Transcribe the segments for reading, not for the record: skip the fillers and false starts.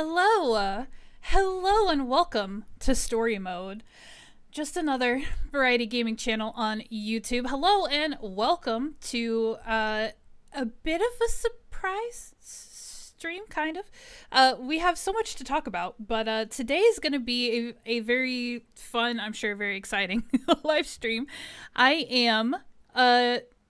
Hello and welcome to Story Mode, just another variety gaming channel on YouTube. Hello and welcome to a bit of a surprise stream, kind of. We have so much to talk about, but today is going to be a very fun, I'm sure very exciting live stream. I am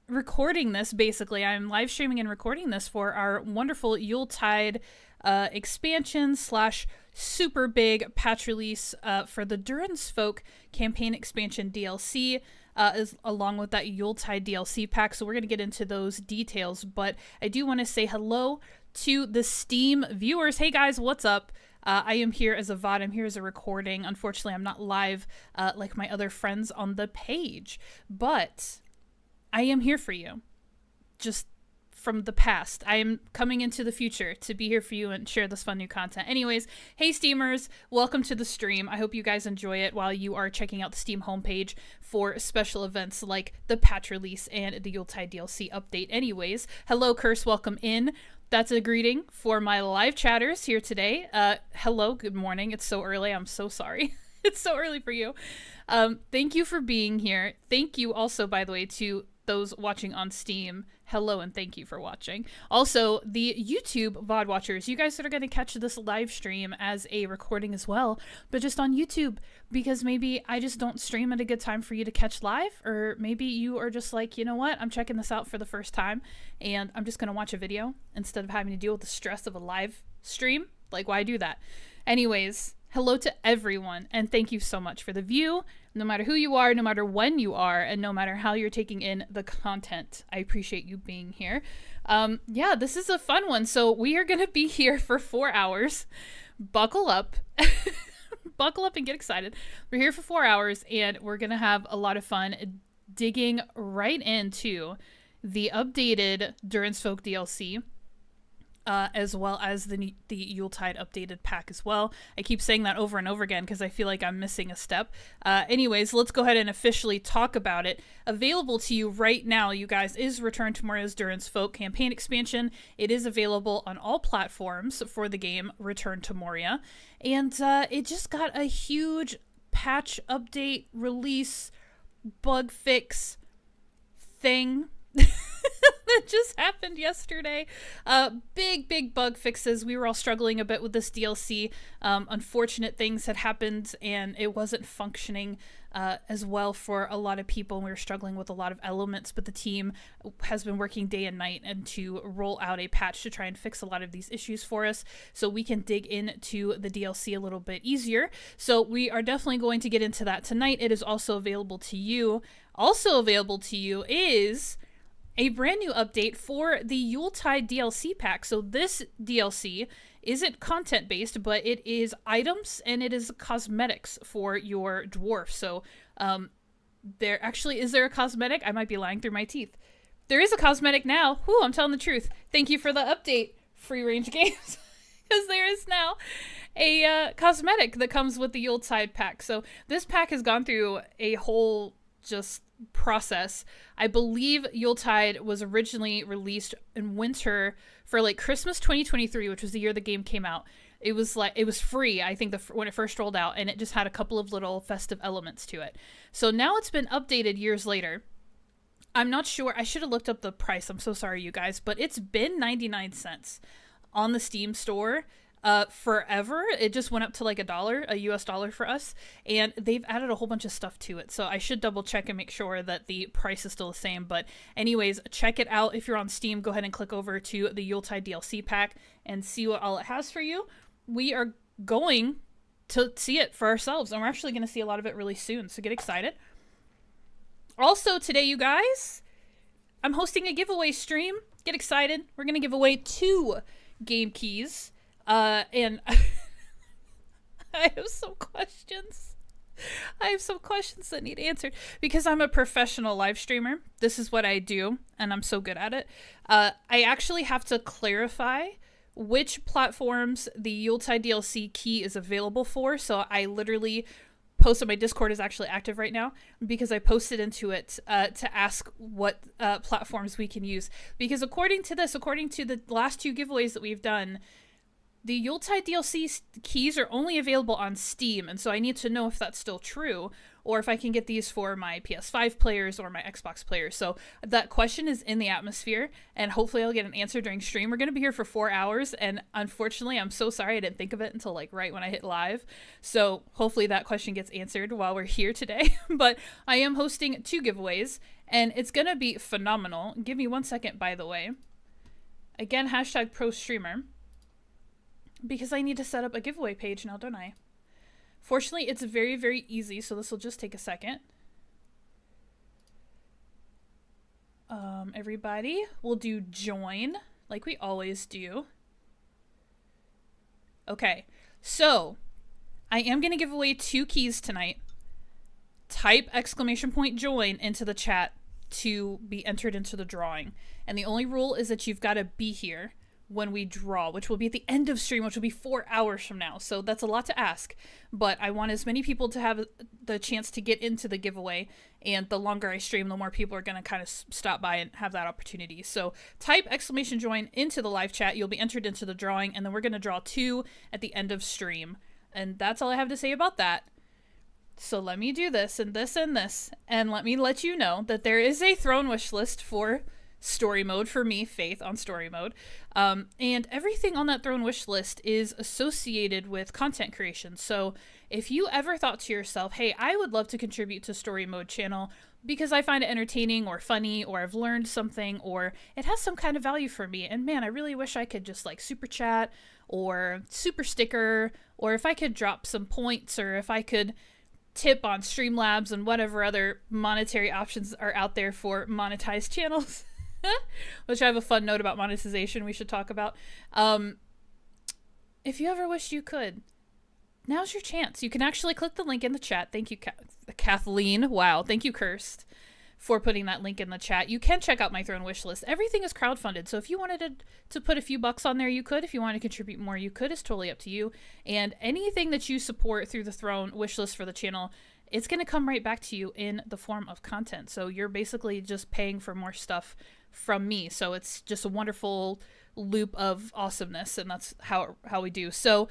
recording this, basically. I'm live streaming and recording this for our wonderful Yule-Tide expansion slash super big patch release for the Durin's Folk campaign expansion DLC, along with that Yule-Tide DLC pack. So we're going to get into those details, but I do want to say hello to the Steam viewers. Hey guys, what's up? I am here as a VOD. I'm here as a recording. Unfortunately, I'm not live like my other friends on the page, but I am here for you. Just from the past. I am coming into the future to be here for you and share this fun new content. Anyways, hey Steamers, welcome to the stream. I hope you guys enjoy it while you are checking out the Steam homepage for special events like the patch release and the Yule-Tide DLC update. Anyways, hello Curse, welcome in. That's a greeting for my live chatters here today. Hello, good morning. It's so early. I'm so sorry. It's so early for you. Thank you for being here. Thank you also, by the way, to those watching on Steam. Hello and thank you for watching. Also, the YouTube VOD watchers, you guys that are going to catch this live stream as a recording as well, but just on YouTube, because maybe I just don't stream at a good time for you to catch live, or maybe you are just like, you know what, I'm checking this out for the first time and I'm just going to watch a video instead of having to deal with the stress of a live stream. Like, why do that? Anyways, hello to everyone, and thank you so much for the view. No matter who you are, no matter when you are, and no matter how you're taking in the content, I appreciate you being here. Yeah, this is a fun one. So we are going to be here for 4 hours. Buckle up. Buckle up and get excited. We're here for 4 hours, and we're going to have a lot of fun digging right into the updated Durin's Folk DLC. As well as the Yule-Tide updated pack as well. I keep saying that over and over again because I feel like I'm missing a step. Anyways, let's go ahead and officially talk about it. Available to you right now, you guys, is Return to Moria's Durin's Folk campaign expansion. It is available on all platforms for the game Return to Moria. And it just got a huge patch update, release, bug fix thing. That just happened yesterday. Big bug fixes. We were all struggling a bit with this DLC. Unfortunate things had happened and it wasn't functioning as well for a lot of people, and we were struggling with a lot of elements, but the team has been working day and night and to roll out a patch to try and fix a lot of these issues for us so we can dig into the DLC a little bit easier. So we are definitely going to get into that tonight. It is also available to you. Also available to you is a brand new update for the Yule-Tide DLC pack. So this DLC isn't content-based, but it is items and it is cosmetics for your dwarf. So there actually, is there a cosmetic? I might be lying through my teeth. There is a cosmetic now. Whew, I'm telling the truth. Thank you for the update, Free Range Games. Because there is now a cosmetic that comes with the Yule-Tide pack. So this pack has gone through a whole just process. I believe Yule-Tide was originally released in winter for like Christmas 2023, which was the year the game came out. It was free, I think, when it first rolled out, and it just had a couple of little festive elements to it. So now it's been updated years later. I'm not sure. I should have looked up the price. I'm so sorry, you guys, but it's been 99 cents on the Steam store forever. It just went up to like $1, a US dollar for us, and they've added a whole bunch of stuff to it. So I should double check and make sure that the price is still the same. But anyways, check it out. If you're on Steam, go ahead and click over to the Yule-Tide DLC pack and see what all it has for you. We are going to see it for ourselves, and we're actually going to see a lot of it really soon. So get excited. Also today, you guys, I'm hosting a giveaway stream. Get excited. We're going to give away 2 game keys. And I have some questions. I have some questions that need answered because I'm a professional live streamer. This is what I do, and I'm so good at it. I actually have to clarify which platforms the Yule-Tide DLC key is available for. So I literally posted, my Discord is actually active right now because I posted into it to ask what platforms we can use. Because according to the last 2 giveaways that we've done, the Yule-Tide DLC keys are only available on Steam, and so I need to know if that's still true, or if I can get these for my PS5 players or my Xbox players. So that question is in the atmosphere, and hopefully I'll get an answer during stream. We're going to be here for 4 hours, and unfortunately, I'm so sorry I didn't think of it until like right when I hit live. So hopefully that question gets answered while we're here today. But I am hosting 2 giveaways, and it's going to be phenomenal. Give me 1 second, by the way. Again, hashtag pro streamer. Because I need to set up a giveaway page now, don't I? Fortunately, it's very, very easy, so this will just take a second. Everybody, we'll do join, like we always do. Okay, so I am going to give away 2 keys tonight. Type !join into the chat to be entered into the drawing. And the only rule is that you've got to be here when we draw, which will be at the end of stream, which will be 4 hours from now. So that's a lot to ask, but I want as many people to have the chance to get into the giveaway, and the longer I stream, the more people are going to kind of stop by and have that opportunity. So type !join into the live chat. You'll be entered into the drawing, and then we're going to draw 2 at the end of stream. And that's all I have to say about that. So let me do this and this and this, and let me let you know that there is a throne wish list for story mode for me, Faith, on story mode. And everything on that throne wish list is associated with content creation. So if you ever thought to yourself, hey, I would love to contribute to story mode channel because I find it entertaining or funny, or I've learned something, or it has some kind of value for me, and man, I really wish I could just like super chat or super sticker, or if I could drop some points, or if I could tip on Streamlabs and whatever other monetary options are out there for monetized channels. Which I have a fun note about monetization we should talk about. If you ever wished you could, now's your chance. You can actually click the link in the chat. Thank you, Kathleen. Wow. Thank you, Cursed, for putting that link in the chat. You can check out my throne wish list. Everything is crowdfunded. So if you wanted to put a few bucks on there, you could. If you want to contribute more, you could. It's totally up to you. And anything that you support through the throne wish list for the channel, it's going to come right back to you in the form of content. So you're basically just paying for more stuff from me. So it's just a wonderful loop of awesomeness, and that's how we do. So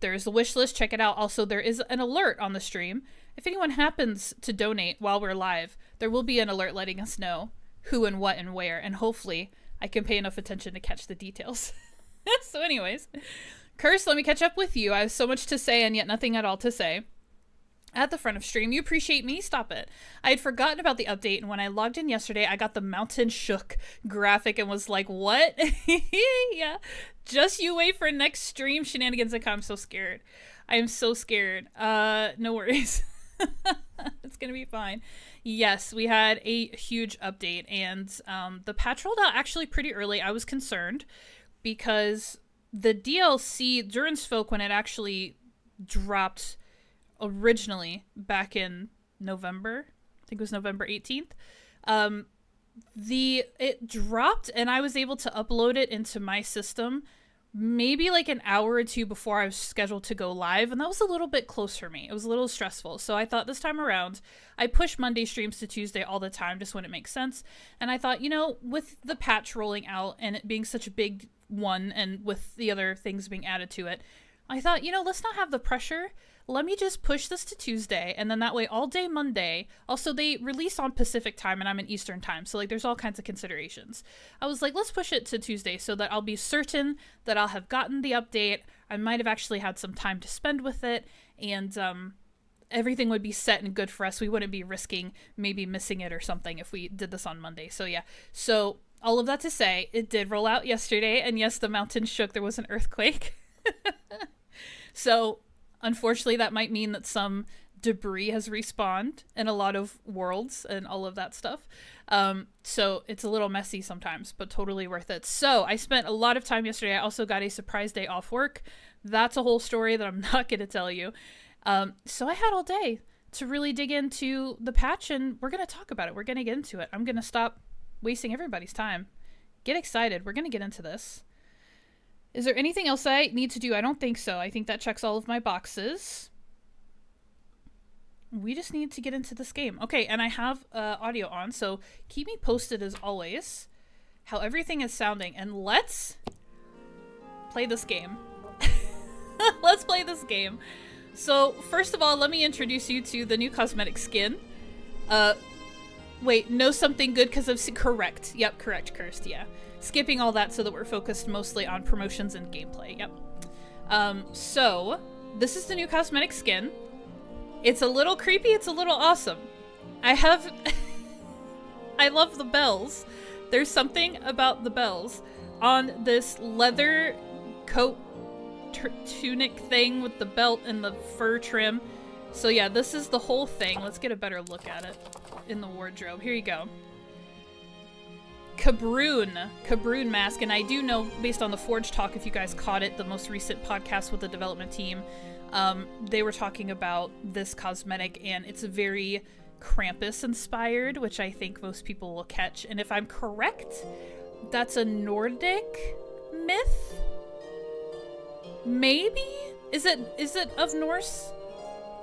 there's the wish list. Check it out. Also, there is an alert on the stream. If anyone happens to donate while we're live, there will be an alert letting us know who and what and where, and hopefully I can pay enough attention to catch the details. So anyways, Curse, let me catch up with you. I have so much to say and yet nothing at all to say. At the front of stream, you appreciate me? Stop it. I had forgotten about the update, and when I logged in yesterday, I got the mountain shook graphic and was like, what? Yeah, just you wait for next stream shenanigans. I'm so scared. I am so scared. No worries. It's gonna be fine. Yes, we had a huge update, and the patch rolled out actually pretty early. I was concerned because the DLC, Durin's Folk, when it actually dropped originally back in November, I think it was November 18th, it dropped, and I was able to upload it into my system maybe like an hour or 2 before I was scheduled to go live, and that was a little bit close for me. It was a little stressful, so I thought this time around, I push Monday streams to Tuesday all the time just when it makes sense, and I thought, you know, with the patch rolling out and it being such a big one, and with the other things being added to it, I thought, you know, let's not have the pressure. Let me just push this to Tuesday, and then that way all day Monday. Also, they release on Pacific time, and I'm in Eastern time, so like there's all kinds of considerations. I was like, let's push it to Tuesday so that I'll be certain that I'll have gotten the update. I might have actually had some time to spend with it, and everything would be set and good for us. We wouldn't be risking maybe missing it or something if we did this on Monday. So yeah, so all of that to say, it did roll out yesterday, and yes, the mountain shook. There was an earthquake. So unfortunately, that might mean that some debris has respawned in a lot of worlds and all of that stuff. So it's a little messy sometimes, but totally worth it. So I spent a lot of time yesterday. I also got a surprise day off work. That's a whole story that I'm not going to tell you. So I had all day to really dig into the patch, and we're going to talk about it. We're going to get into it. I'm going to stop wasting everybody's time. Get excited. We're going to get into this. Is there anything else I need to do? I don't think so. I think that checks all of my boxes. We just need to get into this game. Okay, and I have audio on, so keep me posted as always how everything is sounding. And let's play this game. Let's play this game. So, first of all, let me introduce you to the new cosmetic skin. Wait, know something good because of... Correct. Yep, correct, cursed, yeah. Skipping all that so that we're focused mostly on promotions and gameplay, yep. So, this is the new cosmetic skin. It's a little creepy, it's a little awesome. I love the bells. There's something about the bells on this leather coat tunic thing with the belt and the fur trim. So yeah, this is the whole thing. Let's get a better look at it in the wardrobe. Here you go. Cabroon mask. And I do know, based on the Forge talk, if you guys caught it, the most recent podcast with the development team, they were talking about this cosmetic, and it's very Krampus inspired, which I think most people will catch. And if I'm correct, that's a Nordic myth? Maybe? Is it of Norse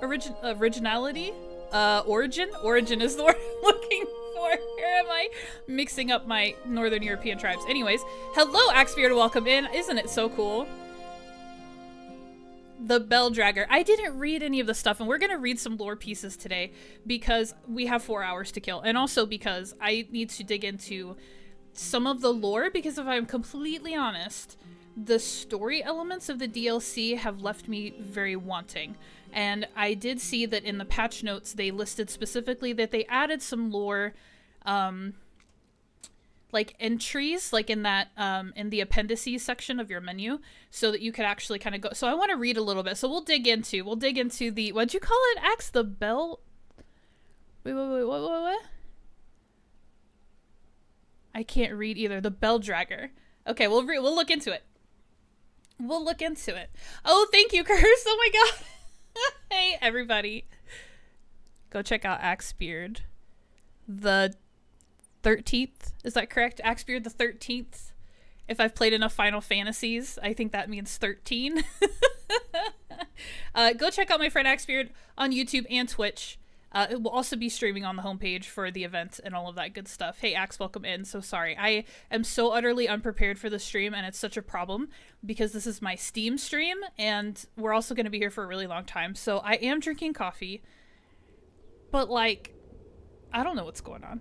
originality? Origin? Origin is the word I'm looking for. Here am I mixing up my Northern European tribes. Anyways, hello Axebeard, welcome in. Isn't it so cool? The Bell Dragger. I didn't read any of the stuff, and we're gonna read some lore pieces today because we have 4 hours to kill, and also because I need to dig into some of the lore, because if I'm completely honest, the story elements of the DLC have left me very wanting. And I did see that in the patch notes they listed specifically that they added some lore like entries, like in that in the appendices section of your menu, so that you could actually kind of go. So I want to read a little bit. So we'll dig into the, what'd you call it, Axe? The bell? Wait, what? I can't read either. The Bell Dragger. Okay, we'll look into it. We'll look into it. Oh, thank you, Curse. Oh my god. Hey, everybody. Go check out Axebeard the 13th. Is that correct? Axebeard the 13th. If I've played enough Final Fantasies, I think that means 13. Go check out my friend Axebeard on YouTube and Twitch. It will also be streaming on the homepage for the event and all of that good stuff. Hey, Axe, welcome in. So sorry. I am so utterly unprepared for the stream, and it's such a problem because this is my Steam stream, and we're also going to be here for a really long time. So I am drinking coffee, but, like, I don't know what's going on.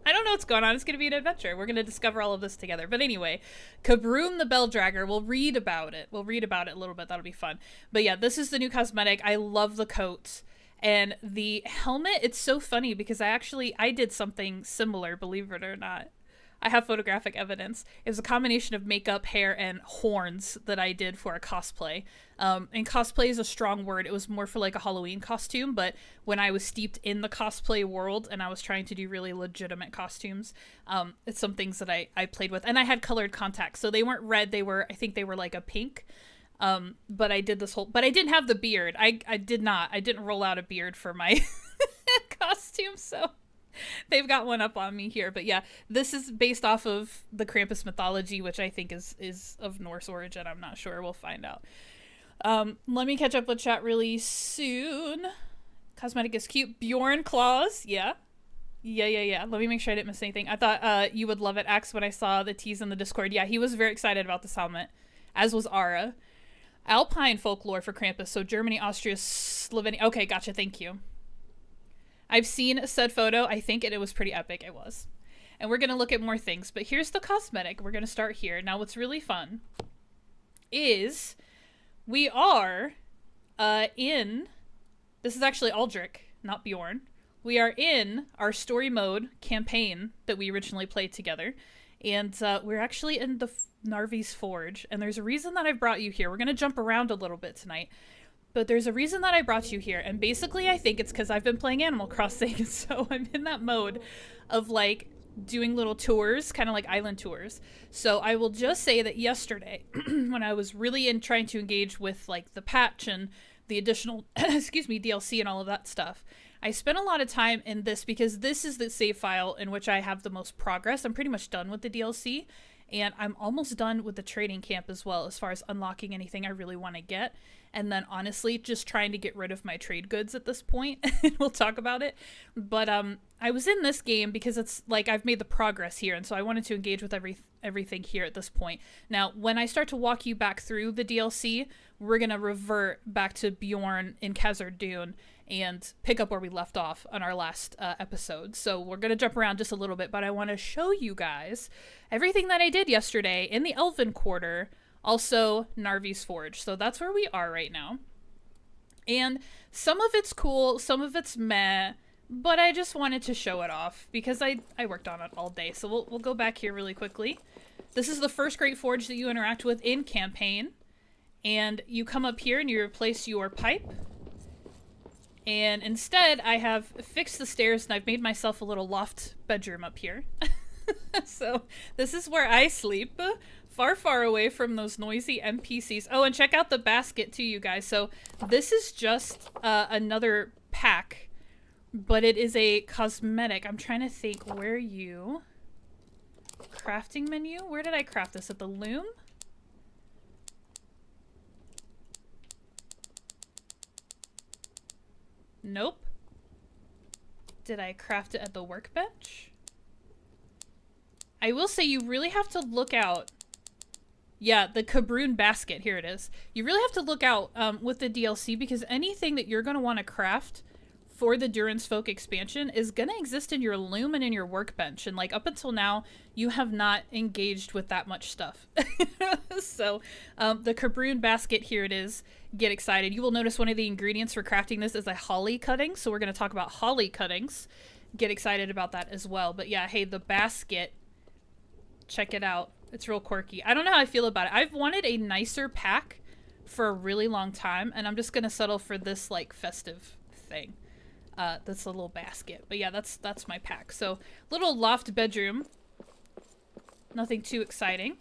I don't know what's going on. It's going to be an adventure. We're going to discover all of this together. But anyway, Cabroon the Bell Dragger. We'll read about it. We'll read about it a little bit. That'll be fun. But yeah, this is the new cosmetic. I love the coat. And the helmet, it's so funny because I did something similar, believe it or not. I have photographic evidence. It was a combination of makeup, hair, and horns that I did for a cosplay. And cosplay is a strong word. It was more for like a Halloween costume, but when I was steeped in the cosplay world and I was trying to do really legitimate costumes, it's some things that I played with. And I had colored contacts, so they weren't red. I think they were like a pink. But I did this whole, but I didn't have the beard. I didn't roll out a beard for my costume, so they've got one up on me here. But yeah, this is based off of the Krampus mythology, which I think is of Norse origin. I'm not sure. We'll find out. Let me catch up with chat really soon. Cosmetic is cute. Bjorn claws. Yeah. Let me make sure I didn't miss anything. I thought you would love it, Axe, when I saw the tease in the Discord. Yeah, he was very excited about this helmet, as was Ara. Alpine folklore for Krampus, so Germany, Austria, Slovenia. Okay, gotcha, thank you. I've seen said photo. I think it was pretty epic. It was. And we're going to look at more things, but here's the cosmetic. We're going to start here. Now, what's really fun is we are in... This is actually Aldrich, not Bjorn. We are in our story mode campaign that we originally played together. And we're actually in the Narvi's Forge, and there's a reason that I brought you here. We're going to jump around a little bit tonight, but there's a reason that I brought you here, and basically I think it's because I've been playing Animal Crossing, so I'm in that mode of, like, doing little tours, kind of like island tours. So I will just say that yesterday, when I was really trying to engage with, like, the patch and the additional, DLC and all of that stuff, I spent a lot of time in this because this is the save file in which I have the most progress. I'm pretty much done with the DLC, and I'm almost done with the trading camp as well, as far as unlocking anything I really want to get. and then honestly just trying to get rid of my trade goods at this point. We'll talk about it. But I was in this game because it's like I've made the progress here, and so I wanted to engage with everything here at this point. Now, when I start to walk you back through the DLC, we're going to revert back to Bjorn in Khazad-dûm and pick up where we left off on our last episode. So we're going to jump around just a little bit, but I want to show you guys everything that I did yesterday in the Elven Quarter, also Narvi's Forge. So that's where we are right now. And some of it's cool, some of it's meh, but I just wanted to show it off because I worked on it all day. So we'll go back here really quickly. This is the first Great Forge that you interact with in campaign. And you come up here and you replace your pipe. And instead, I have fixed the stairs and I've made myself a little loft bedroom up here. So this is where I sleep, far, far away from those noisy NPCs. Oh, and check out the basket too, you guys. So this is just another pack, but it is a cosmetic. I'm trying to think where you... Crafting menu? Where did I craft this? At the loom? Nope. Did I craft it at the workbench? I will say you really have to look out. Yeah, the Cabroon basket. Here it is. You really have to look out with the DLC because anything that you're going to want to craft for the Durin's Folk expansion is going to exist in your loom and in your workbench. And like up until now, you have not engaged with that much stuff. So the Cabroon basket, here it is. Get excited. You will notice one of the ingredients for crafting this is a holly cutting. So we're going to talk about holly cuttings. Get excited about that as well. But yeah, hey, the basket, check it out. It's real quirky. I don't know how I feel about it. I've wanted a nicer pack for a really long time, and I'm just going to settle for this like festive thing. That's a little basket. But yeah, that's my pack. So little loft bedroom. Nothing too exciting.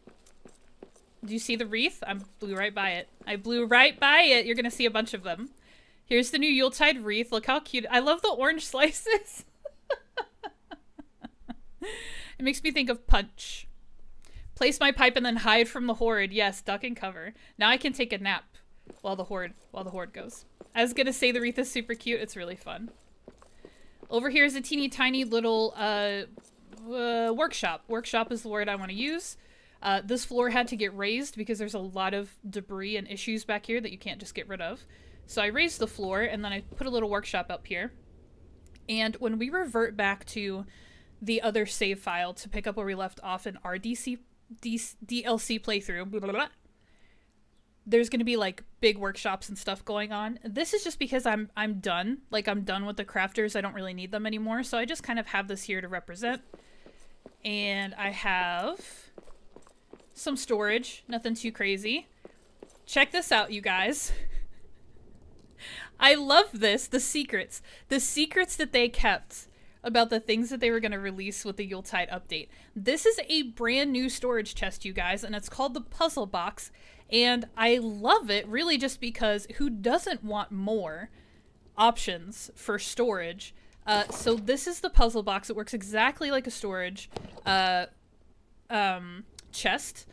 Do you see the wreath? I blew right by it. I blew right by it. You're going to see a bunch of them. Here's the new Yule-Tide wreath. Look how cute. I love the orange slices. It makes me think of Punch. Place my pipe and then hide from the horde. Yes, duck and cover. Now I can take a nap while the horde goes. I was going to say the wreath is super cute. It's really fun. Over here is a teeny tiny little workshop. Workshop is the word I want to use. This floor had to get raised because there's a lot of debris and issues back here that you can't just get rid of. So I raised the floor and then I put a little workshop up here. And when we revert back to the other save file to pick up where we left off in our DLC playthrough, blah, blah, blah, there's going to be like big workshops and stuff going on. This is just because I'm done. Like I'm done with the crafters. I don't really need them anymore. So I just kind of have this here to represent. And I have some storage, nothing too crazy. Check this out, you guys. I love this, the secrets that they kept about the things that they were going to release with the Yule-Tide update. This is a brand new storage chest, you guys, and it's called the Puzzle Box. And I love it really just because who doesn't want more options for storage? So this is the Puzzle Box. It works exactly like a storage chest,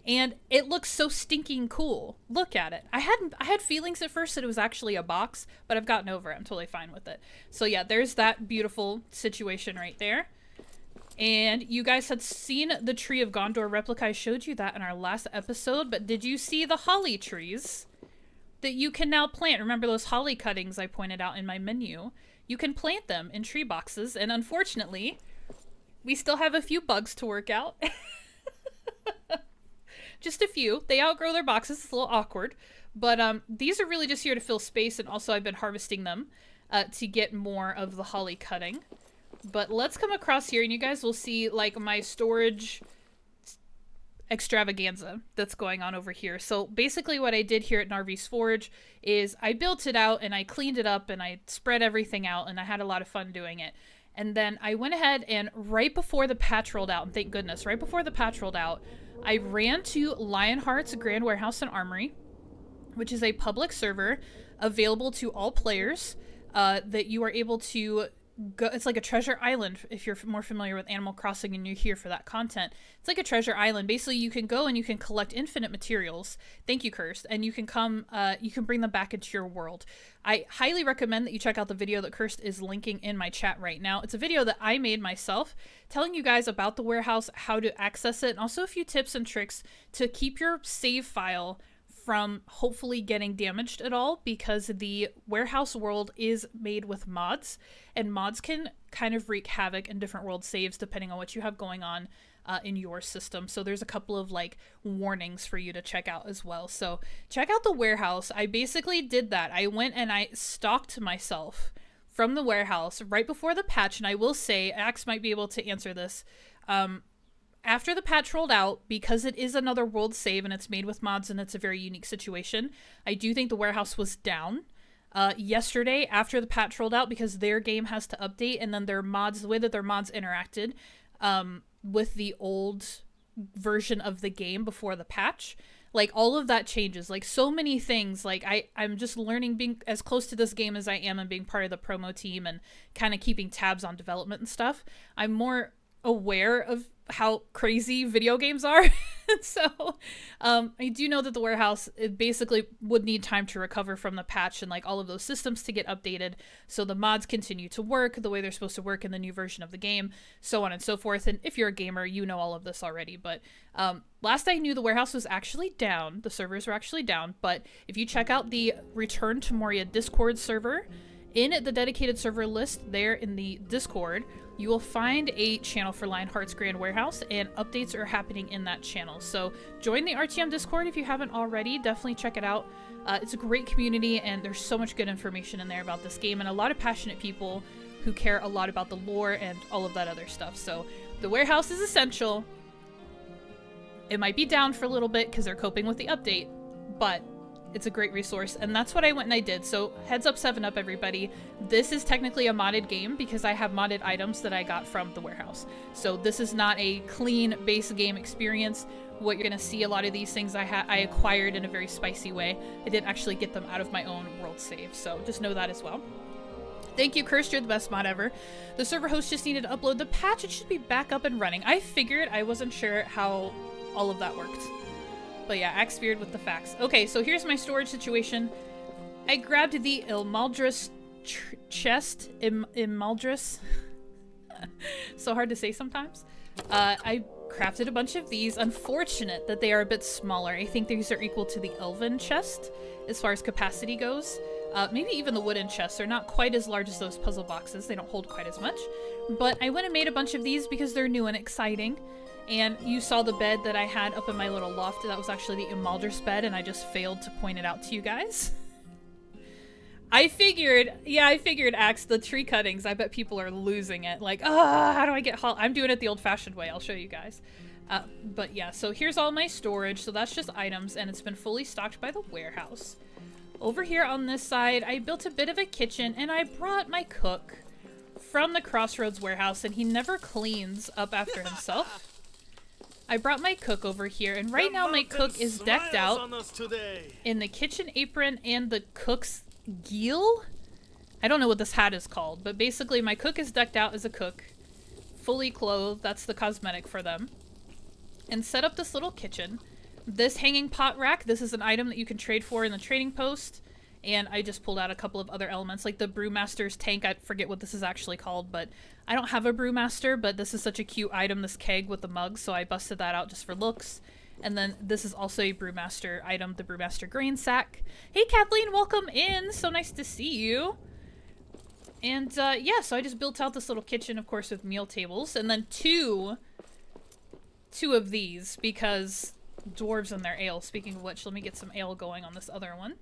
and it looks so stinking cool. Look at it. I had feelings at first that it was actually a box, but I've gotten over it. I'm totally fine with it. So yeah, there's that beautiful situation right there. And you guys had seen the Tree of Gondor replica. I showed you that in our last episode, but did you see the holly trees that you can now plant? Remember those holly cuttings I pointed out in my menu? You can plant them in tree boxes, and unfortunately, we still have a few bugs to work out. Just a few. They outgrow their boxes. It's a little awkward. But these are really just here to fill space, and also I've been harvesting them to get more of the holly cutting. But let's come across here, and you guys will see, like, my storage extravaganza that's going on over here. So basically what I did here at Narvi's Forge is I built it out, and I cleaned it up, and I spread everything out, and I had a lot of fun doing it. And then I went ahead and right before the patch rolled out, and thank goodness, right before the patch rolled out, I ran to Lionheart's Grand Warehouse and Armory, which is a public server available to all players that you are able to go, it's like a treasure island if you're more familiar with Animal Crossing and you're here for that content. It's like a treasure island. Basically, you can go and you can collect infinite materials. Thank you, Cursed. And you can come, you can bring them back into your world. I highly recommend that you check out the video that Cursed is linking in my chat right now. It's a video that I made myself, telling you guys about the warehouse, how to access it, and also a few tips and tricks to keep your save file from hopefully getting damaged at all, because the warehouse world is made with mods, and mods can kind of wreak havoc in different world saves depending on what you have going on in your system. So there's a couple of like warnings for you to check out as well. So check out the warehouse. I basically did that. I went and I stalked myself from the warehouse right before the patch, and I will say, Axe might be able to answer this. After the patch rolled out, because it is another world save and it's made with mods and it's a very unique situation, I do think the warehouse was down yesterday after the patch rolled out, because their game has to update, and then their mods, the way that their mods interacted with the old version of the game before the patch, like all of that changes. Like so many things, like I'm just learning, being as close to this game as I am and being part of the promo team and kind of keeping tabs on development and stuff, I'm more aware of how crazy video games are. So I do know that the warehouse, it basically would need time to recover from the patch and like all of those systems to get updated, so the mods continue to work the way they're supposed to work in the new version of the game, so on and so forth. And if you're a gamer, you know all of this already, but last I knew the warehouse was actually down, the servers were actually down. But if you check out the Return to Moria Discord server, in the dedicated server list there in the Discord, you will find a channel for Lionheart's Grand Warehouse, and updates are happening in that channel. So join the RTM Discord if you haven't already. Definitely check it out. It's a great community, and there's so much good information in there about this game, and a lot of passionate people who care a lot about the lore and all of that other stuff. So the warehouse is essential. It might be down for a little bit because they're coping with the update, but it's a great resource, and that's what I went and I did. So heads up, 7-Up, everybody. This is technically a modded game because I have modded items that I got from the warehouse. So this is not a clean base game experience. What you're gonna see, a lot of these things I acquired in a very spicy way. I didn't actually get them out of my own world save, so just know that as well. Thank you, Cursed, you're the best mod ever. The server host just needed to upload the patch. It should be back up and running. I figured, I wasn't sure how all of that worked. But yeah, Axebeard with the facts. Okay, so here's my storage situation. I grabbed the Ilmaldris chest. Ilmaldris. So hard to say sometimes. I crafted a bunch of these. Unfortunate that they are a bit smaller. I think these are equal to the Elven chest as far as capacity goes. Maybe even the wooden chests are not quite as large as those puzzle boxes. They don't hold quite as much. But I went and made a bunch of these because they're new and exciting. And you saw the bed that I had up in my little loft. That was actually the Imaldris bed, and I just failed to point it out to you guys. I figured, Axe, the tree cuttings, I bet people are losing it. Like, how do I get I'm doing it the old-fashioned way. I'll show you guys. But yeah, so here's all my storage. So that's just items, and it's been fully stocked by the warehouse. Over here on this side, I built a bit of a kitchen, and I brought my cook from the Crossroads warehouse, and he never cleans up after himself. I brought my cook over here, and right now my cook is decked out in the kitchen apron and the cook's gill. I don't know what this hat is called, but basically my cook is decked out as a cook, fully clothed. That's the cosmetic for them. And set up this little kitchen. This hanging pot rack, this is an item that you can trade for in the trading post. And I just pulled out a couple of other elements, like the Brewmaster's tank. I forget what this is actually called, but I don't have a Brewmaster, but this is such a cute item, this keg with the mug, so I busted that out just for looks. And then this is also a Brewmaster item, the Brewmaster grain sack. Hey Kathleen, welcome in! So nice to see you! And yeah, so I just built out this little kitchen, of course, with meal tables, and then two of these, because dwarves and their ale. Speaking of which, let me get some ale going on this other one.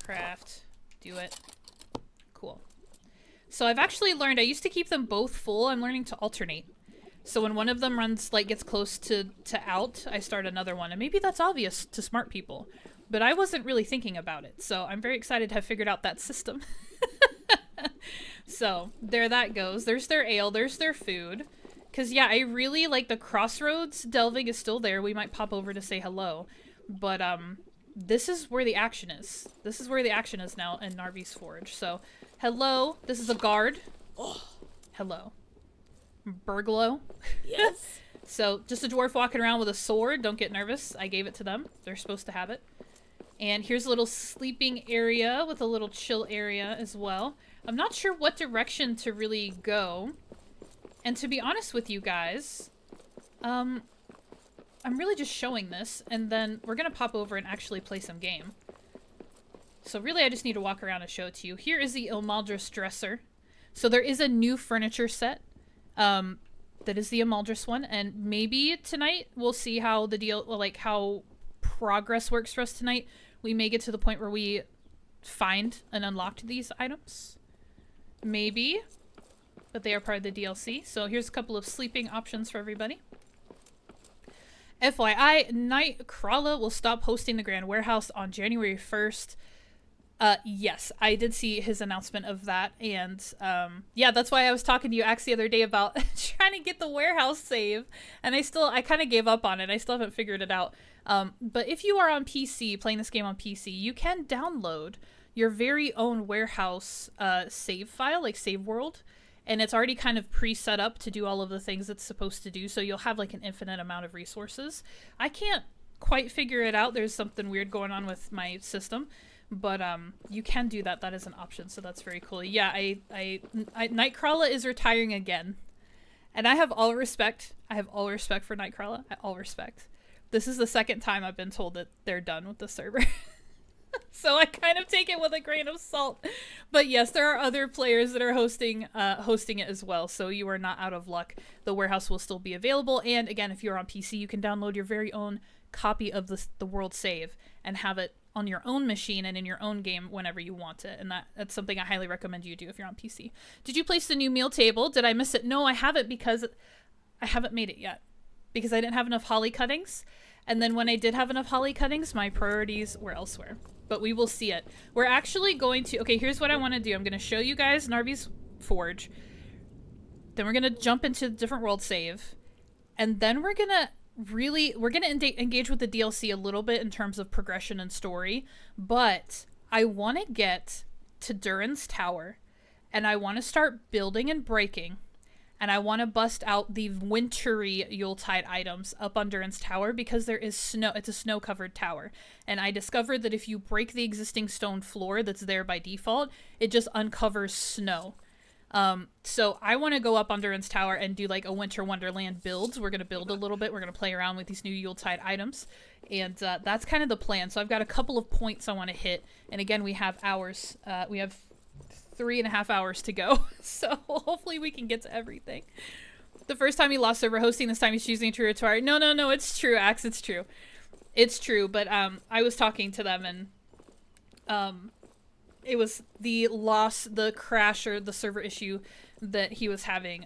Craft. Do it. Cool. So I've actually learned, I used to keep them both full. I'm learning to alternate. So when one of them runs, like, gets close to out, I start another one. And maybe that's obvious to smart people, but I wasn't really thinking about it. So I'm very excited to have figured out that system. So there that goes. There's their ale. There's their food. Because, yeah, I really like the Crossroads delving is still there. We might pop over to say hello. But, this is where the action is. This is where the action is now in Narvi's Forge. So Hello, this is a guard. Oh, Hello. Burglow. yes. So, just a dwarf walking around with a sword. Don't get nervous. I gave it to them. They're supposed to have it. And here's a little sleeping area with a little chill area as well. I'm not sure what direction to really go. And to be honest with you guys, I'm really just showing this, and then we're gonna pop over and actually play some game. So really I just need to walk around and show it to you. Here is the Ilmaldris dresser. So there is a new furniture set. That is the Ilmaldris one, and maybe tonight we'll see how the deal, like how progress works for us tonight. We may get to the point where we find and unlocked these items. Maybe. But they are part of the DLC. So here's a couple of sleeping options for everybody. FYI, Nightcrawler will stop hosting the Grand Warehouse on January 1st. Yes, I did see his announcement of that, and yeah, that's why I was talking to you, Axe, the other day about trying to get the warehouse save, and I kind of gave up on it. I still haven't figured it out. But if you are on PC, playing this game on PC, you can download your very own warehouse save file, like save world, and it's already kind of pre-set up to do all of the things it's supposed to do, so you'll have like an infinite amount of resources. I can't quite figure it out. There's something weird going on with my system. But you can do that. That is an option, so that's very cool. Yeah, Nightcrawler is retiring again, and I have all respect. I have all respect for Nightcrawler. All respect. This is the second time I've been told that they're done with the server, so I kind of take it with a grain of salt. But yes, there are other players that are hosting it as well, so you are not out of luck. The warehouse will still be available, and again, if you're on PC, you can download your very own copy of the world save and have it on your own machine and in your own game whenever you want it, and that's something I highly recommend you do if you're on PC. Did you place the new meal table? Did I miss it? No, I haven't, because I haven't made it yet, because I didn't have enough holly cuttings, and then when I did have enough holly cuttings, my priorities were elsewhere. But we will see it. We're actually going to, okay, here's what I want to do. I'm going to show you guys Narvi's Forge, then we're going to jump into different world save, and then we're going to engage with the DLC a little bit in terms of progression and story, but I want to get to Durin's tower, and I want to start building and breaking, and I want to bust out the wintry Yule-Tide items up on Durin's tower, because there is snow. It's a snow-covered tower, and I discovered that if you break the existing stone floor that's there by default, it just uncovers snow. So I want to go up on Durin's tower and do like a Winter Wonderland build. We're going to build a little bit. We're going to play around with these new Yule-Tide items. And that's kind of the plan. So I've got a couple of points I want to hit. And again, we have hours. We have 3.5 hours to go. So hopefully we can get to everything. The first time he lost server hosting, this time he's choosing true or Atari. No, it's true, Axe. It's true. It's true. But I was talking to them, and it was the loss, the crash, or the server issue that he was having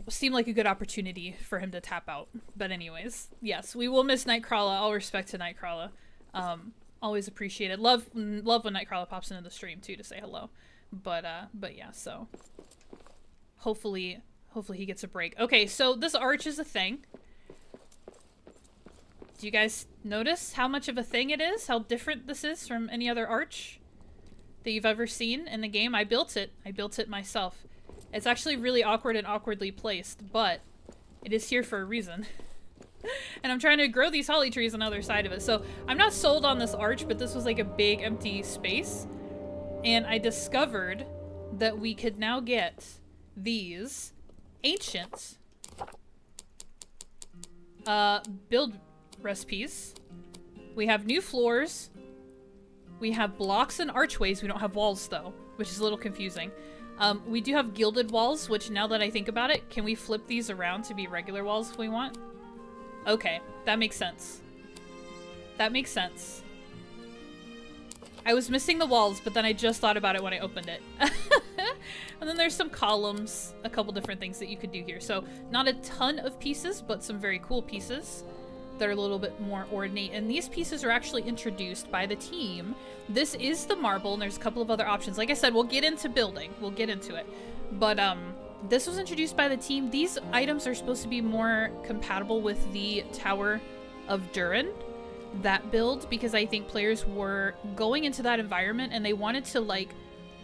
seemed like a good opportunity for him to tap out. But anyways, yes, we will miss Nightcrawler. All respect to Nightcrawler. Always appreciated. Love when Nightcrawler pops into the stream too to say hello. But yeah, so hopefully he gets a break. Okay, so this arch is a thing. Do you guys notice how much of a thing it is? How different this is from any other arch that you've ever seen in the game? I built it. I built it myself. It's actually really awkward and awkwardly placed, but it is here for a reason. And I'm trying to grow these holly trees on the other side of it. So I'm not sold on this arch, but this was like a big empty space. And I discovered that we could now get these ancient build recipes. We have new floors. We have blocks and archways. We don't have walls though, which is a little confusing. We do have gilded walls, which now that I think about it, can we flip these around to be regular walls if we want? Okay, that makes sense. That makes sense. I was missing the walls, but then I just thought about it when I opened it. And then there's some columns, a couple different things that you could do here. So not a ton of pieces, but some very cool pieces that are a little bit more ornate. And these pieces are actually introduced by the team. This is the marble, and there's a couple of other options. Like I said, we'll get into building. We'll get into it. But this was introduced by the team. These items are supposed to be more compatible with the Tower of Durin, that build, because I think players were going into that environment and they wanted to like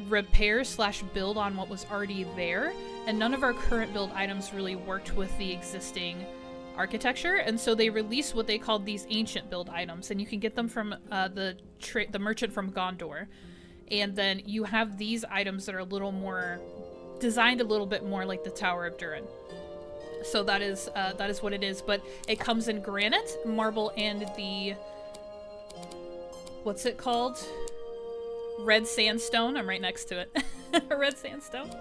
repair slash build on what was already there, and none of our current build items really worked with the existing architecture, and so they released what they called these ancient build items, and you can get them from the merchant from Gondor. And then you have these items that are a little more designed, a little bit more like the Tower of Durin. So that is what it is, but it comes in granite, marble, and the, what's it called? Red sandstone. I'm right next to it. Red sandstone.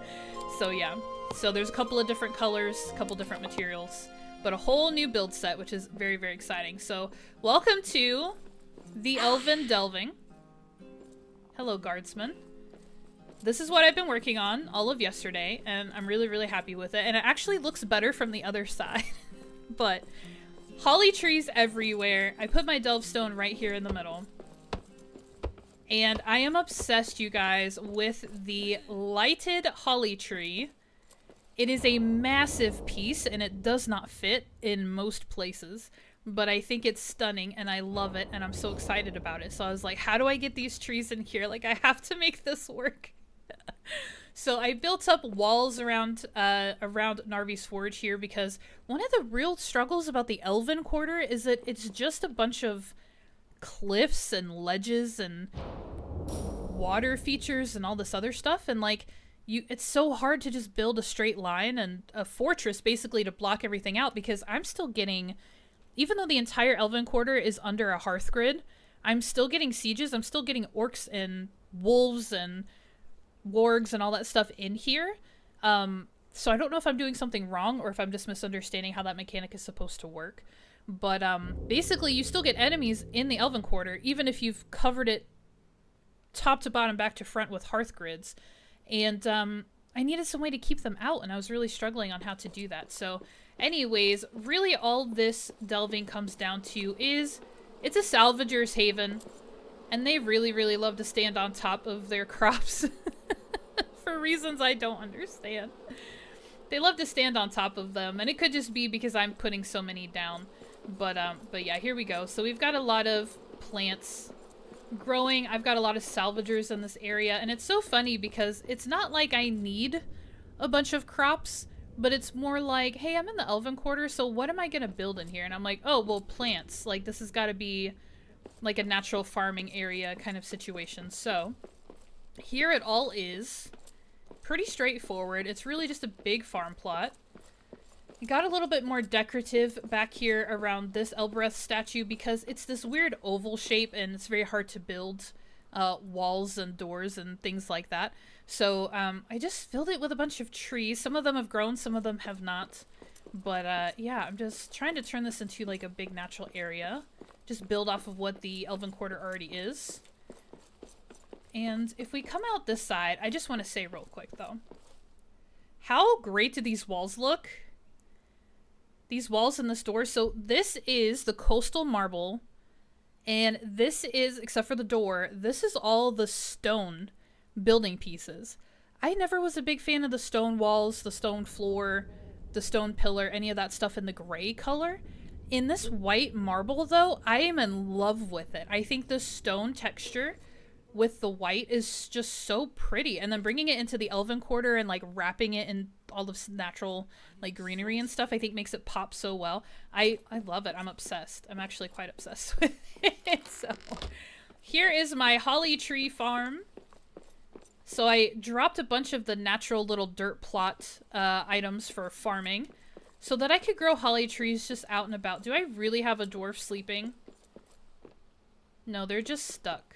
So yeah, so there's a couple of different colors, a couple different materials, but a whole new build set, which is very, very exciting. So welcome to the Elven Delving. Hello, guardsman. This is what I've been working on all of yesterday, and I'm really, really happy with it. And it actually looks better from the other side. But holly trees everywhere. I put my delve stone right here in the middle. And I am obsessed, you guys, with the lighted holly tree. It is a massive piece, and it does not fit in most places. But I think it's stunning, and I love it, and I'm so excited about it. So I was like, how do I get these trees in here? Like, I have to make this work. So I built up walls around Narvi's Forge here, because one of the real struggles about the Elven Quarter is that it's just a bunch of cliffs and ledges and water features and all this other stuff, and like it's so hard to just build a straight line and a fortress basically to block everything out, because I'm still getting, even though the entire Elven Quarter is under a hearth grid, I'm still getting sieges. I'm still getting orcs and wolves and wargs and all that stuff in here. So I don't know if I'm doing something wrong or if I'm just misunderstanding how that mechanic is supposed to work. But basically, you still get enemies in the Elven Quarter, even if you've covered it top to bottom, back to front with hearth grids. And I needed some way to keep them out, and I was really struggling on how to do that. So anyways, really all this delving comes down to is it's a salvager's haven, and they really, really love to stand on top of their crops for reasons I don't understand. They love to stand on top of them, and it could just be because I'm putting so many down. But yeah, here we go. So we've got a lot of plants growing. I've got a lot of salvagers in this area, and it's so funny because it's not like I need a bunch of crops, but it's more like, hey, I'm in the Elven Quarter, so what am I gonna build in here? And I'm like, oh, well, plants. Like, this has got to be like a natural farming area kind of situation. So here it all is pretty straightforward. It's really just a big farm plot. It got a little bit more decorative back here around this Elbereth statue because it's this weird oval shape, and it's very hard to build walls and doors and things like that. So I just filled it with a bunch of trees. Some of them have grown, some of them have not. But yeah, I'm just trying to turn this into like a big natural area. Just build off of what the Elven Quarter already is. And if we come out this side, I just want to say real quick though, how great do these walls look? These walls in this door. So this is the coastal marble, and this is, except for the door, this is all the stone building pieces. I never was a big fan of the stone walls, the stone floor, the stone pillar, any of that stuff in the gray color. In this white marble though, I am in love with it. I think the stone texture with the white is just so pretty, and then bringing it into the Elven Quarter and like wrapping it in all this natural like greenery and stuff, I think makes it pop so well. I love it. I'm obsessed. I'm actually quite obsessed with it. So here is my holly tree farm. So I dropped a bunch of the natural little dirt plot items for farming so that I could grow holly trees just out and about. Do I really have a dwarf sleeping? No, they're just stuck.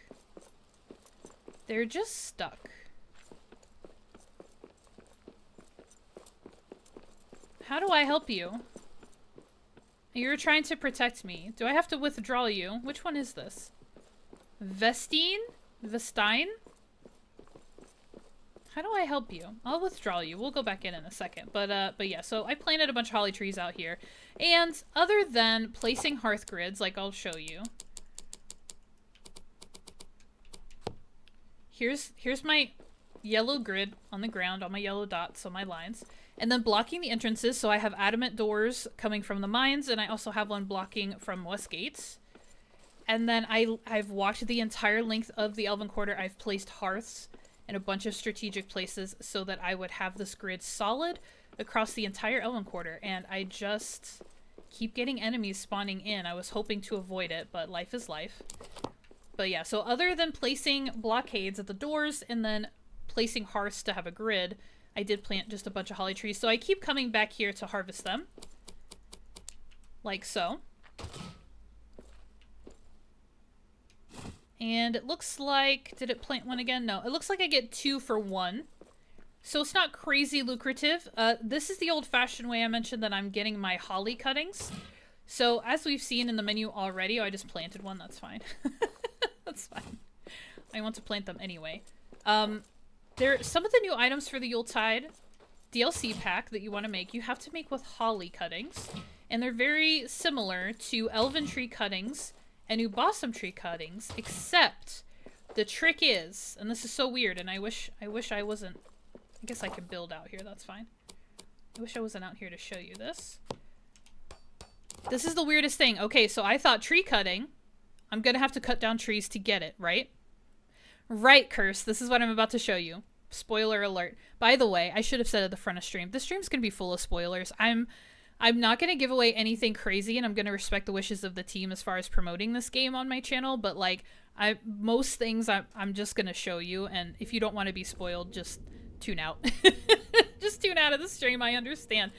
They're just stuck. How do I help you? You're trying to protect me. Do I have to withdraw you? Which one is this? Vestine? Vestine? How do I help you? I'll withdraw you. We'll go back in a second. But yeah, so I planted a bunch of holly trees out here. And other than placing hearth grids, like I'll show you. Here's my yellow grid on the ground, all my yellow dots, so my lines. And then blocking the entrances, so I have adamant doors coming from the mines, and I also have one blocking from west gates. And then I've walked the entire length of the Elven Quarter. I've placed hearths in a bunch of strategic places so that I would have this grid solid across the entire Elven Quarter, and I just keep getting enemies spawning in. I was hoping to avoid it, but life is life. But yeah, so other than placing blockades at the doors and then placing hearths to have a grid, I did plant just a bunch of holly trees. So I keep coming back here to harvest them. Like so. And it looks like... Did it plant one again? No. It looks like I get 2 for 1. So it's not crazy lucrative. This is the old-fashioned way I mentioned that I'm getting my holly cuttings. So as we've seen in the menu already... Oh, I just planted one. That's fine. That's fine. I want to plant them anyway. Some of the new items for the Yule-Tide DLC pack that you want to make, you have to make with holly cuttings. And they're very similar to elven tree cuttings and new blossom tree cuttings, except the trick is, and this is so weird, and I wish I wasn't... I guess I could build out here, that's fine. I wish I wasn't out here to show you this. This is the weirdest thing. Okay, so I thought tree cutting, I'm gonna have to cut down trees to get it, right? Right, Curse. This is what I'm about to show you. Spoiler alert. By the way, I should have said at the front of stream, this stream's gonna be full of spoilers. I'm not gonna give away anything crazy, and I'm gonna respect the wishes of the team as far as promoting this game on my channel, but like, most things I'm just gonna show you, and if you don't want to be spoiled, just tune out. Just tune out of the stream, I understand.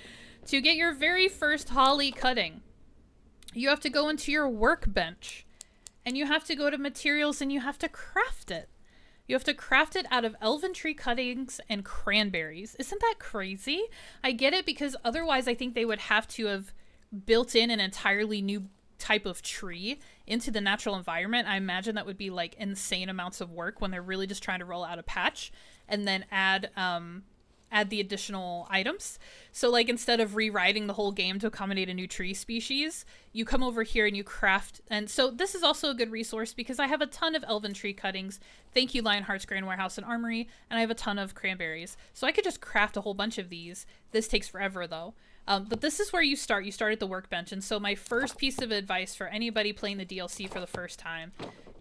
To get your very first holly cutting, you have to go into your workbench, and you have to go to materials, and you have to craft it. You have to craft it out of elven tree cuttings and cranberries. Isn't that crazy? I get it, because otherwise I think they would have to have built in an entirely new type of tree into the natural environment. I imagine that would be like insane amounts of work when they're really just trying to roll out a patch and then add the additional items. So like, instead of rewriting the whole game to accommodate a new tree species, you come over here and you craft. And so this is also a good resource because I have a ton of elven tree cuttings. Thank you, Lionheart's Grand Warehouse and Armory. And I have a ton of cranberries. So I could just craft a whole bunch of these. This takes forever though. But this is where you start. You start at the workbench. And so my first piece of advice for anybody playing the DLC for the first time,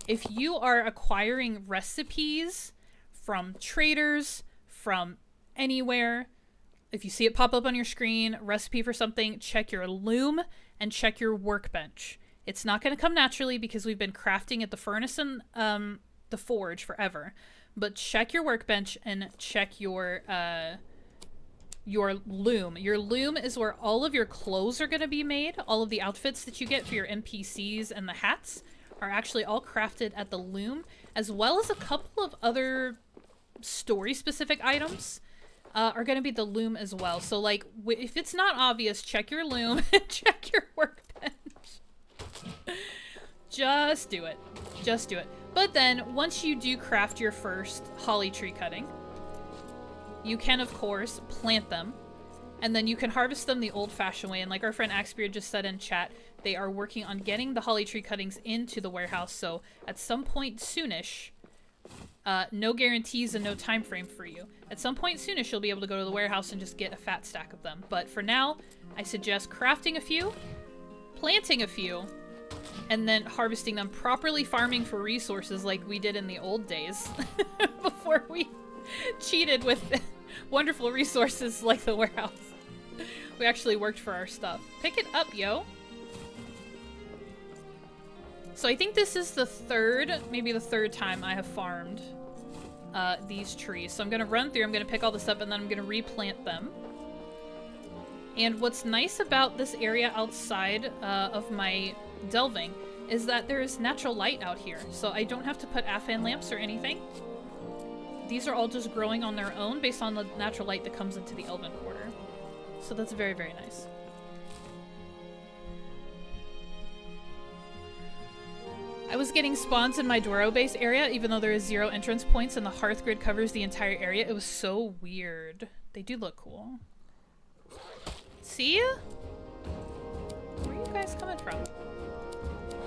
if you are acquiring recipes from traders, from anywhere, if you see it pop up on your screen, recipe for something, check your loom and check your workbench. It's not going to come naturally because we've been crafting at the furnace and the forge forever. But check your workbench and check your loom. Your loom is where all of your clothes are going to be made. All of the outfits that you get for your NPCs and the hats are actually all crafted at the loom, as well as a couple of other story-specific items are going to be the loom as well. So like, if it's not obvious, check your loom and check your workbench. Just do it. Just do it. But then, once you do craft your first holly tree cutting, you can, of course, plant them. And then you can harvest them the old-fashioned way. And like our friend Axbeard just said in chat, they are working on getting the holly tree cuttings into the warehouse. So at some point soonish, no guarantees and no time frame for you. At some point soonish, you'll be able to go to the warehouse and just get a fat stack of them. But for now, I suggest crafting a few, planting a few, and then harvesting them, properly farming for resources like we did in the old days before we cheated with wonderful resources like the warehouse. We actually worked for our stuff. Pick it up, yo. So I think this is the maybe the third time I have farmed these trees. So I'm going to run through, I'm going to pick all this up, and then I'm going to replant them. And what's nice about this area outside of my delving is that there is natural light out here. So I don't have to put Afan lamps or anything. These are all just growing on their own based on the natural light that comes into the Elven Quarter. So that's very, very nice. I was getting spawns in my Dwaro base area, even though there is 0 entrance points and the hearth grid covers the entire area. It was so weird. They do look cool. See? Where are you guys coming from?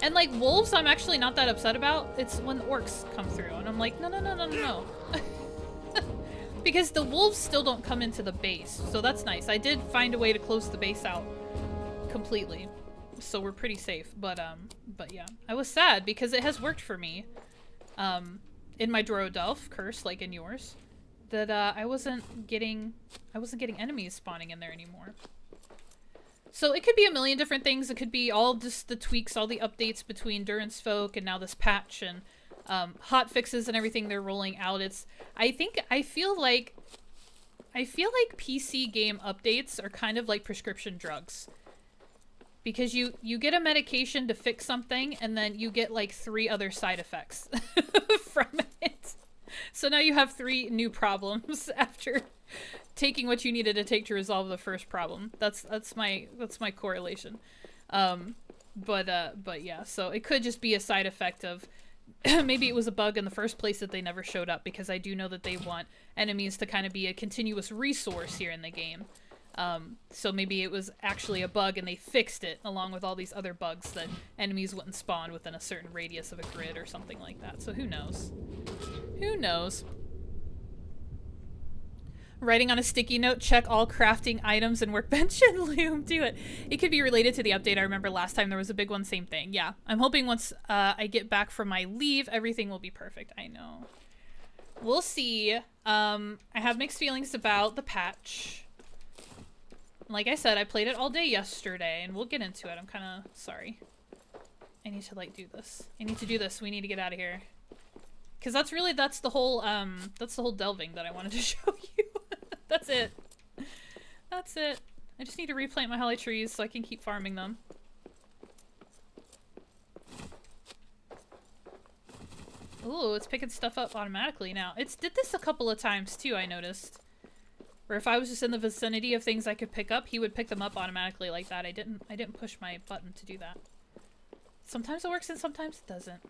And like wolves, I'm actually not that upset about. It's when the orcs come through, and I'm like, no, no, no, no, no, no. Because the wolves still don't come into the base, so that's nice. I did find a way to close the base out completely, so we're pretty safe. But yeah, I was sad because it has worked for me. in my Drodelf curse, like in yours, that I wasn't getting enemies spawning in there anymore. So it could be a million different things. It could be all just the tweaks, all the updates between Durin's Folk and now this patch and hot fixes and everything they're rolling out. I feel like PC game updates are kind of like prescription drugs. Because you get a medication to fix something and then you get like 3 other side effects from it. So now you have 3 new problems after taking what you needed to take to resolve the first problem. That's my correlation. But yeah, so it could just be a side effect of maybe it was a bug in the first place that they never showed up, because I do know that they want enemies to kind of be a continuous resource here in the game. So maybe it was actually a bug and they fixed it along with all these other bugs that enemies wouldn't spawn within a certain radius of a grid or something like that. So who knows? Who knows? Writing on a sticky note, check all crafting items and workbench and loom. Do it. It could be related to the update. I remember last time there was a big one, same thing. Yeah, I'm hoping once I get back from my leave, everything will be perfect. I know. We'll see. I have mixed feelings about the patch. Like I said, I played it all day yesterday, and we'll get into it. I'm kind of sorry. I need to, like, do this. I need to do this. We need to get out of here. Because that's the whole delving that I wanted to show you. That's it. That's it. I just need to replant my holly trees so I can keep farming them. Ooh, it's picking stuff up automatically now. It's did this a couple of times, too, I noticed. Where if I was just in the vicinity of things I could pick up, he would pick them up automatically like that. I didn't push my button to do that. Sometimes it works and sometimes it doesn't.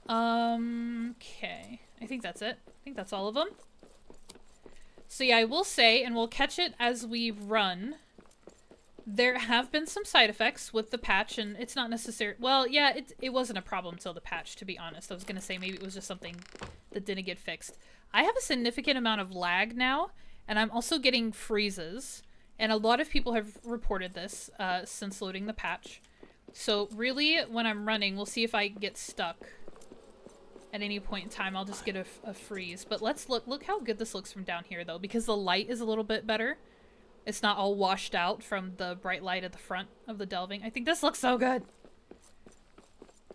Okay. I think that's it. I think that's all of them. So yeah, I will say, and we'll catch it as we run, there have been some side effects with the patch, and it's not necessary. Well, yeah, it wasn't a problem till the patch, to be honest. I was gonna say maybe it was just something that didn't get fixed. I have a significant amount of lag now, and I'm also getting freezes, and a lot of people have reported this since loading the patch. So really, when I'm running, we'll see if I get stuck at any point in time. I'll just get a freeze. But let's look how good this looks from down here, though, because the light is a little bit better. It's not all washed out from the bright light at the front of the delving. I think this looks so good.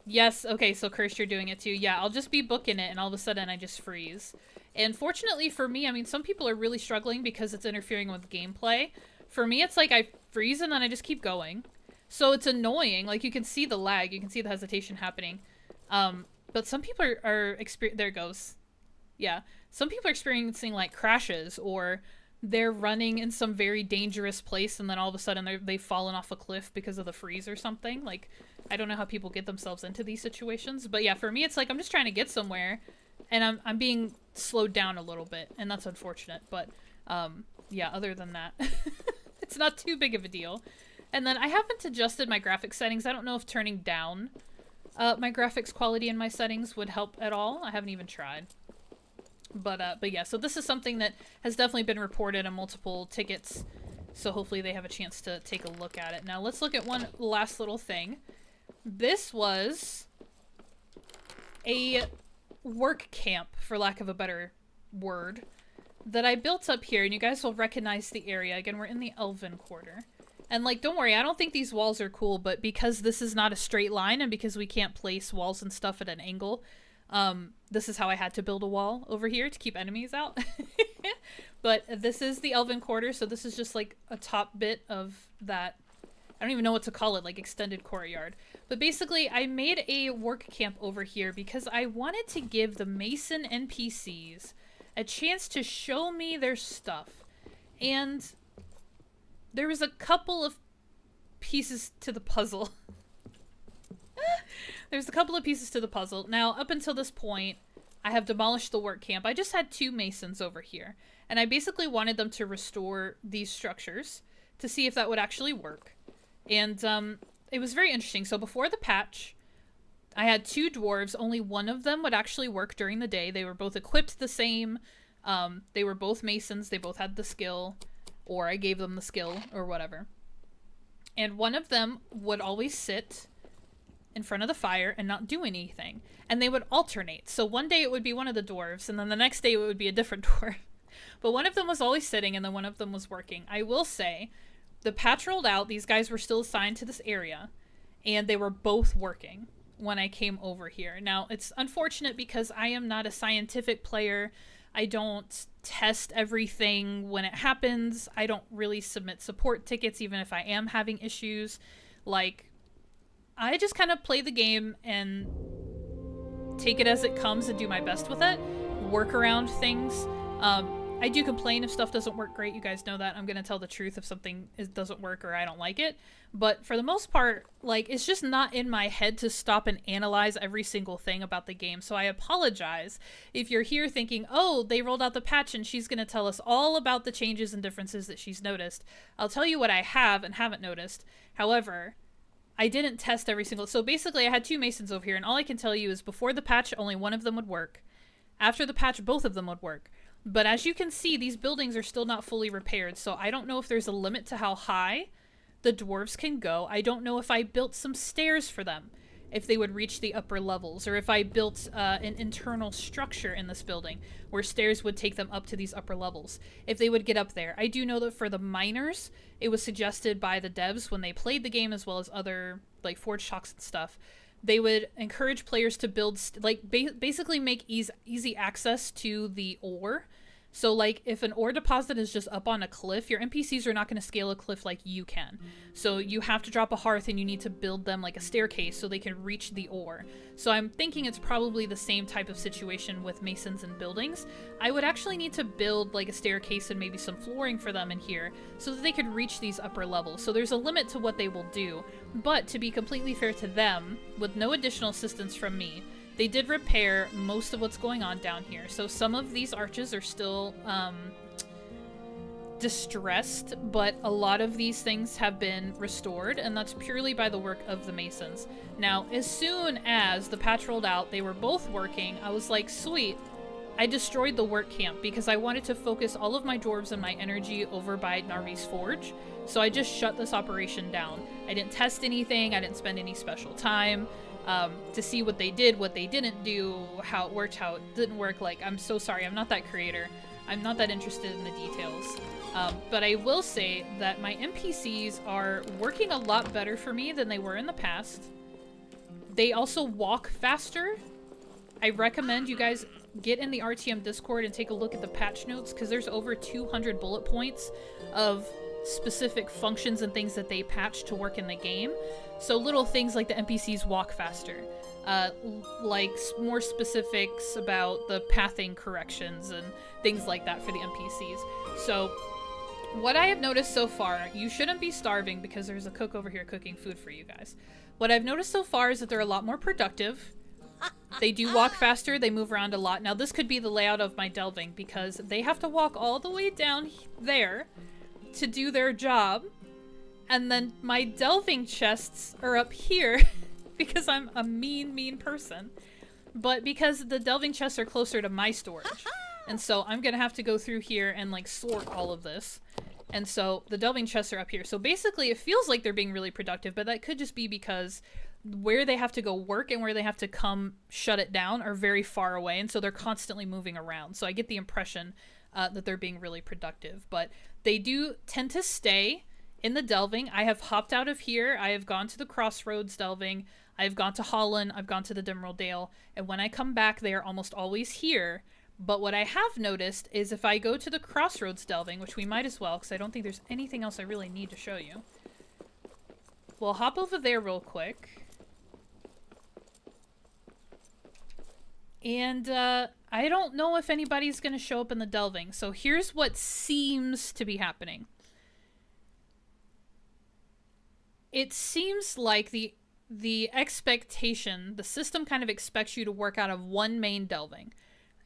Yes, okay, so Cursed, you're doing it too. Yeah, I'll just be booking it, and all of a sudden I just freeze. And fortunately for me, I mean, some people are really struggling because it's interfering with gameplay. For me, it's like I freeze and then I just keep going. So it's annoying. Like, you can see the lag. You can see the hesitation happening. But some people are there it goes. Yeah. Some people are experiencing, like, crashes, or they're running in some very dangerous place and then all of a sudden they've fallen off a cliff because of the freeze or something. Like, I don't know how people get themselves into these situations. But yeah, for me, it's like I'm just trying to get somewhere and I'm being slowed down a little bit, and that's unfortunate. But yeah, other than that, it's not too big of a deal. And then I haven't adjusted my graphics settings. I don't know if turning down my graphics quality in my settings would help at all. I haven't even tried. But yeah, so this is something that has definitely been reported on multiple tickets. So hopefully they have a chance to take a look at it. Now let's look at one last little thing. This was a work camp, for lack of a better word, that I built up here, and you guys will recognize the area. Again, we're in the Elven Quarter. And, like, don't worry, I don't think these walls are cool, but because this is not a straight line, and because we can't place walls and stuff at an angle, this is how I had to build a wall over here to keep enemies out. But this is the Elven Quarter, so this is just, like, a top bit of that, I don't even know what to call it, like, extended courtyard. But basically, I made a work camp over here because I wanted to give the Mason NPCs a chance to show me their stuff. And there was a couple of pieces to the puzzle. There's a couple of pieces to the puzzle. Now, up until this point, I have demolished the work camp. I just had 2 masons over here. And I basically wanted them to restore these structures to see if that would actually work. And it was very interesting. So before the patch, I had 2 dwarves. Only one of them would actually work during the day. They were both equipped the same. They were both masons. They both had the skill. Or I gave them the skill or whatever. And one of them would always sit in front of the fire and not do anything. And they would alternate. So one day it would be one of the dwarves, and then the next day it would be a different dwarf. But one of them was always sitting, and then one of them was working. I will say, the patch rolled out, these guys were still assigned to this area, and they were both working when I came over here. Now, it's unfortunate because I am not a scientific player. I don't test everything when it happens. I don't really submit support tickets even if I am having issues. Like, I just kind of play the game and take it as it comes and do my best with it. Work around things. I do complain if stuff doesn't work great. You guys know that. I'm going to tell the truth if something doesn't work or I don't like it. But for the most part, like, it's just not in my head to stop and analyze every single thing about the game. So I apologize if you're here thinking, oh, they rolled out the patch and she's going to tell us all about the changes and differences that she's noticed. I'll tell you what I have and haven't noticed. However, I didn't test every single... So basically, I had 2 masons over here, and all I can tell you is before the patch, only one of them would work. After the patch, both of them would work. But as you can see, these buildings are still not fully repaired, so I don't know if there's a limit to how high the dwarves can go. I don't know if I built some stairs for them, if they would reach the upper levels, or if I built an internal structure in this building where stairs would take them up to these upper levels, if they would get up there. I do know that for the miners, it was suggested by the devs when they played the game, as well as other, like, Forge Talks and stuff. They would encourage players to build, basically make easy access to the ore. So, like, if an ore deposit is just up on a cliff, your NPCs are not going to scale a cliff like you can. So you have to drop a hearth and you need to build them like a staircase so they can reach the ore. So I'm thinking it's probably the same type of situation with masons and buildings. I would actually need to build like a staircase and maybe some flooring for them in here so that they could reach these upper levels. So there's a limit to what they will do. But to be completely fair to them, with no additional assistance from me, they did repair most of what's going on down here. So some of these arches are still distressed, but a lot of these things have been restored, and that's purely by the work of the masons. Now, as soon as the patch rolled out, they were both working. I was like, sweet. I destroyed the work camp because I wanted to focus all of my dwarves and my energy over by Narvi's Forge. So I just shut this operation down. I didn't test anything. I didn't spend any special time to see what they did, what they didn't do, how it worked, how it didn't work. Like, I'm so sorry. I'm not that creator. I'm not that interested in the details. But I will say that my NPCs are working a lot better for me than they were in the past. They also walk faster. I recommend you guys get in the RTM Discord and take a look at the patch notes, because there's over 200 bullet points of specific functions and things that they patched to work in the game. So little things like the NPCs walk faster, like more specifics about the pathing corrections and things like that for the NPCs. So what I have noticed so far, you shouldn't be starving because there's a cook over here cooking food for you guys. What I've noticed so far is that they're a lot more productive. They do walk faster, they move around a lot. Now this could be the layout of my delving, because they have to walk all the way down there to do their job. And then my delving chests are up here because I'm a mean person. But because the delving chests are closer to my storage. And so I'm going to have to go through here and like sort all of this. And so the delving chests are up here. So basically it feels like they're being really productive, but that could just be because where they have to go work and where they have to come shut it down are very far away. And so they're constantly moving around. So I get the impression that they're being really productive. But they do tend to stay in the delving. I have hopped out of here. I have gone to the Crossroads delving. I've gone to Holland. I've gone to the Dimmerald Dale. And when I come back, they are almost always here. But what I have noticed is if I go to the Crossroads delving, which we might as well, because I don't think there's anything else I really need to show you. We'll hop over there real quick. And I don't know if anybody's going to show up in the delving. So here's what seems to be happening. It seems like the expectation, the system kind of expects you to work out of one main delving.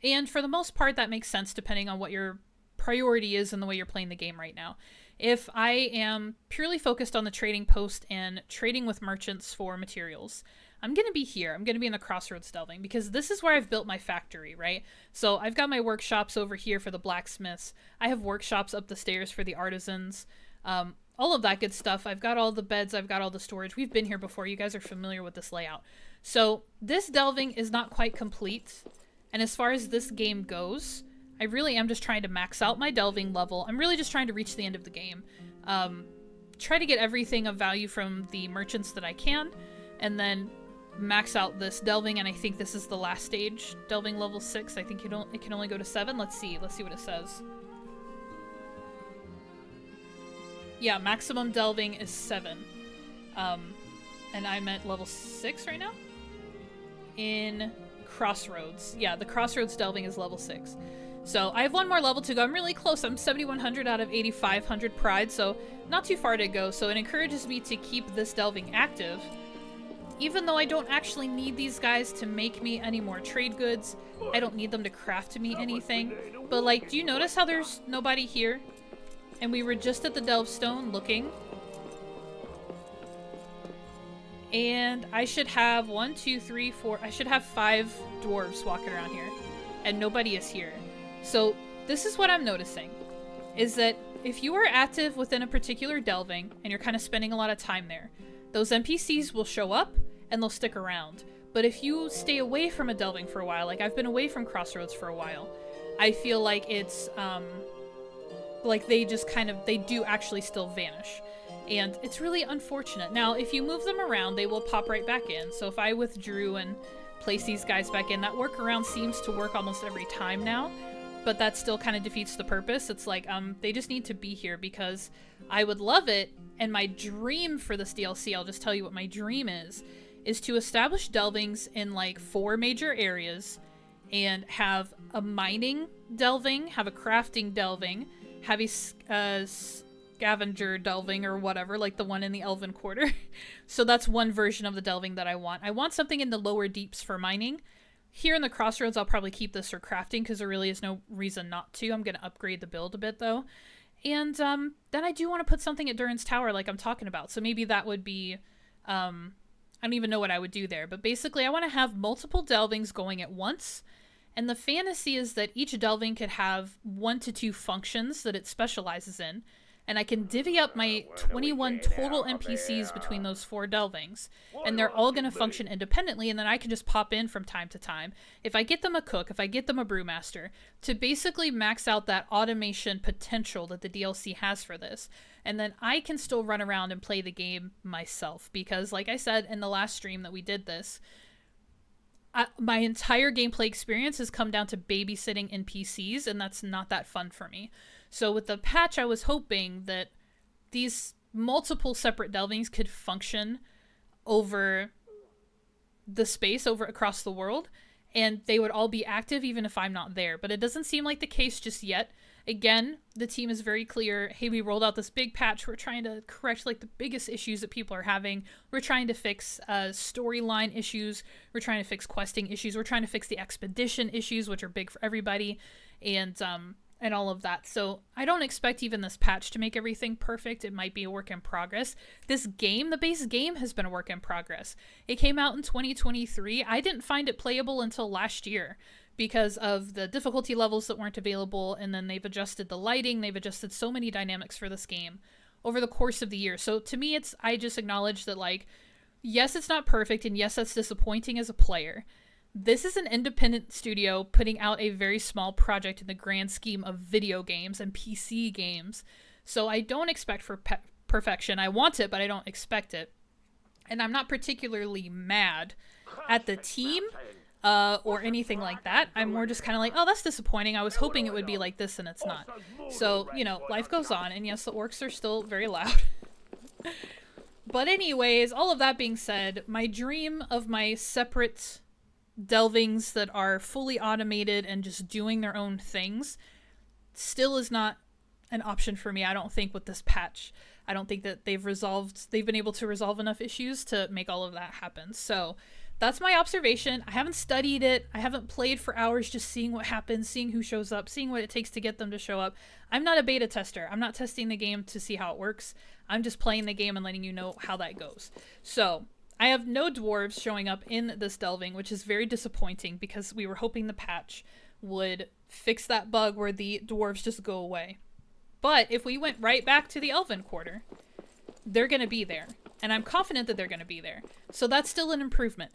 And for the most part, that makes sense depending on what your priority is and the way you're playing the game right now. If I am purely focused on the trading post and trading with merchants for materials, I'm going to be here. I'm going to be in the Crossroads delving because this is where I've built my factory, right? So I've got my workshops over here for the blacksmiths. I have workshops up the stairs for the artisans. all of that good stuff. I've got all the beds, I've got all the storage. We've been here before. You guys are familiar with this layout. So this delving is not quite complete. And as far as this game goes, I really am just trying to max out my delving level. I'm really just trying to reach the end of the game. Try to get everything of value from the merchants that I can, and then max out this delving, and I think this is the last stage, delving level 6. I think it can only go to 7. Let's see what it says. Yeah, maximum delving is 7. And I'm at level 6 right now? In Crossroads. Yeah, the Crossroads delving is level 6. So I have one more level to go. I'm really close. I'm 7,100 out of 8,500 pride, so not too far to go. So it encourages me to keep this delving active, even though I don't actually need these guys to make me any more trade goods. I don't need them to craft me anything. But like, do you notice how there's nobody here? And we were just at the delve stone looking. And I should have 1, 2, 3, 4. I should have 5 dwarves walking around here, and nobody is here. So this is what I'm noticing, is that if you are active within a particular delving and you're kind of spending a lot of time there, those NPCs will show up and they'll stick around. But if you stay away from a delving for a while, like I've been away from Crossroads for a while, I feel like it's like they do actually still vanish. And it's really unfortunate. Now, if you move them around, they will pop right back in. So if I withdrew and place these guys back in, that workaround seems to work almost every time now. But that still kind of defeats the purpose. It's like, they just need to be here, because I would love it. And my dream for this DLC, I'll just tell you what my dream is to establish delvings in like 4 major areas and have a mining delving, have a crafting delving, have a scavenger delving or whatever, like the one in the Elven Quarter. So that's one version of the delving that I want. I want something in the lower deeps for mining. Here in the Crossroads, I'll probably keep this for crafting, because there really is no reason not to. I'm going to upgrade the build a bit, though. And then I do want to put something at Durin's Tower like I'm talking about. So maybe that would be... I don't even know what I would do there. But basically, I want to have multiple delvings going at once. And the fantasy is that each delving could have 1 to 2 functions that it specializes in. And I can divvy up my 21 total NPCs between those 4 delvings. And they're all going to function independently, and then I can just pop in from time to time. If I get them a cook, if I get them a brewmaster, to basically max out that automation potential that the DLC has for this. And then I can still run around and play the game myself. Because like I said in the last stream that we did this, my entire gameplay experience has come down to babysitting NPCs, and that's not that fun for me. So with the patch, I was hoping that these multiple separate delvings could function over the space, across the world, and they would all be active even if I'm not there. But it doesn't seem like the case just yet. Again, the team is very clear. Hey, we rolled out this big patch. We're trying to correct like the biggest issues that people are having. We're trying to fix storyline issues. We're trying to fix questing issues. We're trying to fix the expedition issues, which are big for everybody. And all of that. So I don't expect even this patch to make everything perfect. It might be a work in progress. This game, the base game, has been a work in progress. It came out in 2023. I didn't find it playable until last year because of the difficulty levels that weren't available, and then they've adjusted the lighting. They've adjusted so many dynamics for this game over the course of the year. So to me, I just acknowledge that, like, yes, it's not perfect, and yes, that's disappointing as a player. This is an independent studio putting out a very small project in the grand scheme of video games and PC games. So I don't expect perfection. I want it, but I don't expect it. And I'm not particularly mad at the team or anything like that. I'm more just kind of like, oh, that's disappointing. I was hoping it would be like this, and it's not. So, you know, life goes on. And yes, the orcs are still very loud. But anyways, all of that being said, my dream of my separate delvings that are fully automated and just doing their own things still is not an option for me. I don't think with this patch. I don't think that they've been able to resolve enough issues to make all of that happen. So that's my observation. I haven't studied it. I haven't played for hours just seeing what happens, seeing who shows up, seeing what it takes to get them to show up. I'm not a beta tester. I'm not testing the game to see how it works. I'm just playing the game and letting you know how that goes. So I have no dwarves showing up in this delving, which is very disappointing because we were hoping the patch would fix that bug where the dwarves just go away. But if we went right back to the Elven Quarter they're going to be there. And I'm confident that they're going to be there. So that's still an improvement.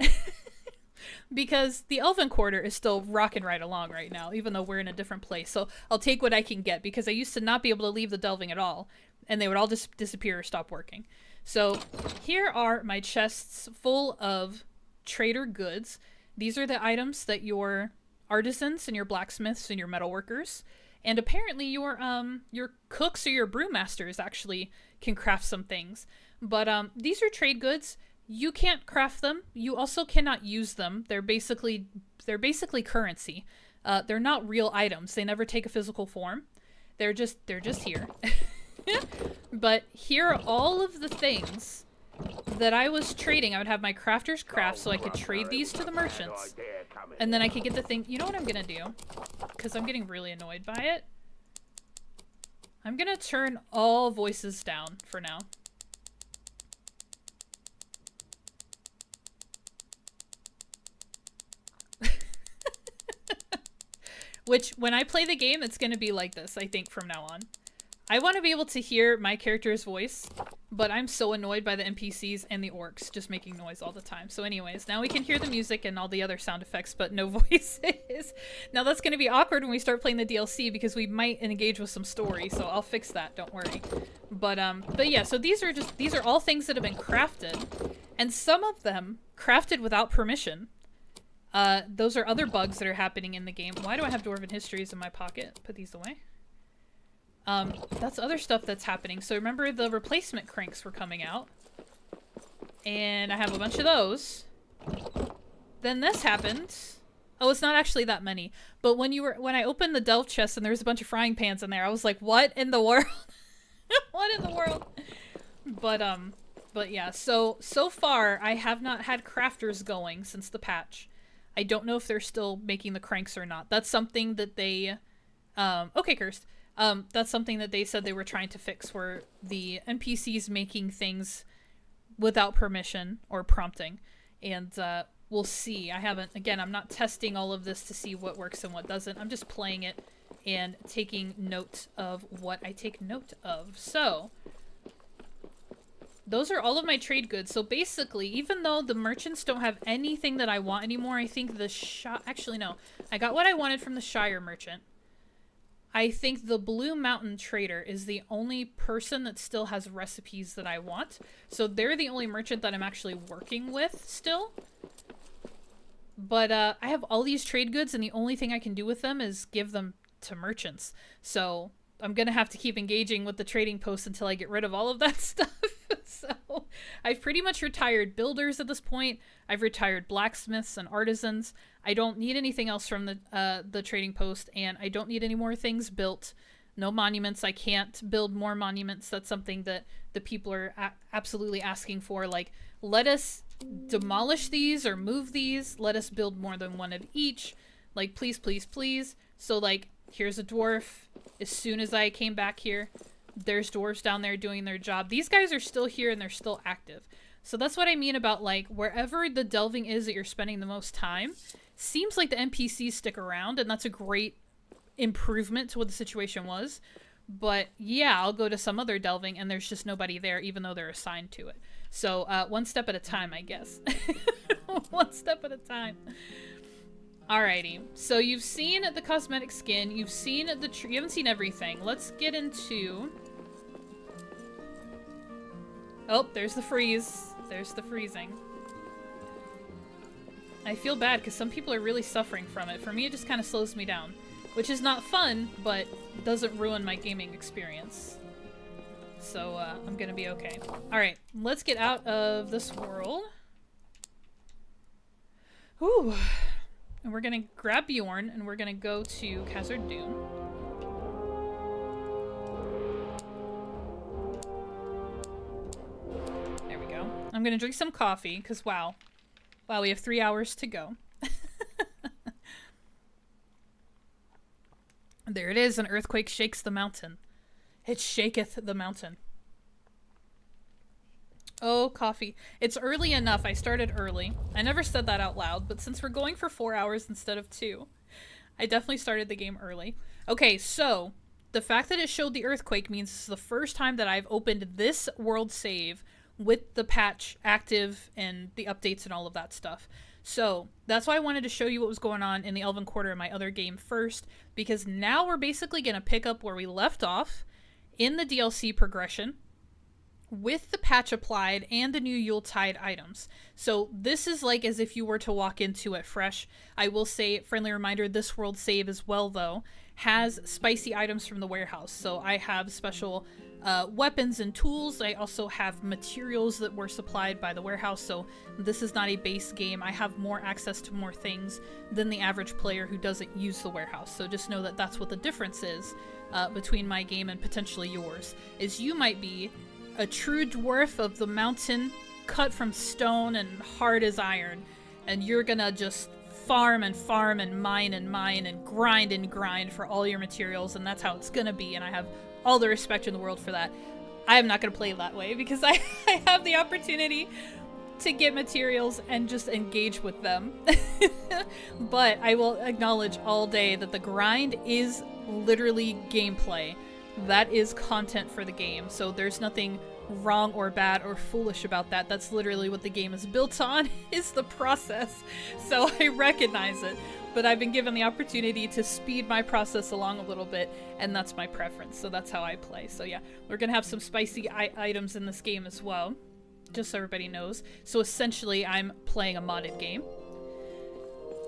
Because the Elven Quarter is still rocking right along right now, even though we're in a different place. So I'll take what I can get, because I used to not be able to leave the delving at all, and they would all just disappear or stop working. So here are my chests full of trader goods. These are the items that your artisans and your blacksmiths and your metalworkers, and apparently your cooks or your brewmasters actually can craft some things. But these are trade goods. You can't craft them. You also cannot use them. They're basically currency. They're not real items. They never take a physical form. They're just here. But here are all of the things that I was trading. I would have my crafters craft so I could trade these to the merchants. And then I could get the thing. You know what I'm gonna do? Because I'm getting really annoyed by it. I'm gonna turn all voices down for now. Which, when I play the game, it's going to be like this, I think, from now on. I want to be able to hear my character's voice, but I'm so annoyed by the NPCs and the orcs just making noise all the time. So anyways, now we can hear the music and all the other sound effects, but no voices. Now that's going to be awkward when we start playing the DLC, because we might engage with some story, so I'll fix that, don't worry. But yeah, so these are all things that have been crafted, and some of them crafted without permission. Those are other bugs that are happening in the game. Why do I have Dwarven Histories in my pocket? Put these away. That's other stuff that's happening. So remember, the replacement cranks were coming out. And I have a bunch of those. Then this happened. Oh, it's not actually that many. But when I opened the delve chest and there was a bunch of frying pans in there, I was like, what in the world? What in the world? But yeah, so far I have not had crafters going since the patch. I don't know if they're still making the cranks or not. That's something that they, okay, Cursed. That's something that they said they were trying to fix, were the NPCs making things without permission or prompting. And, we'll see. I'm not testing all of this to see what works and what doesn't. I'm just playing it and taking note of what I take note of. So, those are all of my trade goods. So basically, even though the merchants don't have anything that I want anymore, I think the actually, no. I got what I wanted from the Shire merchant. I think the Blue Mountain trader is the only person that still has recipes that I want. So they're the only merchant that I'm actually working with still. But I have all these trade goods, and the only thing I can do with them is give them to merchants. So I'm gonna have to keep engaging with the trading post until I get rid of all of that stuff. So I've pretty much retired builders at this point. I've retired blacksmiths and artisans. I don't need anything else from the trading post, and I don't need any more things built. No monuments. I can't build more monuments. That's something that the people are absolutely asking for. Like, let us demolish these or move these. Let us build more than one of each. Like, please, please, please. So, like, here's a dwarf. As soon as I came back here, there's dwarves down there doing their job. These guys are still here and they're still active. So that's what I mean about, like, wherever the delving is that you're spending the most time, seems like the NPCs stick around, and that's a great improvement to what the situation was. But yeah, I'll go to some other delving and there's just nobody there, even though they're assigned to it. So one step at a time, I guess. One step at a time. Alrighty, so you've seen the cosmetic skin, you've seen the tree, you haven't seen everything. Let's get into... Oh, there's the freeze. There's the freezing. I feel bad because some people are really suffering from it. For me, it just kind of slows me down, which is not fun, but doesn't ruin my gaming experience. So I'm gonna be okay. Alright, let's get out of this world. Whew. And we're gonna grab Bjorn, and we're gonna go to Khazard Dûm. There we go. I'm gonna drink some coffee, because wow. Wow, we have 3 hours to go. There it is, an earthquake shakes the mountain. It shaketh the mountain. Oh, coffee. It's early enough. I started early. I never said that out loud, but since we're going for 4 hours instead of 2, I definitely started the game early. Okay, so The fact that it showed the earthquake means this is the first time that I've opened this world save with the patch active and the updates and all of that stuff. So that's why I wanted to show you what was going on in the Elven Quarter in my other game first, because now we're basically going to pick up where we left off in the DLC progression with the patch applied and the new Yule-Tide items. So this is like as if you were to walk into it fresh. I will say, friendly reminder, this world save as well, though, has spicy items from the warehouse. So I have special weapons and tools. I also have materials that were supplied by the warehouse. So this is not a base game. I have more access to more things than the average player who doesn't use the warehouse. So just know that that's what the difference is between my game and potentially yours. Is you might be a true dwarf of the mountain, cut from stone and hard as iron, and you're gonna just farm and farm and mine and grind for all your materials, and that's how it's gonna be, and I have all the respect in the world for that. I am not gonna play that way because I have the opportunity to get materials and just engage with them. But I will acknowledge all day that the grind is literally gameplay. That is content for the game, so there's nothing wrong or bad or foolish about that. That's literally what the game is built on, is the process. So I recognize it, but I've been given the opportunity to speed my process along a little bit, and that's my preference, so that's how I play. So yeah, we're gonna have some spicy items in this game as well, just so everybody knows. So essentially, I'm playing a modded game.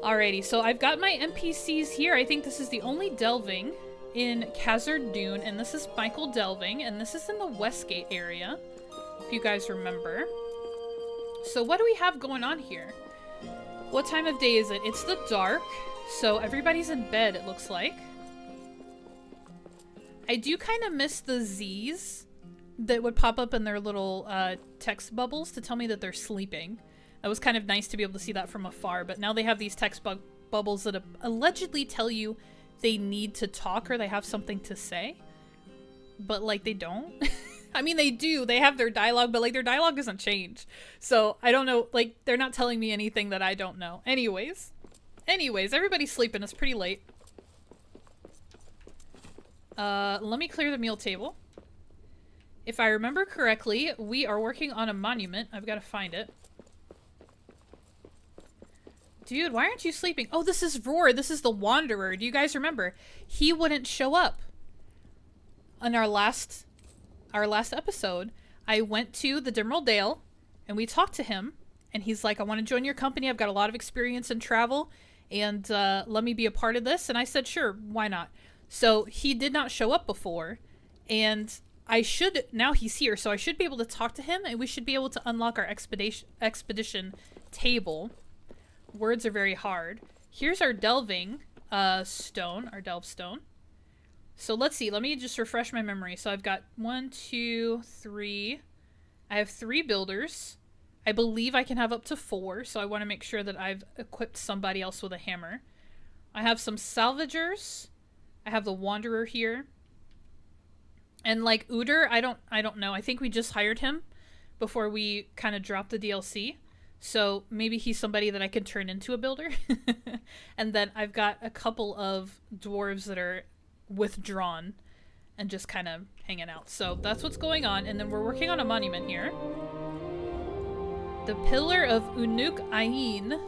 Alrighty, so I've got my NPCs here. I think this is the only delving in Khazad-dûm, and this is Michael delving, and this is in the Westgate area, if you guys remember. So what do we have going on here? What time of day is it? It's the dark, so everybody's in bed, it looks like. I do kind of miss the Z's that would pop up in their little text bubbles to tell me that they're sleeping. That was kind of nice to be able to see that from afar, but now they have these text bubbles that allegedly tell you they need to talk or they have something to say, but like they don't. I mean, they do, they have their dialogue, but like their dialogue doesn't change. So I don't know, like they're not telling me anything that I don't know. Anyways, everybody's sleeping. It's pretty late. Let me clear the meal table. If I remember correctly, we are working on a monument. I've got to find it. Dude, why aren't you sleeping? Oh, this is Roar. This is the Wanderer. Do you guys remember? He wouldn't show up on our last episode. I went to the Dimmerald Dale and we talked to him, and he's like, I want to join your company. I've got a lot of experience in travel, and let me be a part of this. And I said, sure, why not? So he did not show up before, and now he's here, so I should be able to talk to him, and we should be able to unlock our expedition table. Words are very hard. Here's our delving stone, our delve stone. So let's see, let me just refresh my memory. So I've got 1, 2, 3. I have 3 builders. I believe I can have up to 4, so I want to make sure that I've equipped somebody else with a hammer. I have some salvagers. I have the Wanderer here. And like Uder, I don't know. I think we just hired him before we kind of dropped the DLC. So maybe he's somebody that I can turn into a builder. And then I've got a couple of dwarves that are withdrawn and just kind of hanging out. So that's what's going on. And then we're working on a monument here. The Pillar of Unuk Ain.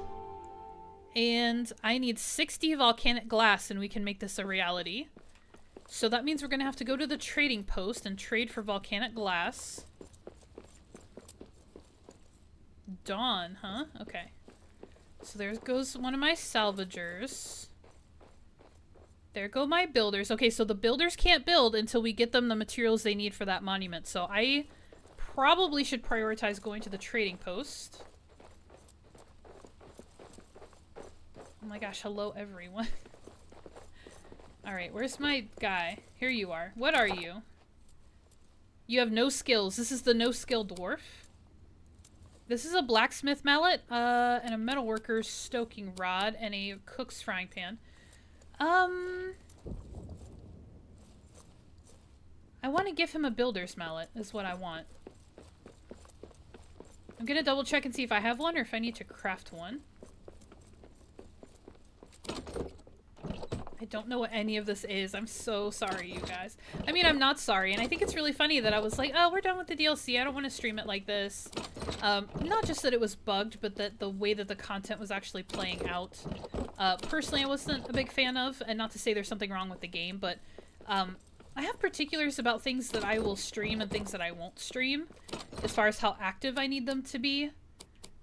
And I need 60 volcanic glass and we can make this a reality. So that means we're going to have to go to the trading post and trade for volcanic glass. Dawn, huh? Okay. So there goes one of my salvagers. There go my builders. Okay, so the builders can't build until we get them the materials they need for that monument. So I probably should prioritize going to the trading post. Oh my gosh, hello everyone. Alright, where's my guy? Here you are. What are you? You have no skills. This is the no-skill dwarf. This is a blacksmith mallet, and a metalworker's stoking rod, and a cook's frying pan. I want to give him a builder's mallet, is what I want. I'm gonna double check and see if I have one or if I need to craft one. I don't know what any of this is. I'm so sorry, you guys. I mean, I'm not sorry, and I think it's really funny that I was like, oh, we're done with the DLC. I don't want to stream it like this. Not just that it was bugged, but that the way that the content was actually playing out, personally, I wasn't a big fan of, and not to say there's something wrong with the game, but I have particulars about things that I will stream and things that I won't stream, as far as how active I need them to be.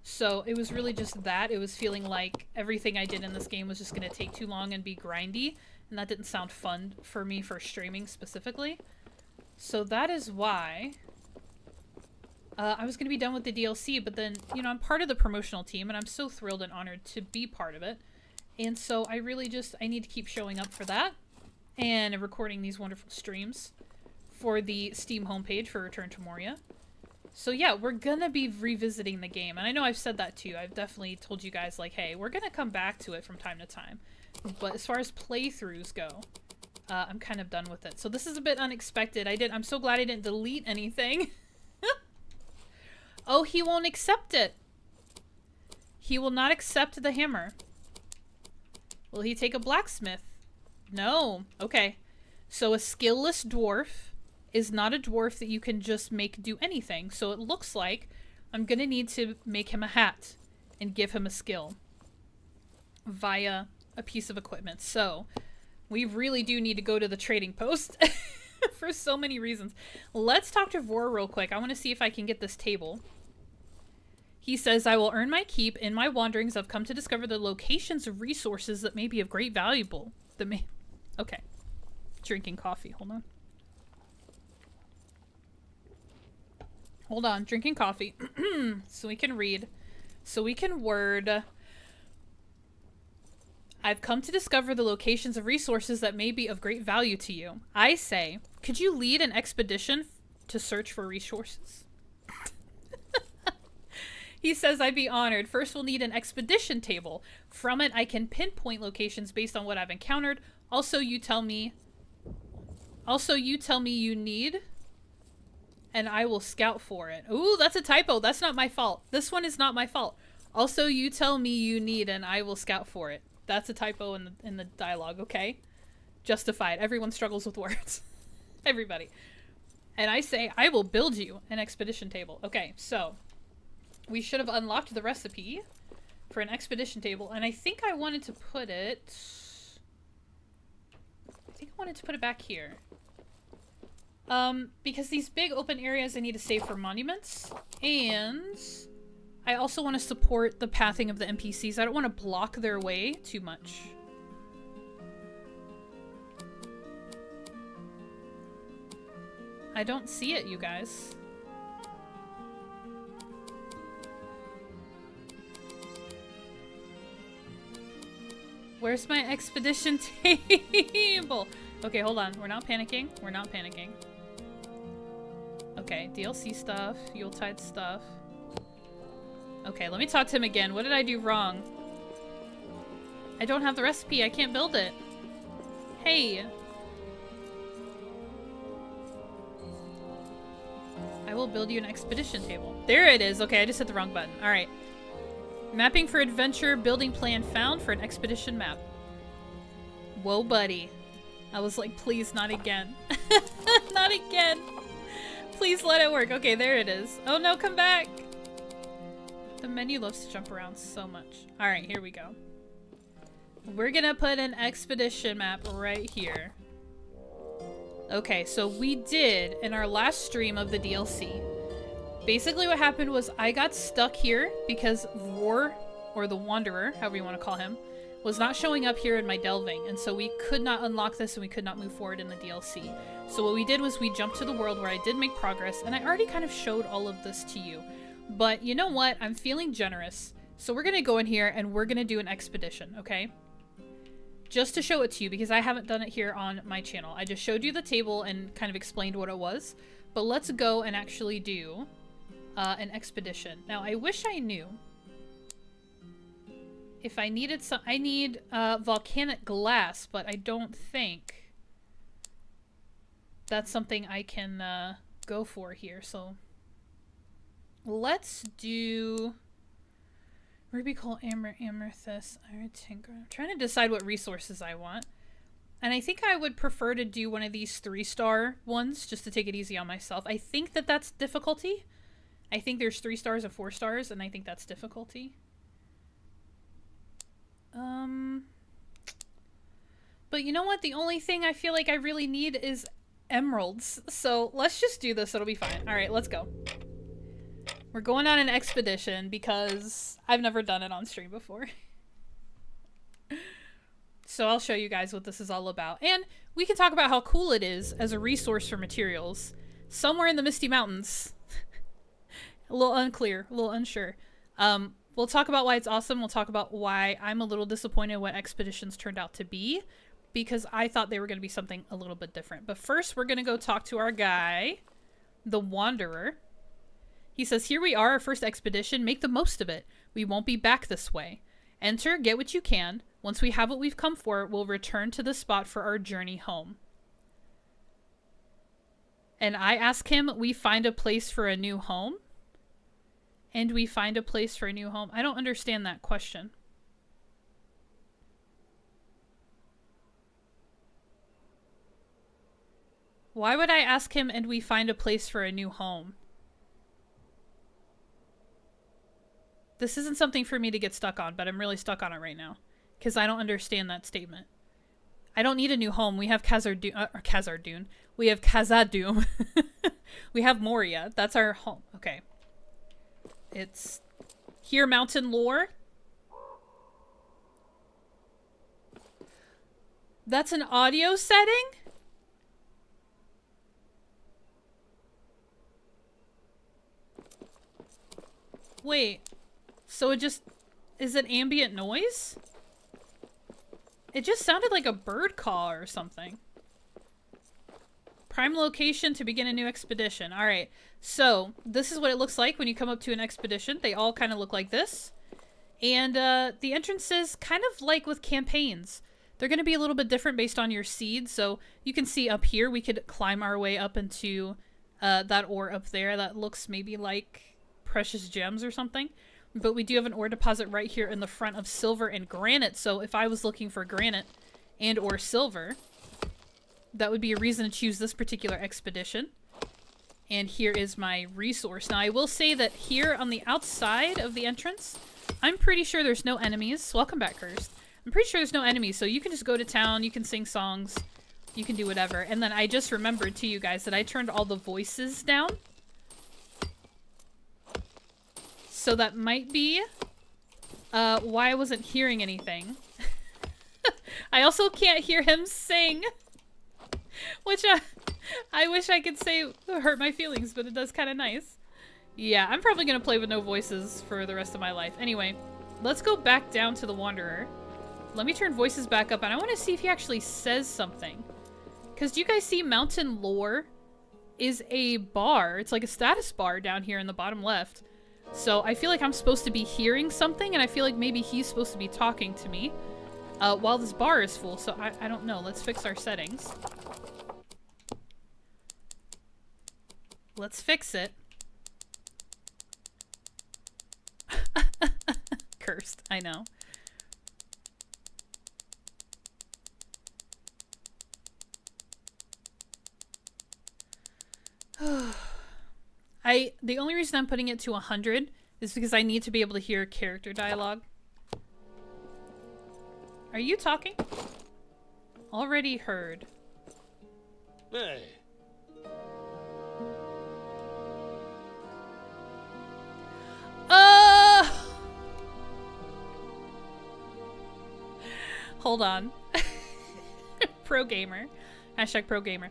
So it was really just that. It was feeling like everything I did in this game was just going to take too long and be grindy, and that didn't sound fun for me for streaming specifically. So that is why I was going to be done with the DLC, but then, you know, I'm part of the promotional team, and I'm so thrilled and honored to be part of it. And so I really just, I need to keep showing up for that, and recording these wonderful streams for the Steam homepage for Return to Moria. So yeah, we're gonna be revisiting the game, and I know I've said that too. I've definitely told you guys, like, hey, we're gonna come back to it from time to time. But as far as playthroughs go, I'm kind of done with it. So this is a bit unexpected. I'm so glad I didn't delete anything. Oh, he won't accept it. He will not accept the hammer. Will he take a blacksmith? No. Okay. So a skillless dwarf is not a dwarf that you can just make do anything. So it looks like I'm gonna need to make him a hat and give him a skill via a piece of equipment. So we really do need to go to the trading post for so many reasons. Let's talk to Vor real quick. I want to see if I can get this table. He says, I will earn my keep. In my wanderings, I've come to discover the locations of resources that may be of great valuable. Okay. Drinking coffee. Hold on. Hold on, drinking coffee. So we can read. So we can word. I've come to discover the locations of resources that may be of great value to you. I say, could you lead an expedition to search for resources? He says, I'd be honored. First, we'll need an expedition table. From it, I can pinpoint locations based on what I've encountered. Also, you tell me you need, and I will scout for it. Ooh, that's a typo. That's not my fault. This one is not my fault. Also, you tell me you need, and I will scout for it. That's a typo in the dialogue, okay? Justified. Everyone struggles with words. Everybody. And I say, I will build you an expedition table. Okay, so we should have unlocked the recipe for an expedition table, and I think I wanted to put it... back here. Because these big open areas I need to save for monuments, and I also want to support the pathing of the NPCs. I don't want to block their way too much. I don't see it, you guys. Where's my expedition table? Okay, hold on. We're not panicking. We're not panicking. Okay, DLC stuff. Yule-Tide stuff. Okay, let me talk to him again. What did I do wrong? I don't have the recipe. I can't build it. Hey. I will build you an expedition table. There it is. Okay, I just hit the wrong button. Alright. Mapping for adventure. Building plan found for an expedition map. Whoa, buddy. I was like, please, not again. Not again. Please let it work. Okay, there it is. Oh no, come back. The menu loves to jump around so much. Alright, here we go. We're gonna put an expedition map right here. Okay, so we did, in our last stream of the DLC, basically what happened was I got stuck here because Vor, or the Wanderer, however you want to call him, was not showing up here in my delving, and so we could not unlock this and we could not move forward in the DLC. So what we did was we jumped to the world where I did make progress, and I already kind of showed all of this to you. But you know what? I'm feeling generous, so we're gonna go in here and we're gonna do an expedition, okay? Just to show it to you, because I haven't done it here on my channel. I just showed you the table and kind of explained what it was. But let's go and actually do an expedition. Now, I wish I knew if I needed some... I need volcanic glass, but I don't think that's something I can go for here. So let's do... Ruby, coal, amethyst, iron, tinker. I'm trying to decide what resources I want. And I think I would prefer to do one of these 3-star ones just to take it easy on myself. I think that that's difficulty. I think there's 3 stars and 4 stars, and I think that's difficulty. But you know what? The only thing I feel like I really need is emeralds. So let's just do this. It'll be fine. All right, let's go. We're going on an expedition because I've never done it on stream before. So I'll show you guys what this is all about. And we can talk about how cool it is as a resource for materials. Somewhere in the Misty Mountains. A little unclear, a little unsure. We'll talk about why it's awesome. We'll talk about why I'm a little disappointed what expeditions turned out to be, because I thought they were going to be something a little bit different. But first, we're going to go talk to our guy, the Wanderer. He says, here we are, our first expedition. Make the most of it. We won't be back this way. Enter, get what you can. Once we have what we've come for, we'll return to the spot for our journey home. And I ask him, we find a place for a new home? And we find a place for a new home? I don't understand that question. Why would I ask him, and we find a place for a new home? This isn't something for me to get stuck on, but I'm really stuck on it right now. Because I don't understand that statement. I don't need a new home. We have Khazad-dûm. We have Khazad-dûm. We have Moria. That's our home. Okay. It's here, mountain lore. That's an audio setting? Wait. So it just... Is it ambient noise? It just sounded like a bird call or something. Prime location to begin a new expedition. Alright, so this is what it looks like when you come up to an expedition. They all kind of look like this. And the entrances, kind of like with campaigns, they're going to be a little bit different based on your seed. So you can see up here, we could climb our way up into that ore up there. That looks maybe like precious gems or something. But we do have an ore deposit right here in the front of silver and granite. So if I was looking for granite and or silver, that would be a reason to choose this particular expedition. And here is my resource. Now I will say that here on the outside of the entrance, I'm pretty sure there's no enemies. Welcome back, Cursed. I'm pretty sure there's no enemies, so you can just go to town, you can sing songs, you can do whatever. And then I just remembered to you guys that I turned all the voices down. So that might be why I wasn't hearing anything. I also can't hear him sing. Which I wish I could say hurt my feelings, but it does kind of nice. Yeah, I'm probably going to play with no voices for the rest of my life. Anyway, let's go back down to the Wanderer. Let me turn voices back up, and I want to see if he actually says something. Because do you guys see Mountain Lore is a bar. It's like a status bar down here in the bottom left. So I feel like I'm supposed to be hearing something, and I feel like maybe he's supposed to be talking to me while this bar is full. So I don't know. Let's fix our settings. Let's fix it. Cursed, I know. The only reason I'm putting it to 100 is because I need to be able to hear character dialogue. Are you talking? Already heard. Hey. Hold on. Pro gamer. Hashtag pro gamer.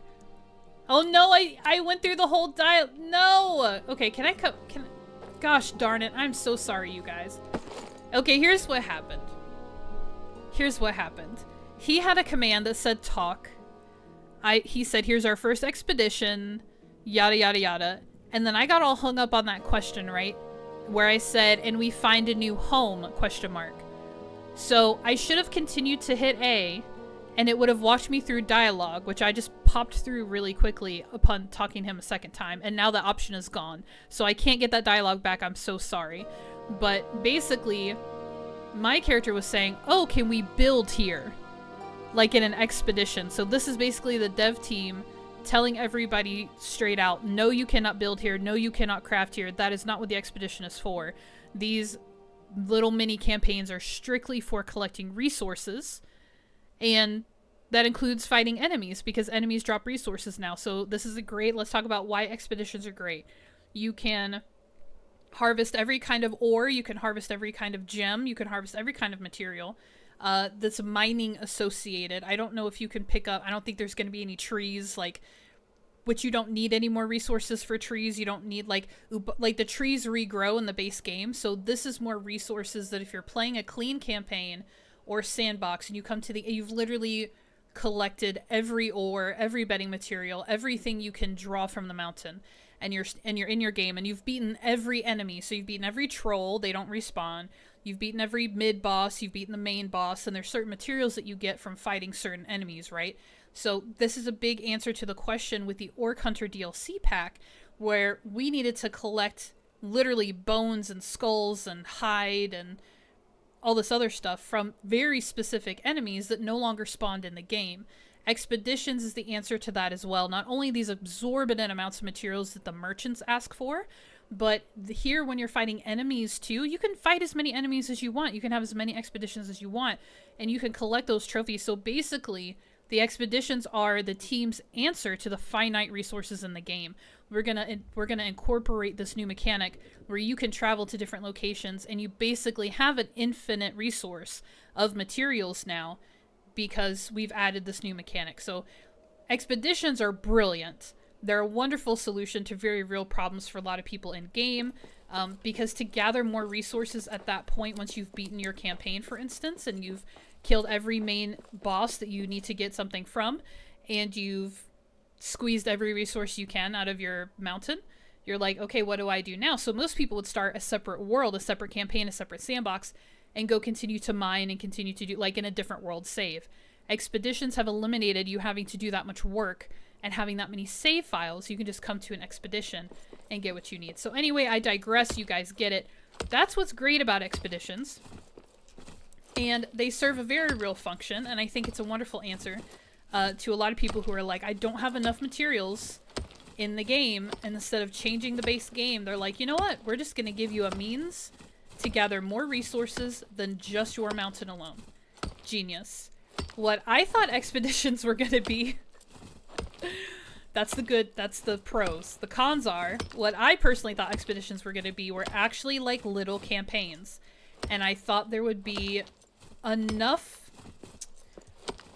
Oh no, I went through the whole dial. No! Okay, can I come? Gosh darn it. I'm so sorry, you guys. Okay, here's what happened. Here's what happened. He had a command that said talk. He said, here's our first expedition, yada yada yada. And then I got all hung up on that question, right? Where I said, and we find a new home, question mark. So I should have continued to hit A, and it would have walked me through dialogue, which I just popped through really quickly upon talking to him a second time, and now that option is gone. So I can't get that dialogue back, I'm so sorry. But basically, my character was saying, oh, can we build here? like in an expedition. So this is basically the dev team telling everybody straight out, no, you cannot build here, no, you cannot craft here. That is not what the expedition is for. These little mini campaigns are strictly for collecting resources, and that includes fighting enemies, because enemies drop resources now. So this is let's talk about why expeditions are great. You can harvest every kind of ore, you can harvest every kind of gem, you can harvest every kind of material that's mining associated. I don't know if you can pick up, I don't think there's going to be any trees, like, which you don't need any more resources for trees. You don't need, like the trees regrow in the base game. So this is more resources that if you're playing a clean campaign or sandbox and you come to you've literally collected every ore, every bedding material, everything you can draw from the mountain, and you're in your game, and you've beaten every enemy. So you've beaten every troll, they don't respawn. You've beaten every mid boss, you've beaten the main boss, and there's certain materials that you get from fighting certain enemies, right? So this is a big answer to the question with the Orc Hunter DLC pack, where we needed to collect literally bones and skulls and hide and all this other stuff from very specific enemies that no longer spawned in the game. Expeditions is the answer to that as well. Not only these exorbitant amounts of materials that the merchants ask for, but here when you're fighting enemies too, you can fight as many enemies as you want. You can have as many expeditions as you want, and you can collect those trophies. So basically, the expeditions are the team's answer to the finite resources in the game. We're gonna incorporate this new mechanic where you can travel to different locations, and you basically have an infinite resource of materials now because we've added this new mechanic. So expeditions are brilliant. They're a wonderful solution to very real problems for a lot of people in game, because to gather more resources at that point, once you've beaten your campaign, for instance, and you've killed every main boss that you need to get something from, and you've squeezed every resource you can out of your mountain, you're like, okay, what do I do now? So most people would start a separate world, a separate campaign, a separate sandbox, and go continue to mine and continue to do, like, in a different world save. Expeditions have eliminated you having to do that much work and having that many save files. You can just come to an expedition and get what you need. So anyway, I digress, you guys get it. That's what's great about expeditions. And they serve a very real function, and I think it's a wonderful answer to a lot of people who are like, I don't have enough materials in the game, and instead of changing the base game, they're like, you know what? We're just going to give you a means to gather more resources than just your mountain alone. Genius. What I thought expeditions were going to be... that's the pros. The cons are, what I personally thought expeditions were going to be were actually like little campaigns. And I thought there would be enough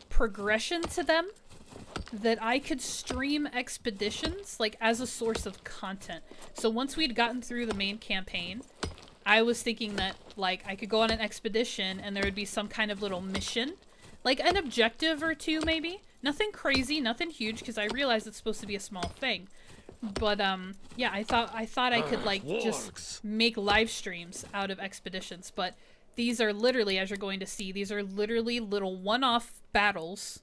progression to them that I could stream expeditions like as a source of content. So once we'd gotten through the main campaign, I was thinking that like I could go on an expedition and there would be some kind of little mission, like an objective or two maybe. Nothing crazy, nothing huge, because I realized it's supposed to be a small thing. But yeah, I thought I could like just make live streams out of expeditions, but these are literally, as you're going to see, these are literally little one-off battles.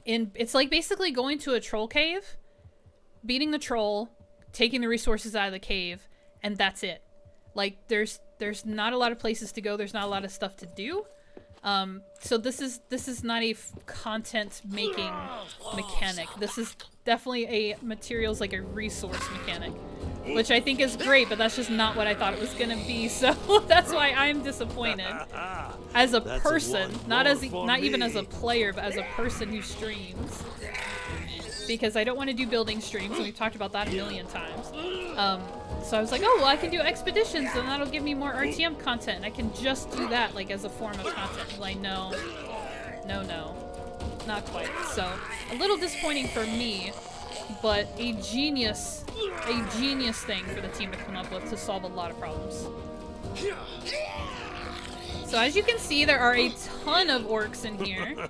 It's like basically going to a troll cave, beating the troll, taking the resources out of the cave, and that's it. Like there's not a lot of places to go, there's not a lot of stuff to do. So this is not a content making mechanic. This is definitely a materials, like a resource mechanic, which I think is great, but that's just not what I thought it was gonna be. So that's why I'm disappointed as a person, not even as a player, but as a person who streams, because I don't want to do building streams, and we've talked about that a million times. So I was like, oh, well, I can do expeditions, and that'll give me more RTM content, and I can just do that, like, as a form of content. Like, no, not quite. So, a little disappointing for me, but a genius thing for the team to come up with to solve a lot of problems. So as you can see, there are a ton of orcs in here.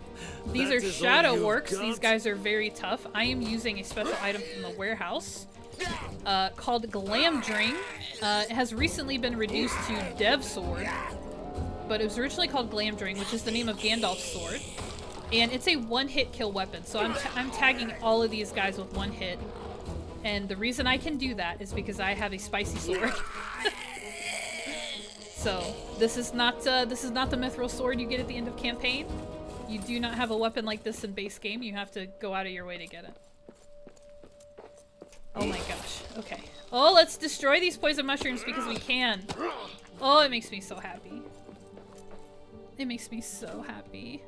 These are shadow orcs. These guys are very tough. I am using a special item from the warehouse called Glamdring. It has recently been reduced to Dev Sword, but it was originally called Glamdring, which is the name of Gandalf's sword. And it's a one-hit kill weapon, so I'm tagging all of these guys with one hit. And the reason I can do that is because I have a spicy sword. So this is not the mithril sword you get at the end of campaign. You do not have a weapon like this in base game. You have to go out of your way to get it. Oh my gosh. Okay. Oh, let's destroy these poison mushrooms because we can. Oh, it makes me so happy. It makes me so happy.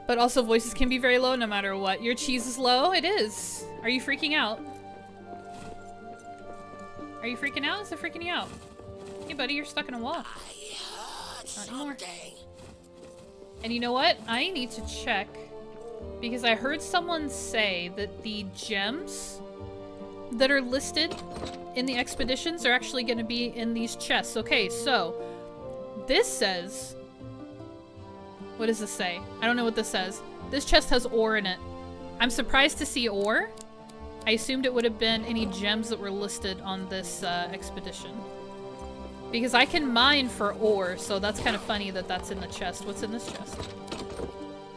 But also voices can be very low no matter what. Your cheese is low? It is. Are you freaking out? Are you freaking out? Is it freaking you out? Hey buddy, you're stuck in a wall. Not anymore. And you know what? I need to check. Because I heard someone say that the gems that are listed in the expeditions are actually going to be in these chests. Okay, so this says... What does this say? I don't know what this says. This chest has ore in it. I'm surprised to see ore. I assumed it would have been any gems that were listed on this expedition. Because I can mine for ore, so that's kind of funny that that's in the chest. What's in this chest?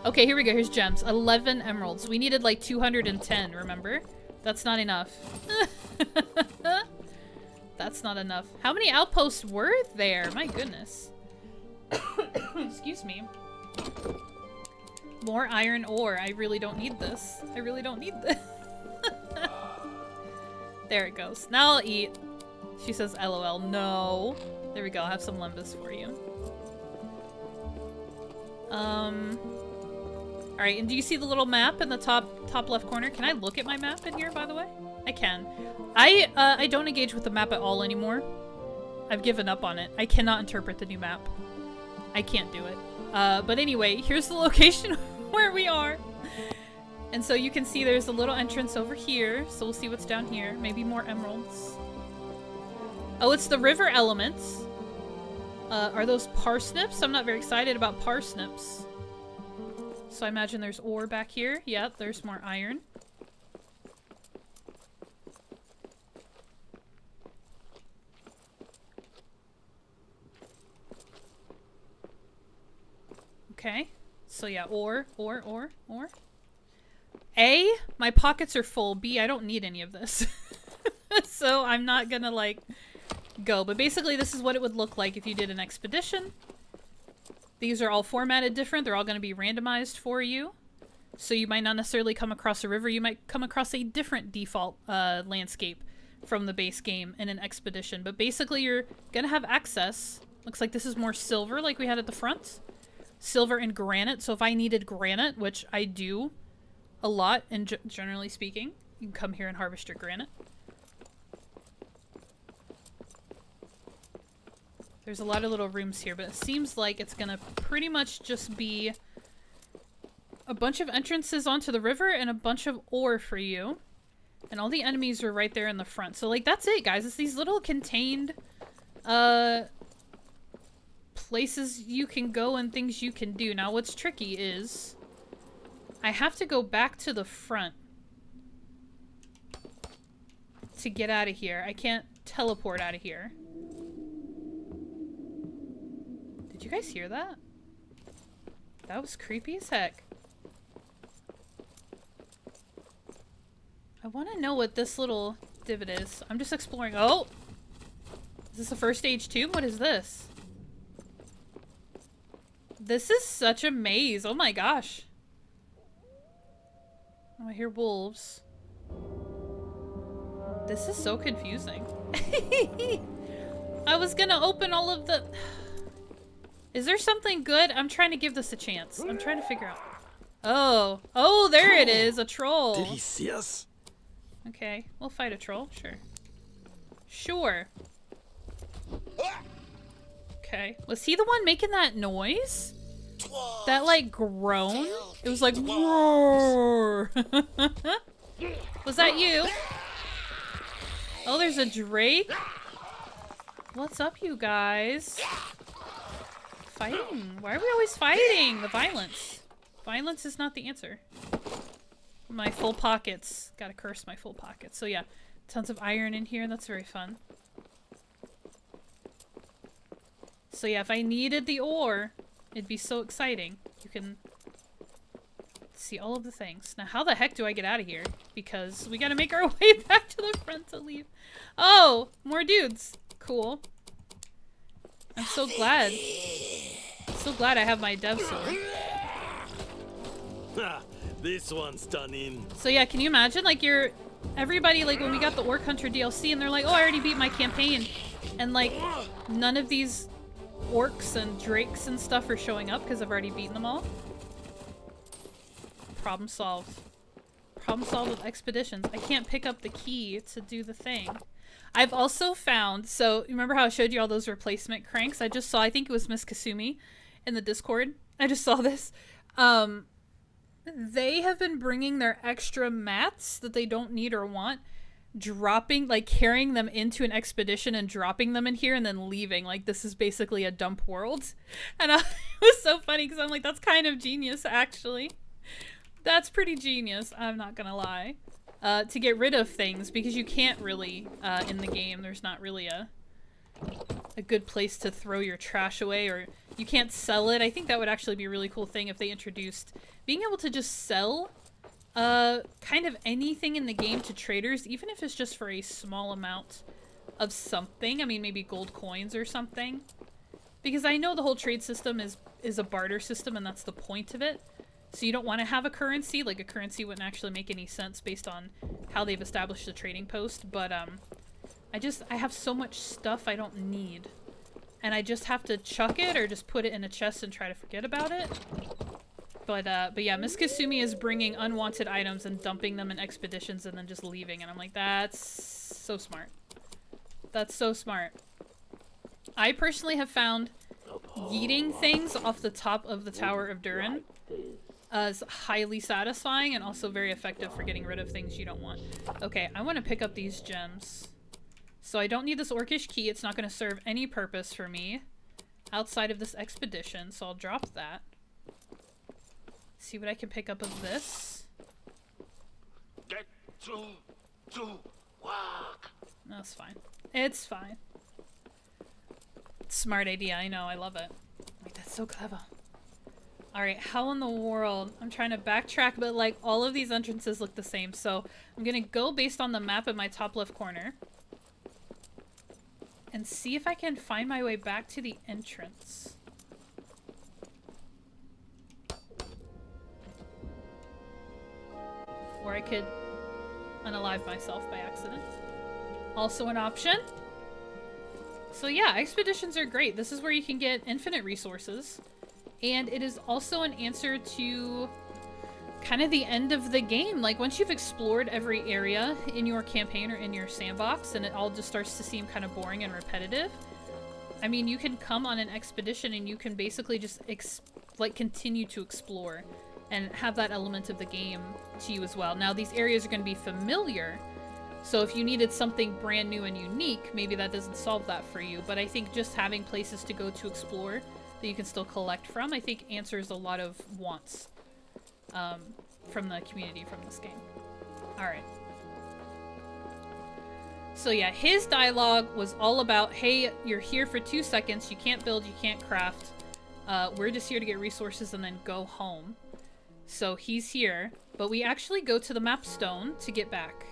Okay, here we go. Here's gems. 11 emeralds. We needed like 210, remember? That's not enough. That's not enough. How many outposts were there? My goodness. Excuse me. More iron ore. I really don't need this. I really don't need this. There it goes. Now I'll eat. She says LOL. No. There we go. I'll have some lembas for you. Alright, and do you see the little map in the top left corner? Can I look at my map in here, by the way? I can. I don't engage with the map at all anymore. I've given up on it. I cannot interpret the new map. I can't do it. But anyway, here's the location where we are. And so you can see there's a little entrance over here. So we'll see what's down here. Maybe more emeralds. Oh, it's the river elements. Are those parsnips? I'm not very excited about parsnips. So I imagine there's ore back here. Yep, there's more iron. Okay. So yeah, ore. A, my pockets are full. B, I don't need any of this. So I'm not gonna, like, go. But basically this is what it would look like if you did an expedition. These are all formatted different. They're all going to be randomized for you. So you might not necessarily come across a river. You might come across a different default landscape from the base game in an expedition. But basically you're going to have access. Looks like this is more silver like we had at the front. Silver and granite. So if I needed granite, which I do a lot, and generally speaking, you can come here and harvest your granite. There's a lot of little rooms here, but it seems like it's gonna pretty much just be a bunch of entrances onto the river and a bunch of ore for you. And all the enemies are right there in the front. So, like, that's it, guys. It's these little contained, places you can go and things you can do. Now, what's tricky is I have to go back to the front to get out of here. I can't teleport out of here. Did you guys hear that? That was creepy as heck. I want to know what this little divot is. I'm just exploring. Oh! Is this a first stage tube? What is this? This is such a maze. Oh my gosh. Oh, I hear wolves. This is so confusing. I was gonna open all of the... Is there something good? I'm trying to give this a chance. I'm trying to figure out. Oh. Oh, there it is. A troll. Did he see us? Okay. We'll fight a troll. Sure. Sure. Okay. Was he the one making that noise? That, like, groan? It was like, roar. Was that you? Oh, there's a drake? What's up, you guys? Fighting? Why are we always fighting? The violence. Violence is not the answer. My full pockets. Gotta curse my full pockets. So yeah, tons of iron in here. That's very fun. So yeah, if I needed the ore, it'd be so exciting. You can see all of the things. Now, how the heck do I get out of here? Because we gotta make our way back to the front to leave. Oh, more dudes. Cool. I'm so glad. So glad I have my dev sword. Ha! This one's done in. So yeah, can you imagine, like, everybody, like, when we got the Orc Hunter DLC, and they're like, oh, I already beat my campaign, and, like, none of these orcs and drakes and stuff are showing up because I've already beaten them all. Problem solved. Problem solved with expeditions. I can't pick up the key to do the thing. I've also found, so remember how I showed you all those replacement cranks? I just saw, I think it was Miss Kasumi in the Discord. I just saw this. They have been bringing their extra mats that they don't need or want, dropping, like, carrying them into an expedition and dropping them in here and then leaving. Like, this is basically a dump world. And it was so funny because I'm like, that's kind of genius, actually. That's pretty genius, I'm not gonna lie. To get rid of things, because you can't really, in the game, there's not really a good place to throw your trash away, or you can't sell it. I think that would actually be a really cool thing if they introduced being able to just sell kind of anything in the game to traders, even if it's just for a small amount of something. I mean, maybe gold coins or something. Because I know the whole trade system is a barter system, and that's the point of it. So you don't want to have a currency. Like, a currency wouldn't actually make any sense based on how they've established the trading post. But I have so much stuff I don't need. And I just have to chuck it or just put it in a chest and try to forget about it. But yeah, Miss Kasumi is bringing unwanted items and dumping them in expeditions and then just leaving. And I'm like, that's so smart. That's so smart. I personally have found yeeting things off the top of the Tower of Durin is highly satisfying and also very effective for getting rid of things you don't want. Okay, I want to pick up these gems. So I don't need this orcish key. It's not going to serve any purpose for me outside of this expedition, so I'll drop that. See what I can pick up of this. Get to work. No, it's fine. It's fine. Smart idea, I know, I love it. Like, that's so clever. Alright, how in the world? I'm trying to backtrack, but like all of these entrances look the same, so I'm gonna go based on the map in my top left corner and see if I can find my way back to the entrance. Or I could unalive myself by accident. Also an option. So yeah, expeditions are great. This is where you can get infinite resources. And it is also an answer to kind of the end of the game. Like, once you've explored every area in your campaign or in your sandbox and it all just starts to seem kind of boring and repetitive, I mean, you can come on an expedition and you can basically just continue to explore and have that element of the game to you as well. Now, these areas are going to be familiar, so if you needed something brand new and unique, maybe that doesn't solve that for you. But I think just having places to go to explore that you can still collect from, I think answers a lot of wants from the community from this game. Alright. So yeah, his dialogue was all about, hey, you're here for 2 seconds, you can't build, you can't craft, we're just here to get resources and then go home. So he's here, but we actually go to the map stone to get back.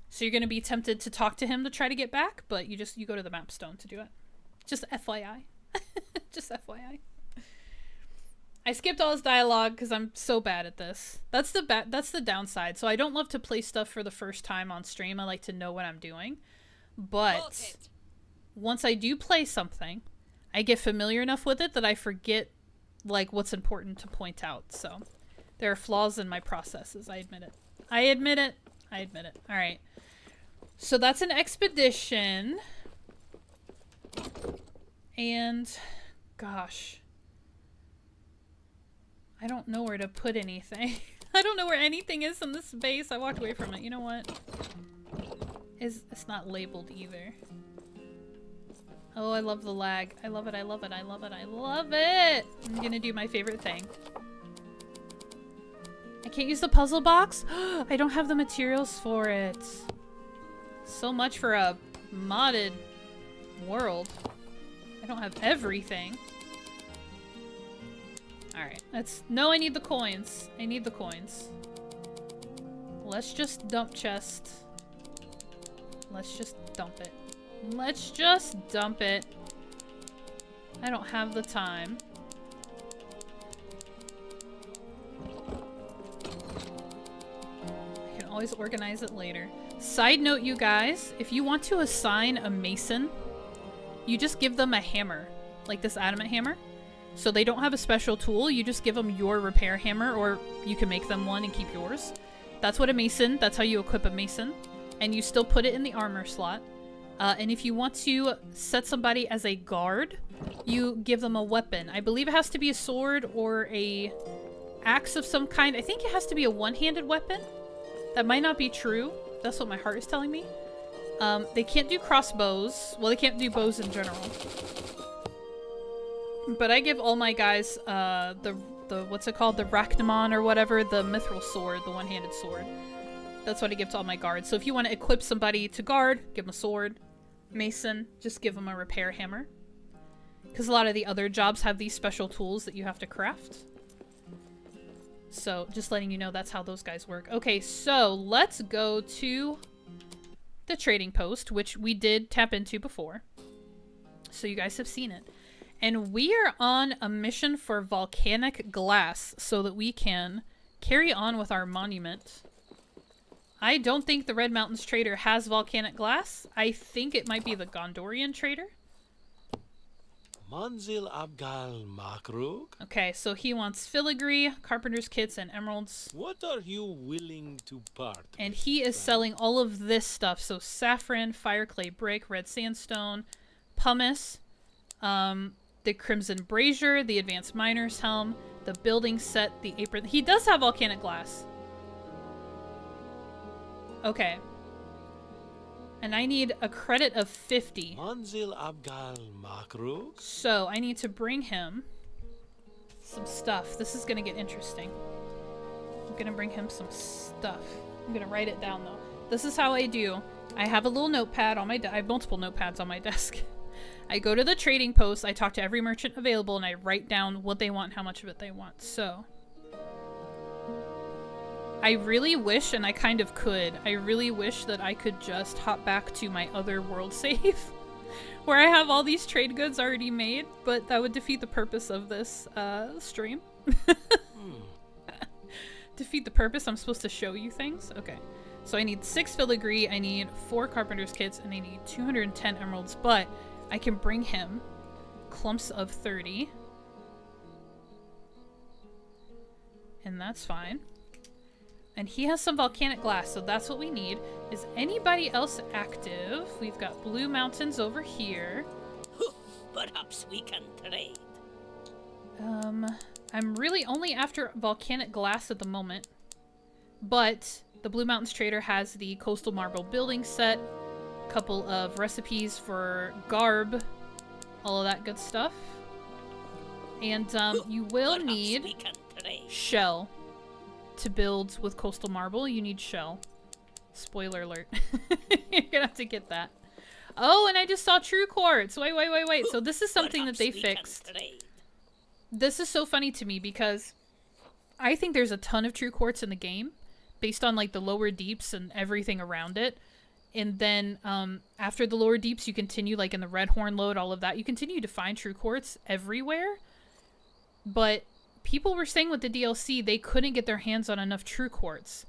So you're going to be tempted to talk to him to try to get back, but you go to the map stone to do it. Just FYI. Just FYI. I skipped all his dialogue because I'm so bad at this. That's the downside. So I don't love to play stuff for the first time on stream. I like to know what I'm doing. But once I do play something, I get familiar enough with it that I forget like what's important to point out. So there are flaws in my processes. I admit it. I admit it. I admit it. All right. So that's an expedition. And gosh, I don't know where to put anything. I don't know where anything is in this base. I walked away from it. You know what? It's not labeled either. Oh, I love the lag. I love it. I love it. I love it. I love it. I'm gonna do my favorite thing. I can't use the puzzle box? I don't have the materials for it. So much for a modded world. I don't have everything. Alright, no, I need the coins. I need the coins. Let's just dump chest. Let's just dump it. Let's just dump it. I don't have the time. I can always organize it later. Side note, you guys, if you want to assign a mason, you just give them a hammer, like this adamant hammer. So they don't have a special tool, you just give them your repair hammer, or you can make them one and keep yours. That's what a mason, that's how you equip a mason. And you still put it in the armor slot. And if you want to set somebody as a guard, you give them a weapon. I believe it has to be a sword or a axe of some kind. I think it has to be a one-handed weapon. That might not be true. That's what my heart is telling me. They can't do crossbows. Well, they can't do bows in general. But I give all my guys the what's it called? The Rachnemon or whatever, the mithril sword, the one-handed sword. That's what I give to all my guards. So if you want to equip somebody to guard, give them a sword. Mason, just give them a repair hammer. Because a lot of the other jobs have these special tools that you have to craft. So just letting you know that's how those guys work. Okay, so let's go to the trading post, which we did tap into before. So you guys have seen it. And we are on a mission for volcanic glass so that we can carry on with our monument. I don't think the Red Mountains trader has volcanic glass. I think it might be the Gondorian trader. Manzil Abgal Makrug? Okay, so he wants filigree, carpenter's kits, and emeralds. What are you willing to part And with, he is friend? selling all of this stuff. So saffron, fire clay brick, red sandstone, pumice, the crimson brazier, the advanced miner's helm, the building set, the apron. He does have volcanic glass. Okay. And I need a credit of 50. Manzil Abgal Makrug? So I need to bring him some stuff. This is going to get interesting. I'm going to bring him some stuff. I'm going to write it down though. This is how I do. I have a little notepad on my I have multiple notepads on my desk. I go to the trading post, I talk to every merchant available, and I write down what they want and how much of it they want. So I really wish, and I kind of could, I really wish that I could just hop back to my other world save where I have all these trade goods already made, but that would defeat the purpose of this stream. Defeat the purpose. I'm supposed to show you things. Okay. So I need 6 filigree, I need 4 carpenter's kits, and I need 210 emeralds, but I can bring him clumps of 30. And that's fine. And he has some volcanic glass, so that's what we need. Is anybody else active? We've got Blue Mountains over here. Perhaps we can trade. I'm really only after volcanic glass at the moment. But the Blue Mountains trader has the coastal marble building set, a couple of recipes for garb, all of that good stuff. And you will Perhaps need we can trade. shell to build with coastal marble. You need shell. Spoiler alert. You're gonna have to get that. Oh, and I just saw true quartz. Wait. So this is something that they Perhaps we can fixed. trade. This is so funny to me because I think there's a ton of true quartz in the game based on like the lower deeps and everything around it. And then after the lower deeps, you continue like in the Red Horn lode, all of that. You continue to find true quartz everywhere. But people were saying with the DLC, they couldn't get their hands on enough true quartz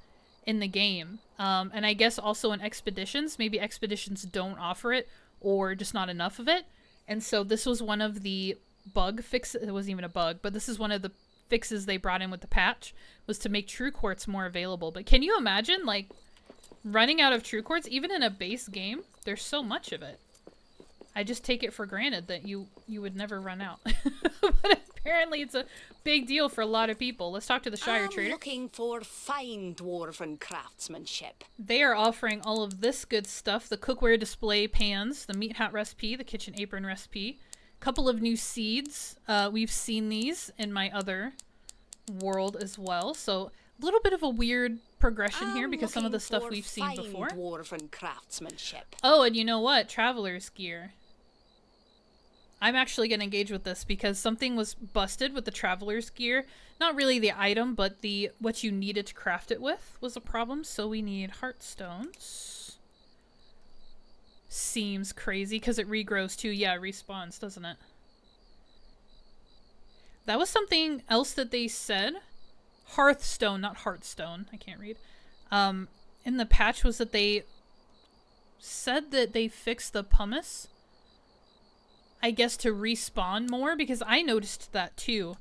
in the game. And I guess also in expeditions, maybe expeditions don't offer it or just not enough of it. And so this was one of the bug fixes. It wasn't even a bug, but this is one of the fixes they brought in with the patch, was to make true quartz more available. But can you imagine like running out of true quartz even in a base game? There's so much of it. I just take it for granted that you would never run out. But apparently it's a big deal for a lot of people. Let's talk to the Shire I'm trader. looking for fine dwarven craftsmanship. They are offering all of this good stuff. The cookware display pans, the meat hat recipe, the kitchen apron recipe, a couple of new seeds. We've seen these in my other world as well. So a little bit of a weird progression here because some of the stuff we've seen before. Dwarven craftsmanship. Oh, and you know what? Traveler's gear. I'm actually going to engage with this because something was busted with the traveler's gear. Not really the item, but the what you needed to craft it with was a problem. So we need heartstones. Seems crazy because it regrows too. Yeah, it respawns, doesn't it? That was something else that they said. Hearthstone, not Hearthstone. I can't read. In the patch was that they said that they fixed the pumice. I guess to respawn more, because I noticed that too.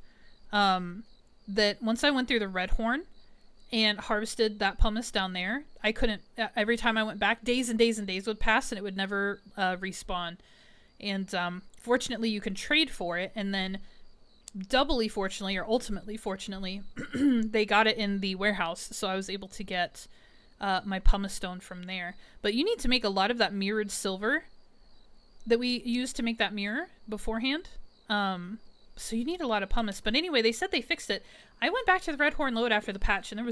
That once I went through the Red Horn and harvested that pumice down there, I couldn't, every time I went back, days and days and days would pass and it would never respawn. And fortunately you can trade for it, and then doubly fortunately, or ultimately fortunately, they got it in the warehouse, so I was able to get my pumice stone from there. But you need to make a lot of that mirrored silver that we used to make that mirror beforehand. So you need a lot of pumice. But anyway, they said they fixed it. I went back to the Red Horn Lode after the patch, and there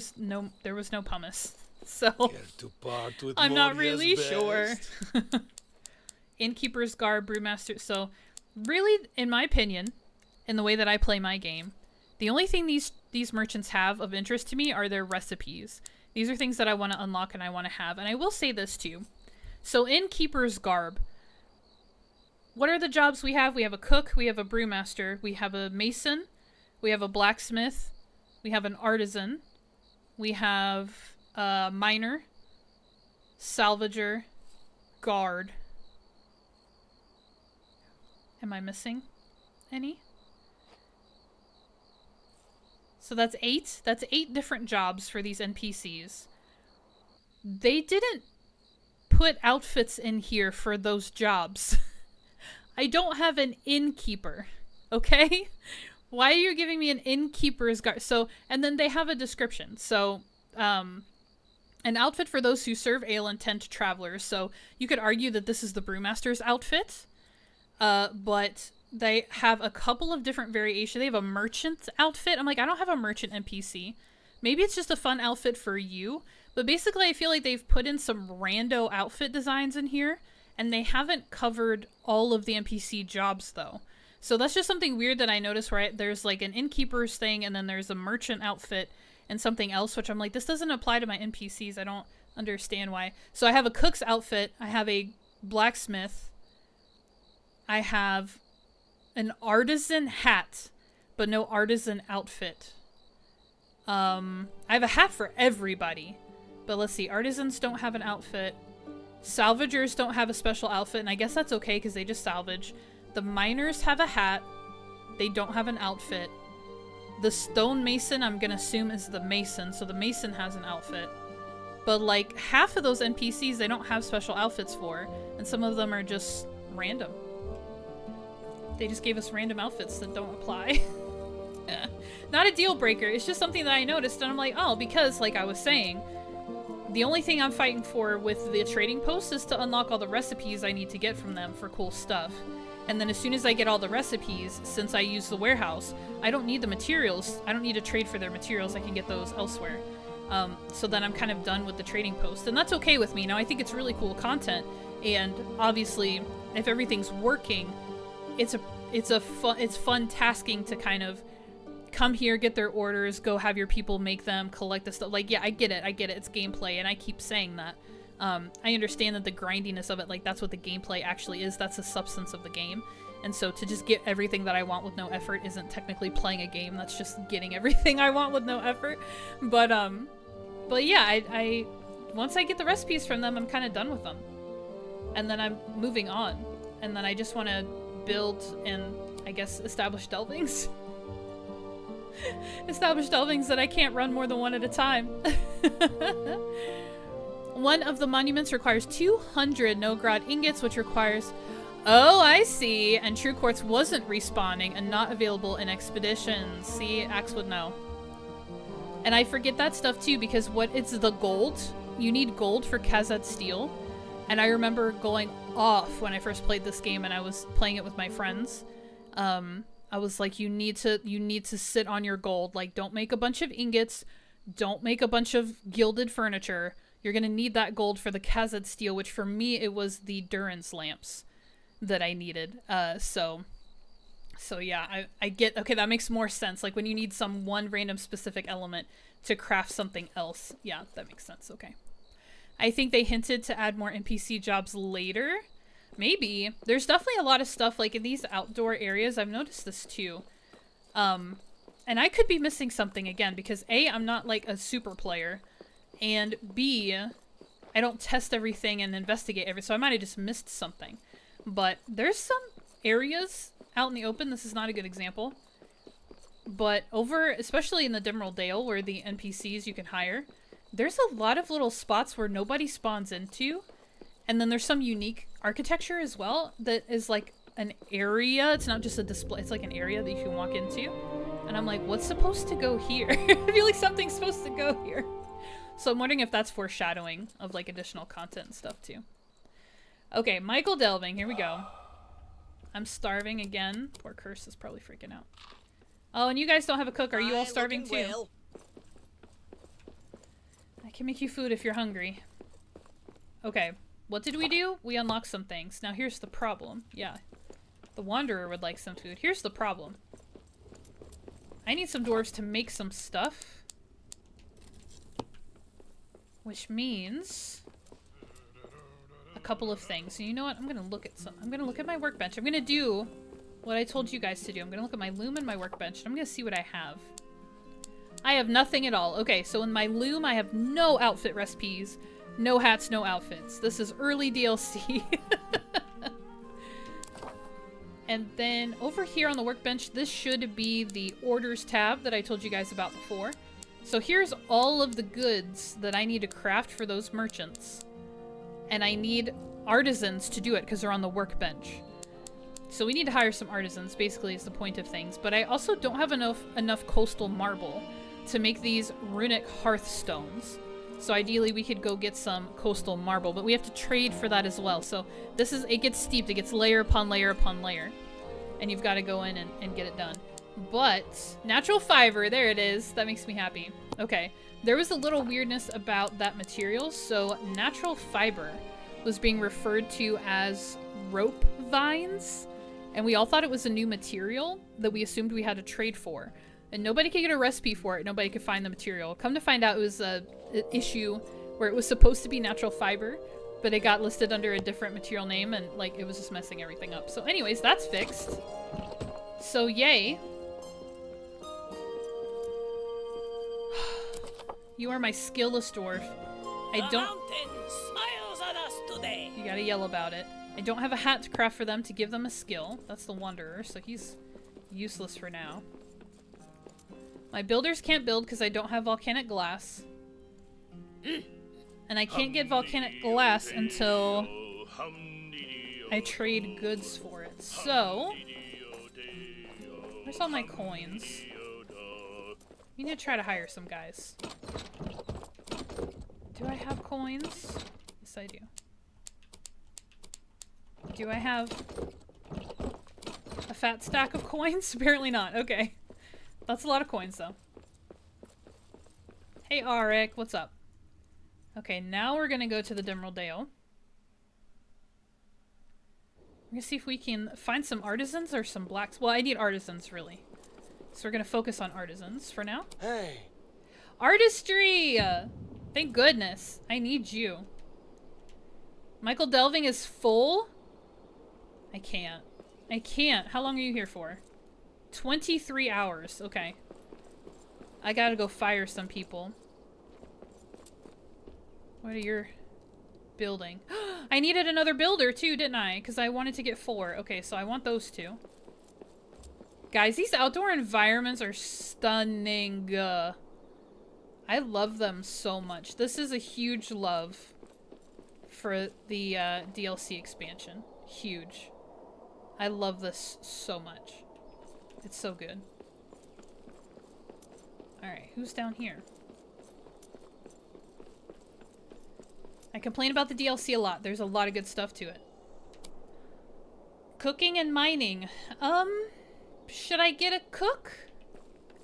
was no pumice. So Care to part with I'm not Moria's really sure. best? Innkeeper's Garb, Brewmaster. So really, in my opinion, in the way that I play my game, the only thing these merchants have of interest to me are their recipes. These are things that I want to unlock and I want to have. And I will say this too. So Innkeeper's Garb, what are the jobs we have? We have a cook, we have a brewmaster, we have a mason, we have a blacksmith, we have an artisan, we have a miner, salvager, guard. Am I missing any? So that's 8. That's 8 different jobs for these NPCs. They didn't put outfits in here for those jobs. I don't have an innkeeper, okay? Why are you giving me an innkeeper's guard? So, and then they have a description. So, an outfit for those who serve ale and tend to travelers. So you could argue that this is the brewmaster's outfit, but they have a couple of different variations. They have a merchant's outfit. I'm like, I don't have a merchant NPC. Maybe it's just a fun outfit for you. But basically, I feel like they've put in some rando outfit designs in here, and they haven't covered all of the NPC jobs, though. So that's just something weird that I noticed, where there's like an innkeeper's thing, and then there's a merchant outfit and something else, which I'm like, this doesn't apply to my NPCs. I don't understand why. So I have a cook's outfit. I have a blacksmith. I have an artisan hat, but no artisan outfit. I have a hat for everybody. But let's see. Artisans don't have an outfit. Salvagers don't have a special outfit, and I guess that's okay because they just salvage. The miners have a hat. They don't have an outfit. The stonemason, I'm gonna assume, is the mason, so the mason has an outfit. But like half of those NPCs they don't have special outfits for, and some of them are just random. They just gave us random outfits that don't apply. Not a deal breaker, it's just something that I noticed, and I'm like, oh, because like I was saying, the only thing I'm fighting for with the trading post is to unlock all the recipes I need to get from them for cool stuff. And then as soon as I get all the recipes, since I use the warehouse, I don't need the materials. I don't need to trade for their materials. I can get those elsewhere. So then I'm kind of done with the trading post. And that's okay with me. Now, I think it's really cool content. And obviously, if everything's working, it's fun tasking to kind of come here, get their orders, go have your people make them, collect the stuff. Like, yeah, I get it. It's gameplay, and I keep saying that. I understand that the grindiness of it, like, that's what the gameplay actually is. That's the substance of the game. And so to just get everything that I want with no effort isn't technically playing a game. That's just getting everything I want with no effort. But yeah, I once I get the recipes from them, I'm kind of done with them. And then I'm moving on. And then I just want to build and, I guess, establish delvings. Establish delvings that I can't run more than one at a time. One of the monuments requires 200 Nogrod ingots, which requires... Oh, I see. And True Quartz wasn't respawning and not available in expeditions. See, Axe would know. And I forget that stuff too, because it's the gold. You need gold for Khazad steel. And I remember going off when I first played this game and I was playing it with my friends. I was like, you need to sit on your gold. Like, don't make a bunch of ingots. Don't make a bunch of gilded furniture. You're going to need that gold for the Khazad steel, which for me, it was the Durin's lamps that I needed. So yeah, I get, okay, that makes more sense. Like when you need some one random specific element to craft something else. Yeah, that makes sense. Okay. I think they hinted to add more NPC jobs later. Maybe. There's definitely a lot of stuff like in these outdoor areas. I've noticed this too. And I could be missing something again because A, I'm not like a super player, and B, I don't test everything and investigate everything, so I might have just missed something. But there's some areas out in the open, this is not a good example, but over, especially in the Demerald Dale where the NPCs you can hire, there's a lot of little spots where nobody spawns into, and then there's some unique architecture as well that is like an area, it's not just a display, it's like an area that you can walk into. And I'm like, what's supposed to go here? I feel like something's supposed to go here. So I'm wondering if that's foreshadowing of like additional content and stuff too. Okay, Michael Delving, here we go. I'm starving again. Poor Curse is probably freaking out. Oh, and you guys don't have a cook. Are you all starving too? Well. I can make you food if you're hungry. Okay, what did we do? We unlocked some things. Now here's the problem. Yeah, the Wanderer would like some food. Here's the problem. I need some dwarves to make some stuff. Which means a couple of things. And you know what? I'm gonna look at my workbench. I'm gonna do what I told you guys to do. I'm gonna look at my loom and my workbench, and I'm gonna see what I have. I have nothing at all. Okay, so in my loom, I have no outfit recipes, no hats, no outfits. This is early DLC. And then over here on the workbench, this should be the orders tab that I told you guys about before. So here's all of the goods that I need to craft for those merchants. And I need artisans to do it because they're on the workbench. So we need to hire some artisans, basically is the point of things. But I also don't have enough coastal marble to make these runic hearthstones. So ideally we could go get some coastal marble, but we have to trade for that as well. So this is, it gets steeped, it gets layer upon layer upon layer. And you've got to go in and get it done. But, natural fiber, there it is. That makes me happy. Okay, there was a little weirdness about that material. So natural fiber was being referred to as rope vines. And we all thought it was a new material that we assumed we had to trade for. And nobody could get a recipe for it. Nobody could find the material. Come to find out, it was an issue where it was supposed to be natural fiber, but it got listed under a different material name, and like it was just messing everything up. So anyways, that's fixed. So yay. You are my skillless dwarf. I don't... The mountain smiles on us today. You gotta yell about it. I don't have a hat to craft for them to give them a skill. That's the Wanderer, so he's useless for now. My builders can't build because I don't have volcanic glass. And I can't get volcanic glass until I trade goods for it. So, where's all my coins? We need to try to hire some guys. Do I have coins? Yes, I do. Do I have a fat stack of coins? Apparently not. Okay. That's a lot of coins, though. Hey, Arik. What's up? Okay, now we're gonna go to the Demerald Dale. We're gonna see if we can find some artisans or some blacks. Well, I need artisans, really. So we're gonna focus on artisans for now. Hey. Artistry! Thank goodness. I need you. Michael Delving is full? I can't. I can't. How long are you here for? 23 hours. Okay. I gotta go fire some people. What are you building? I needed another builder too, didn't I? Because I wanted to get 4. Okay, so I want those 2. Guys, these outdoor environments are stunning. I love them so much. This is a huge love for the DLC expansion. Huge. I love this so much. It's so good. Alright, who's down here? I complain about the DLC a lot. There's a lot of good stuff to it. Cooking and mining. Should I get a cook?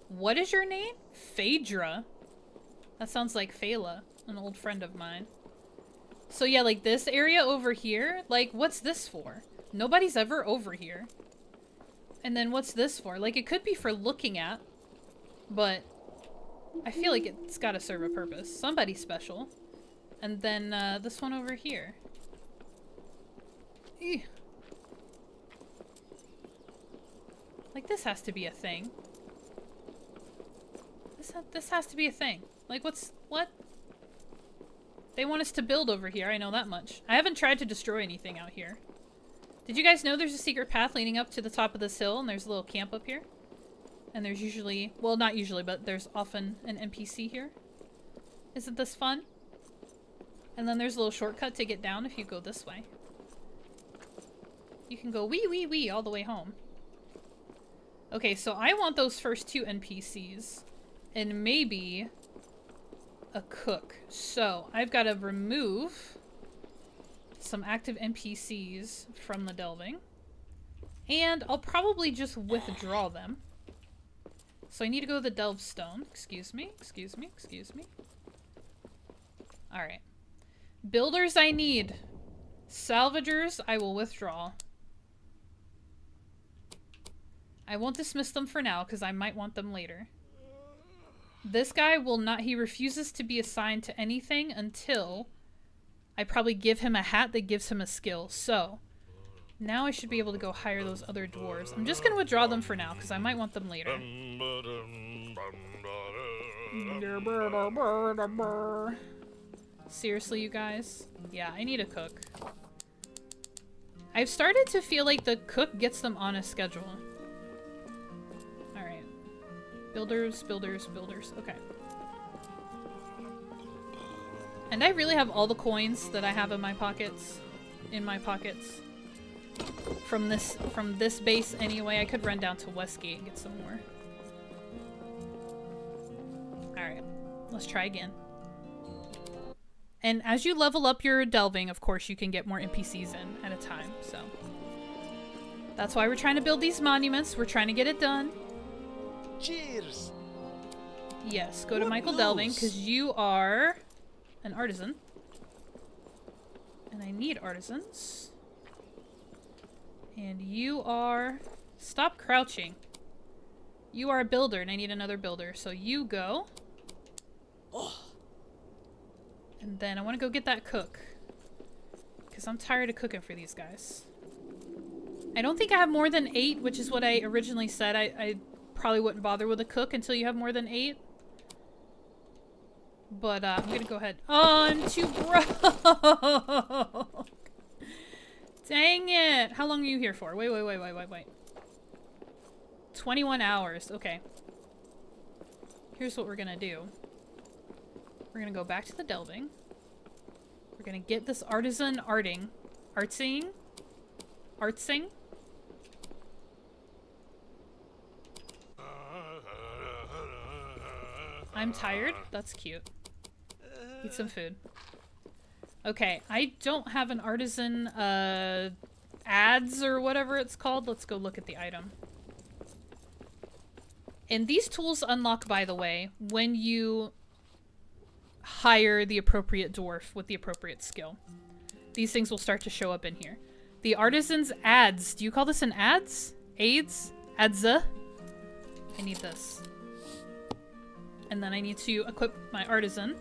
What is your name? Phaedra. That sounds like Phala, an old friend of mine. So yeah, like this area over here, like what's this for? Nobody's ever over here. And then what's this for? Like it could be for looking at, but I feel like it's gotta serve a purpose. Somebody special. And then this one over here. Ew. Like this has to be a thing. This has to be a thing. Like, what? They want us to build over here, I know that much. I haven't tried to destroy anything out here. Did you guys know there's a secret path leading up to the top of this hill, and there's a little camp up here? And there's usually, well, not usually, but there's often an NPC here. Isn't this fun? And then there's a little shortcut to get down if you go this way. You can go wee wee wee all the way home. Okay, so I want those first 2 NPCs. And maybe a cook. So I've got to remove some active NPCs from the delving. And I'll probably just withdraw them. So I need to go to the delve stone. Excuse me, excuse me, excuse me. Alright. Builders I need. Salvagers I will withdraw. I won't dismiss them for now because I might want them later. This guy will not, he refuses to be assigned to anything until I probably give him a hat that gives him a skill. So now I should be able to go hire those other dwarves. I'm just going to withdraw them for now because I might want them later. Seriously, you guys? Yeah, I need a cook. I've started to feel like the cook gets them on a schedule. Alright. Builders, builders, builders. Okay. And I really have all the coins that I have in my pockets. From this base anyway. I could run down to Westgate and get some more. Alright. Let's try again. And as you level up your delving, of course, you can get more NPCs in at a time, so. That's why we're trying to build these monuments. We're trying to get it done. Cheers! Yes, go to Michael Delving, because you are an artisan. And I need artisans. And you are... Stop crouching. You are a builder, and I need another builder. So you go. Oh. And then I want to go get that cook. Because I'm tired of cooking for these guys. I don't think I have more than 8, which is what I originally said. I probably wouldn't bother with a cook until you have more than 8. But I'm going to go ahead. Oh, I'm too broke. Dang it. How long are you here for? Wait. 21 hours. Okay. Here's what we're going to do. We're gonna go back to the delving. We're gonna get this artisan artsing. I'm tired. That's cute. Eat some food. Okay, I don't have an artisan ads or whatever it's called. Let's go look at the item. And these tools unlock, by the way, when you hire the appropriate dwarf with the appropriate skill. These things will start to show up in here. The artisan's ads. Do you call this an ads? Aids? Adza? I need this. And then I need to equip my artisan.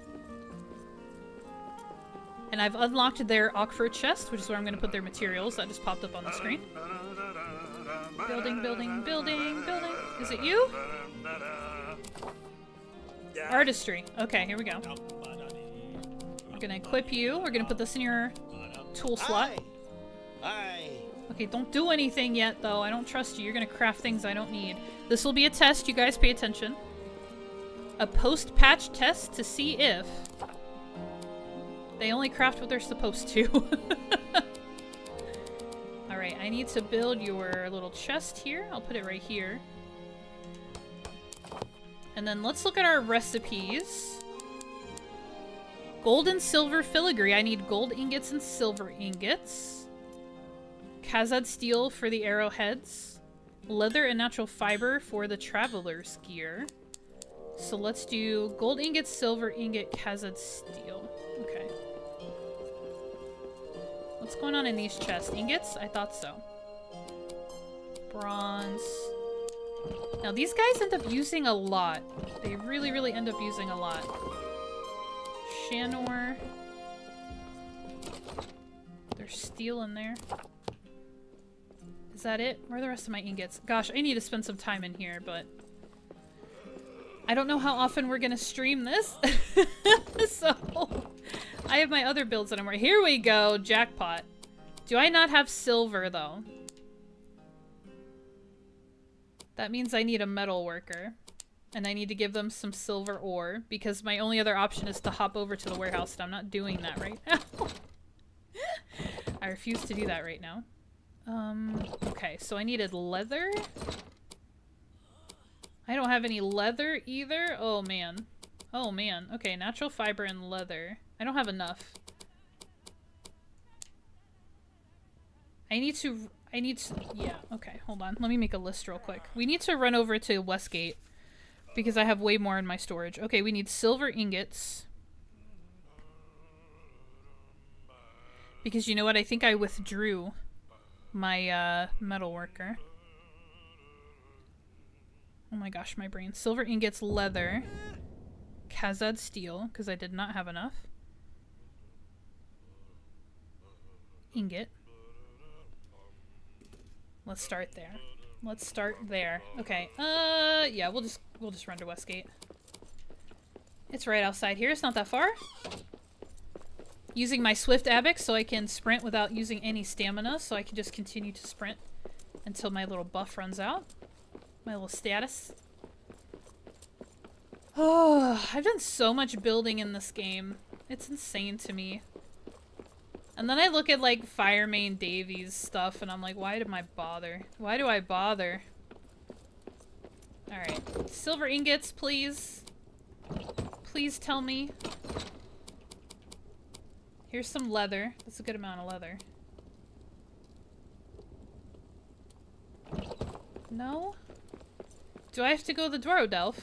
And I've unlocked their Oxford chest, which is where I'm going to put their materials. That just popped up on the screen. Building, building, building, building. Is it you? Artistry. Okay, here we go. We're gonna equip you. We're gonna put this in your tool slot. Aye. Okay, don't do anything yet, though. I don't trust you. You're gonna craft things I don't need. This will be a test. You guys pay attention. A post-patch test to see if they only craft what they're supposed to. Alright, I need to build your little chest here. I'll put it right here. And then let's look at our recipes. Gold and silver filigree. I need gold ingots and silver ingots. Khazad steel for the arrowheads. Leather and natural fiber for the traveler's gear. So let's do gold ingot, silver ingot, Khazad steel. Okay. What's going on in these chests? Ingots? I thought so. Bronze. Now these guys end up using a lot. They really, really end up using a lot. Shanor. There's steel in there. Is that it? Where are the rest of my ingots? Gosh, I need to spend some time in here, but... I don't know how often we're gonna stream this. So I have my other builds that I'm working. Here we go, jackpot. Do I not have silver though? That means I need a metal worker. And I need to give them some silver ore because my only other option is to hop over to the warehouse, and I'm not doing that right now. I refuse to do that right now. Okay, so I needed leather. I don't have any leather either. Oh man. Oh man. Okay, natural fiber and leather. I don't have enough. I need to, yeah, okay, hold on. Let me make a list real quick. We need to run over to Westgate because I have way more in my storage. Okay, we need silver ingots. Because you know what? I think I withdrew my metal worker. Oh my gosh, my brain. Silver ingots, leather, Kazad steel, because I did not have enough. Ingot. Let's start there. Let's start there. Okay. Yeah, we'll just run to Westgate. It's right outside here. It's not that far. Using my swift abex so I can sprint without using any stamina, so I can just continue to sprint until my little buff runs out. My little status. Oh, I've done so much building in this game. It's insane to me. And then I look at like Firemain Davies stuff and I'm like, why do I bother? Why do I bother? Alright. Silver ingots, please. Please tell me. Here's some leather. That's a good amount of leather. No? Do I have to go to the Dworodelf?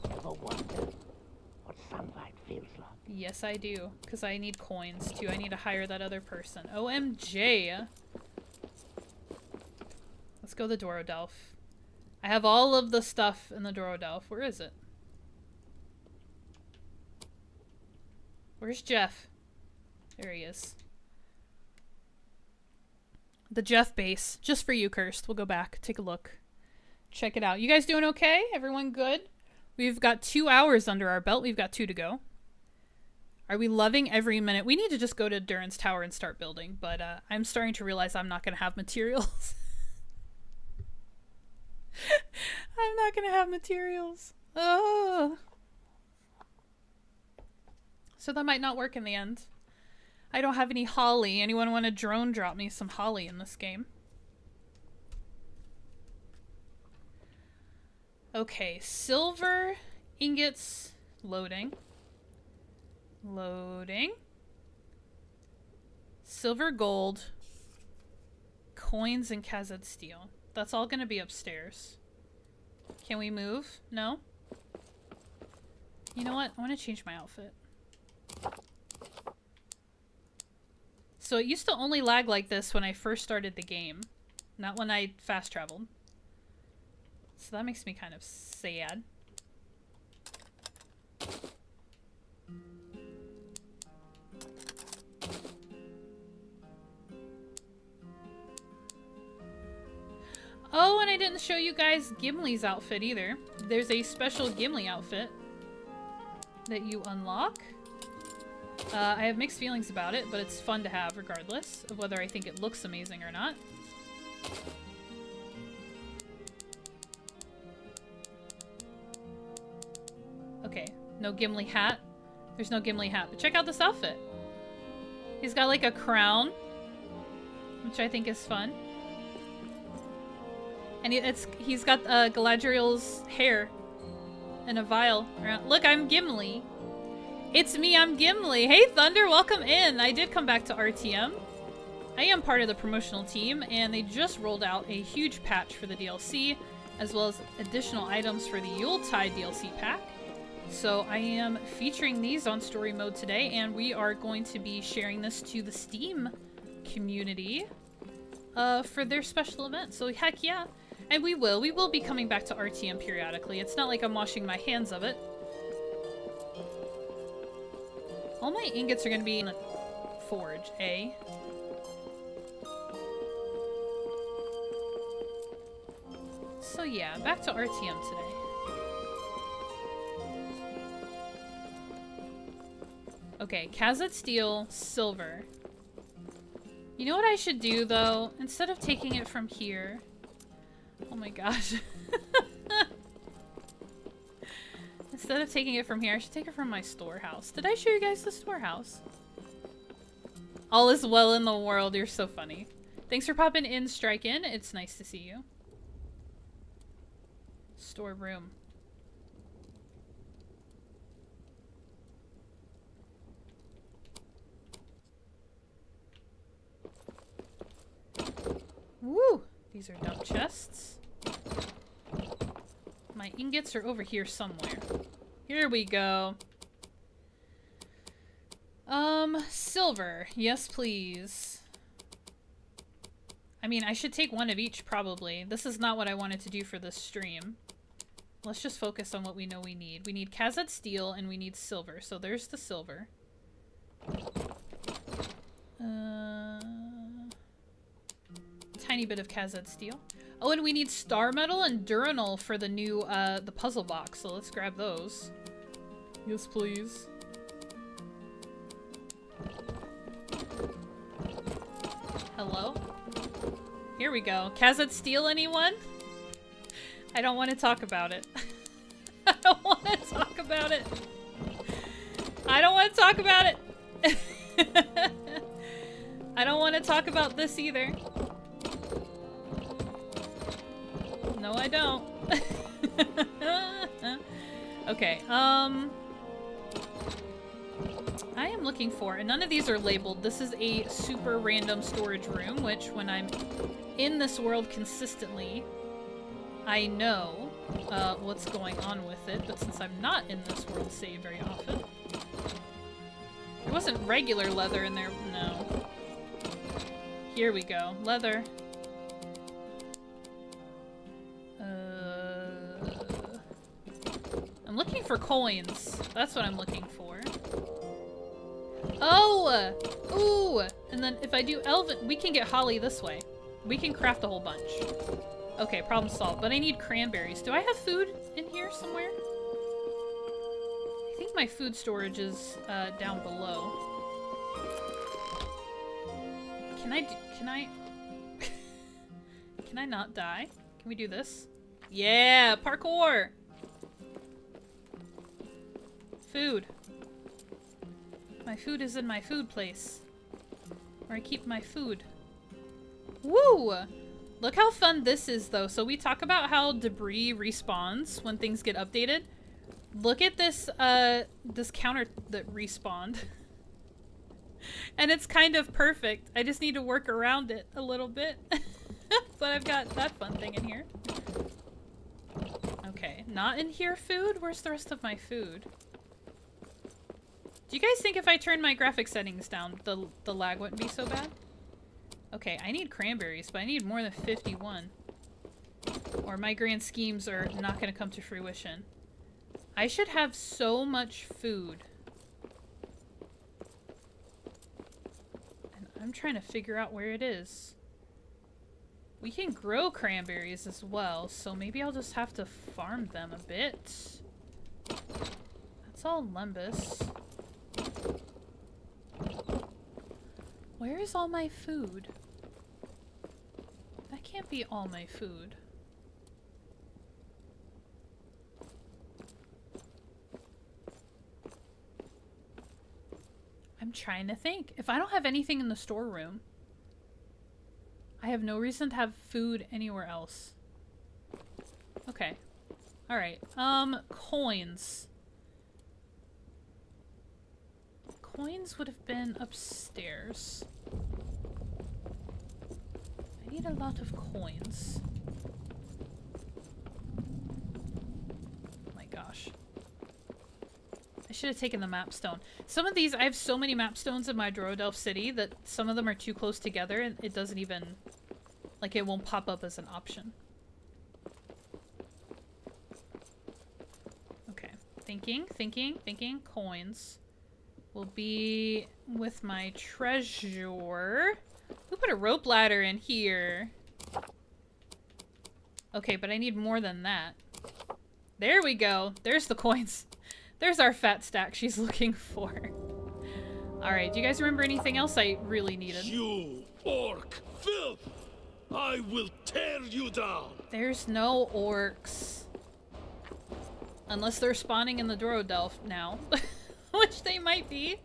Ever wonder what sunlight feels like? Yes, I do. Because I need coins, too. I need to hire that other person. OMG! Let's go to the Dworodelf. I have all of the stuff in the Dworodelf. Where is it? Where's Jeff? There he is. The Jeff base. Just for you, Cursed. We'll go back. Take a look. Check it out. You guys doing okay? Everyone good? We've got 2 hours under our belt. We've got 2 to go. Are we loving every minute? We need to just go to Durin's tower and start building, but I'm starting to realize I'm not going to have materials. I'm not going to have materials. Oh. So that might not work in the end. I don't have any holly. Anyone want to drone drop me some holly in this game? Okay, silver ingots loading. Loading. Silver, gold, coins, and Kazad steel. That's all gonna be upstairs. Can we move? No? You know what? I want to change my outfit. So it used to only lag like this when I first started the game, not when I fast traveled. So that makes me kind of sad. Oh, and I didn't show you guys Gimli's outfit either. There's a special Gimli outfit that you unlock. I have mixed feelings about it, but it's fun to have regardless of whether I think it looks amazing or not. Okay, no Gimli hat. There's no Gimli hat, but check out this outfit. He's got like a crown, which I think is fun. And he's got Galadriel's hair in a vial around. Look, I'm Gimli. It's me, I'm Gimli. Hey, Thunder, welcome in. I did come back to RTM. I am part of the promotional team, and they just rolled out a huge patch for the DLC, as well as additional items for the Yule-Tide DLC pack. So I am featuring these on story mode today, and we are going to be sharing this to the Steam community for their special event. So heck yeah. And we will be coming back to RTM periodically. It's not like I'm washing my hands of it. All my ingots are going to be in the forge, eh? So yeah, back to RTM today. Okay, Kazet Steel, silver. You know what I should do, though? Instead of taking it from here... Oh my gosh. Instead of taking it from here, I should take it from my storehouse. Did I show you guys the storehouse? All is well in the world. You're so funny. Thanks for popping in, Strike In. It's nice to see you. Storeroom. Woo! These are dump chests. My ingots are over here somewhere. Here we go. Silver. Yes, please. I mean, I should take one of each, probably. This is not what I wanted to do for this stream. Let's just focus on what we know we need. We need Kazet Steel, and we need silver. So there's the silver. Tiny bit of Kazet Steel. Oh, and we need Star Metal and Durinol for the new, the puzzle box. So let's grab those. Yes, please. Hello? Here we go. Kazet Steel, anyone? I don't want to talk about it. I don't want to talk about it. I don't want to talk about it. I don't want to talk about this either. No, I don't. Okay, I am looking for, and none of these are labeled. This is a super random storage room, which when I'm in this world consistently, I know what's going on with it, but since I'm not in this world, say, very often. There wasn't regular leather in there, no. Here we go, leather. I'm looking for coins. That's what I'm looking for. Oh! Ooh! And then if I do elven, we can get holly this way. We can craft a whole bunch. Okay, problem solved. But I need cranberries. Do I have food in here somewhere? I think my food storage is down below. Can I can I not die? Can we do this? Yeah, parkour! Food. My food is in my food place. Where I keep my food. Woo! Look how fun this is, though. So we talk about how debris respawns when things get updated. Look at this, this counter that respawned. And it's kind of perfect. I just need to work around it a little bit. But I've got that fun thing in here. Okay, not in here food? Where's the rest of my food? Do you guys think if I turn my graphic settings down, the lag wouldn't be so bad? Okay, I need cranberries, but I need more than 51. Or my grand schemes are not going to come to fruition. I should have so much food. And I'm trying to figure out where it is. We can grow cranberries as well, so maybe I'll just have to farm them a bit. That's all Lembus. Where is all my food? That can't be all my food. I'm trying to think. If I don't have anything in the storeroom, I have no reason to have food anywhere else. Okay. Alright. Coins. Coins would have been upstairs. I need a lot of coins. Oh my gosh. I should have taken the map stone. Some of these, I have so many map stones in my Drodelf city that some of them are too close together and it doesn't even, like, it won't pop up as an option. Okay. Thinking. Coins will be with my treasure. Who put a rope ladder in here? Okay, but I need more than that. There we go. There's the coins. There's our fat stack she's looking for. Alright, do you guys remember anything else I really needed? You orc filth! I will tear you down! There's no orcs. Unless they're spawning in the Dorodelf now. Which they might be.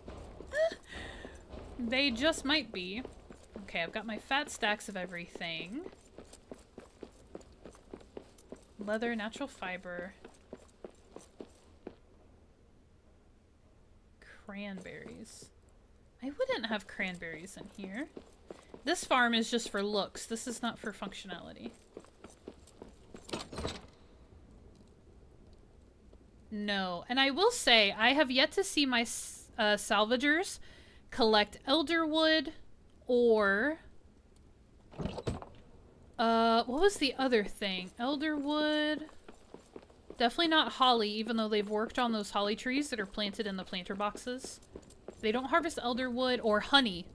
They just might be. Okay, I've got my fat stacks of everything. Leather, natural fiber. Cranberries. I wouldn't have cranberries in here. This farm is just for looks. This is not for functionality. No. And I will say, I have yet to see my salvagers collect elderwood or... what was the other thing? Elderwood... Definitely not holly, even though they've worked on those holly trees that are planted in the planter boxes. They don't harvest elderwood or honey.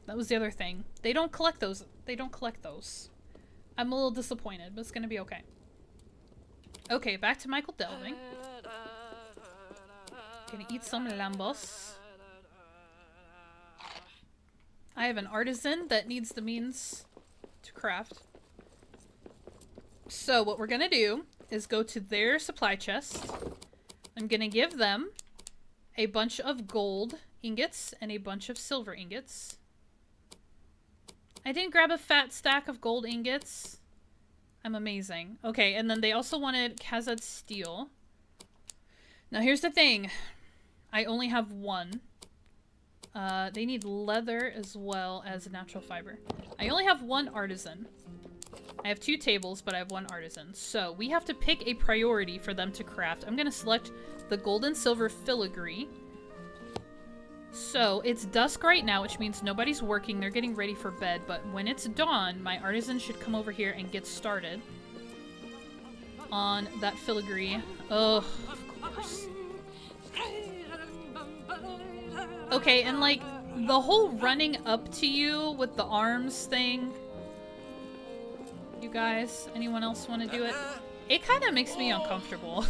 That was the other thing. They don't collect those. They don't collect those. I'm a little disappointed, but it's gonna be okay. Okay, back to Michael delving. Gonna eat some lambos. I have an artisan that needs the means to craft. So what we're gonna do is go to their supply chest. I'm gonna give them a bunch of gold ingots and a bunch of silver ingots. I didn't grab a fat stack of gold ingots. I'm amazing. Okay, and then they also wanted Khazad steel. Now here's the thing. I only have one. They need leather as well as natural fiber. I only have one artisan. I have 2 tables, but I have 1 artisan. So we have to pick a priority for them to craft. I'm gonna select the gold and silver filigree. So it's dusk right now, which means nobody's working. They're getting ready for bed. But when it's dawn, my artisan should come over here and get started on that filigree. Oh, of course. Okay, and like the whole running up to you with the arms thing. You guys, anyone else want to do it? It kind of makes me uncomfortable.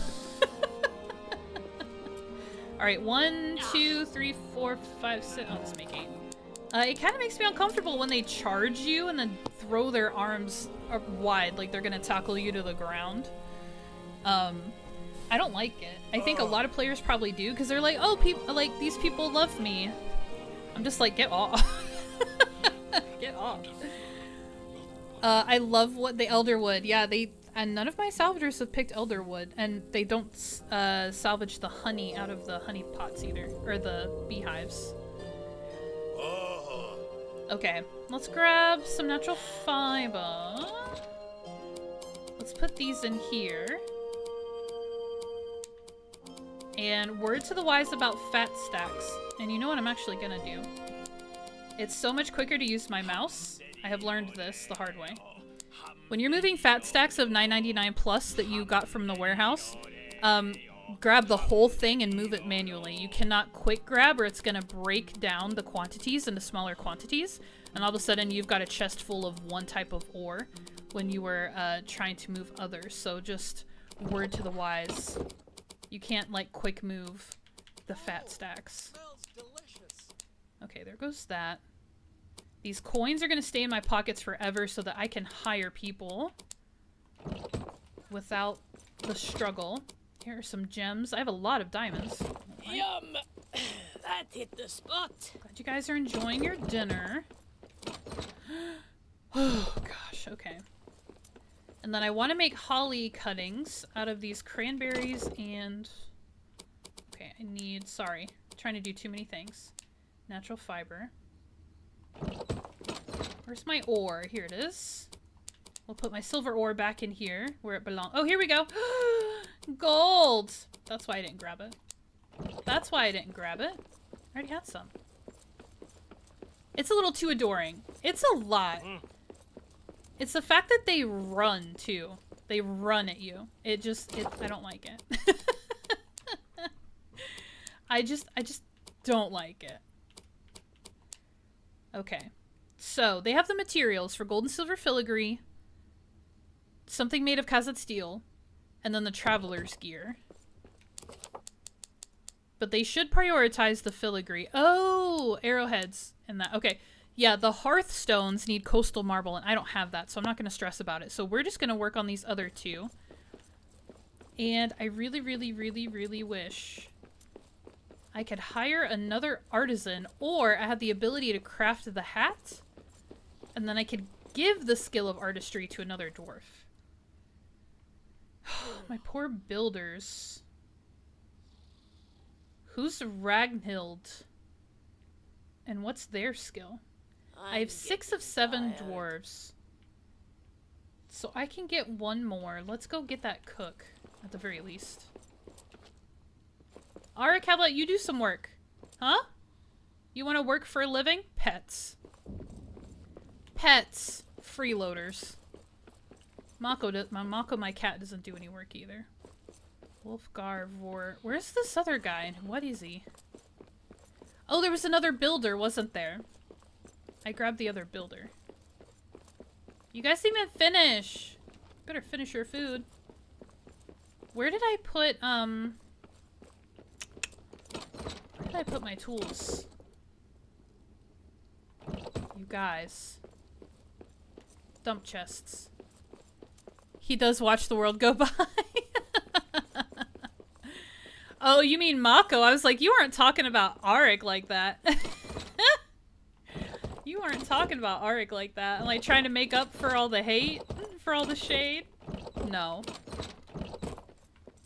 Alright, 1, 2, 3, 4, 5, 6. Oh, let's make 8. It kind of makes me uncomfortable when they charge you and then throw their arms up wide, like they're gonna tackle you to the ground. I don't like it. I think a lot of players probably do, because they're like, oh, like, these people love me. I'm just like, get off. Get off. I love what the elderwood. Yeah, and none of my salvagers have picked elderwood, and they don't salvage the honey out of the honey pots either, or the beehives. Okay, let's grab some natural fiber. Let's put these in here. And word to the wise about fat stacks. And you know what I'm actually gonna do? It's so much quicker to use my mouse. I have learned this the hard way. When you're moving fat stacks of $9.99 plus that you got from the warehouse, grab the whole thing and move it manually. You cannot quick grab or it's gonna break down the quantities into smaller quantities. And all of a sudden you've got a chest full of one type of ore when you were trying to move others. So just word to the wise. You can't like quick move the fat stacks. Okay, there goes that. These coins are going to stay in my pockets forever so that I can hire people without the struggle. Here are some gems. I have a lot of diamonds. Yum! That hit the spot. Glad you guys are enjoying your dinner. Oh, gosh. Okay. And then I want to make holly cuttings out of these cranberries and... Okay, I need... Sorry. I'm trying to do too many things. Natural fiber. Where's my ore? Here it is. We'll put my silver ore back in here where it belongs. Oh, here we go. Gold! That's why I didn't grab it. That's why I didn't grab it. I already had some. It's a little too adoring. It's a lot. It's the fact that they run, too. They run at you. I don't like it. I just don't like it. Okay. So, they have the materials for gold and silver filigree. something made of Khazad steel, and then the traveler's gear. But they should prioritize the filigree. Oh, arrowheads and that. Okay. Yeah, the hearthstones need coastal marble, and I don't have that, so I'm not going to stress about it. So we're just going to work on these other two. And I really, really, really, really wish I could hire another artisan, or I had the ability to craft the hat, and then I could give the skill of artistry to another dwarf. My poor builders. Who's Ragnhild? And what's their skill? I have 6 of 7 dwarves. So I can get one more. Let's go get that cook, at the very least. Arik, how about you do some work? Huh? You want to work for a living? Pets. Pets. Freeloaders. Mako, my cat, doesn't do any work either. Wolfgar Vor. Where's this other guy? What is he? Oh, there was another builder, wasn't there? I grabbed the other builder. You guys didn't even finish. Better finish your food. Where did I put, where did I put my tools? You guys. Dump chests. He does watch the world go by. Oh, you mean Mako? I was like, you aren't talking about Arik like that. You aren't talking about Arik like that. I'm like trying to make up for all the hate, for all the shade. No.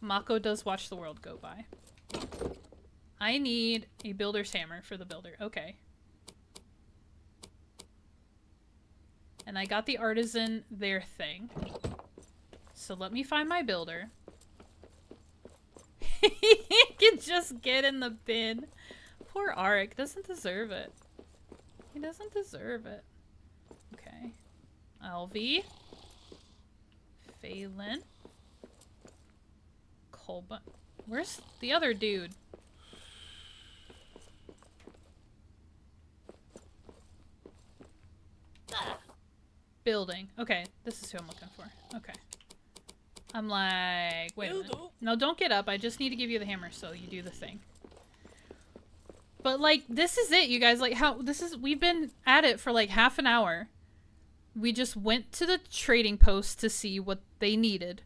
Mako does watch the world go by. I need a builder's hammer for the builder. Okay. And I got the artisan their thing. So let me find my builder. He can just get in the bin. Poor Arik doesn't deserve it. He doesn't deserve it. Okay. LV. Phelan. Colbun. Where's the other dude? Building. Okay, this is who I'm looking for. Okay. I'm like, wait a minute. No, don't get up. I just need to give you the hammer so you do the thing. But like, this is it, you guys. Like, we've been at it for like half an hour. We just went to the trading post to see what they needed.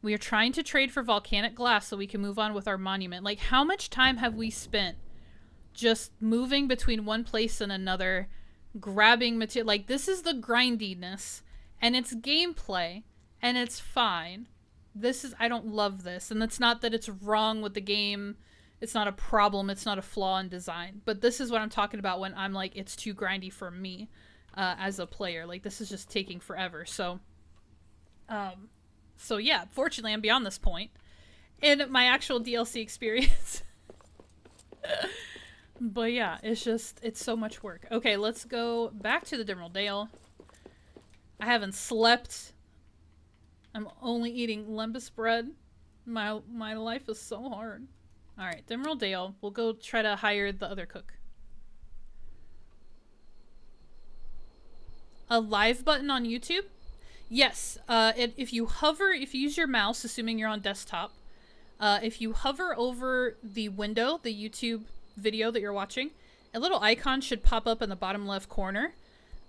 We are trying to trade for volcanic glass so we can move on with our monument. Like, how much time have we spent just moving between one place and another, grabbing material? Like, this is the grindiness, and it's gameplay, and it's fine. I don't love this, and it's not that it's wrong with the game. It's not a problem. It's not a flaw in design. But this is what I'm talking about when I'm like, it's too grindy for me as a player. Like, this is just taking forever. So yeah, fortunately, I'm beyond this point in my actual DLC experience. But yeah, it's so much work. Okay, let's go back to the Dimmerald Dale. I haven't slept. I'm only eating lembas bread. My life is so hard. Alright, Dimmerald Dale. We'll go try to hire the other cook. A live button on YouTube? Yes. If you use your mouse, assuming you're on desktop, if you hover over the window, the YouTube video that you're watching, a little icon should pop up in the bottom left corner.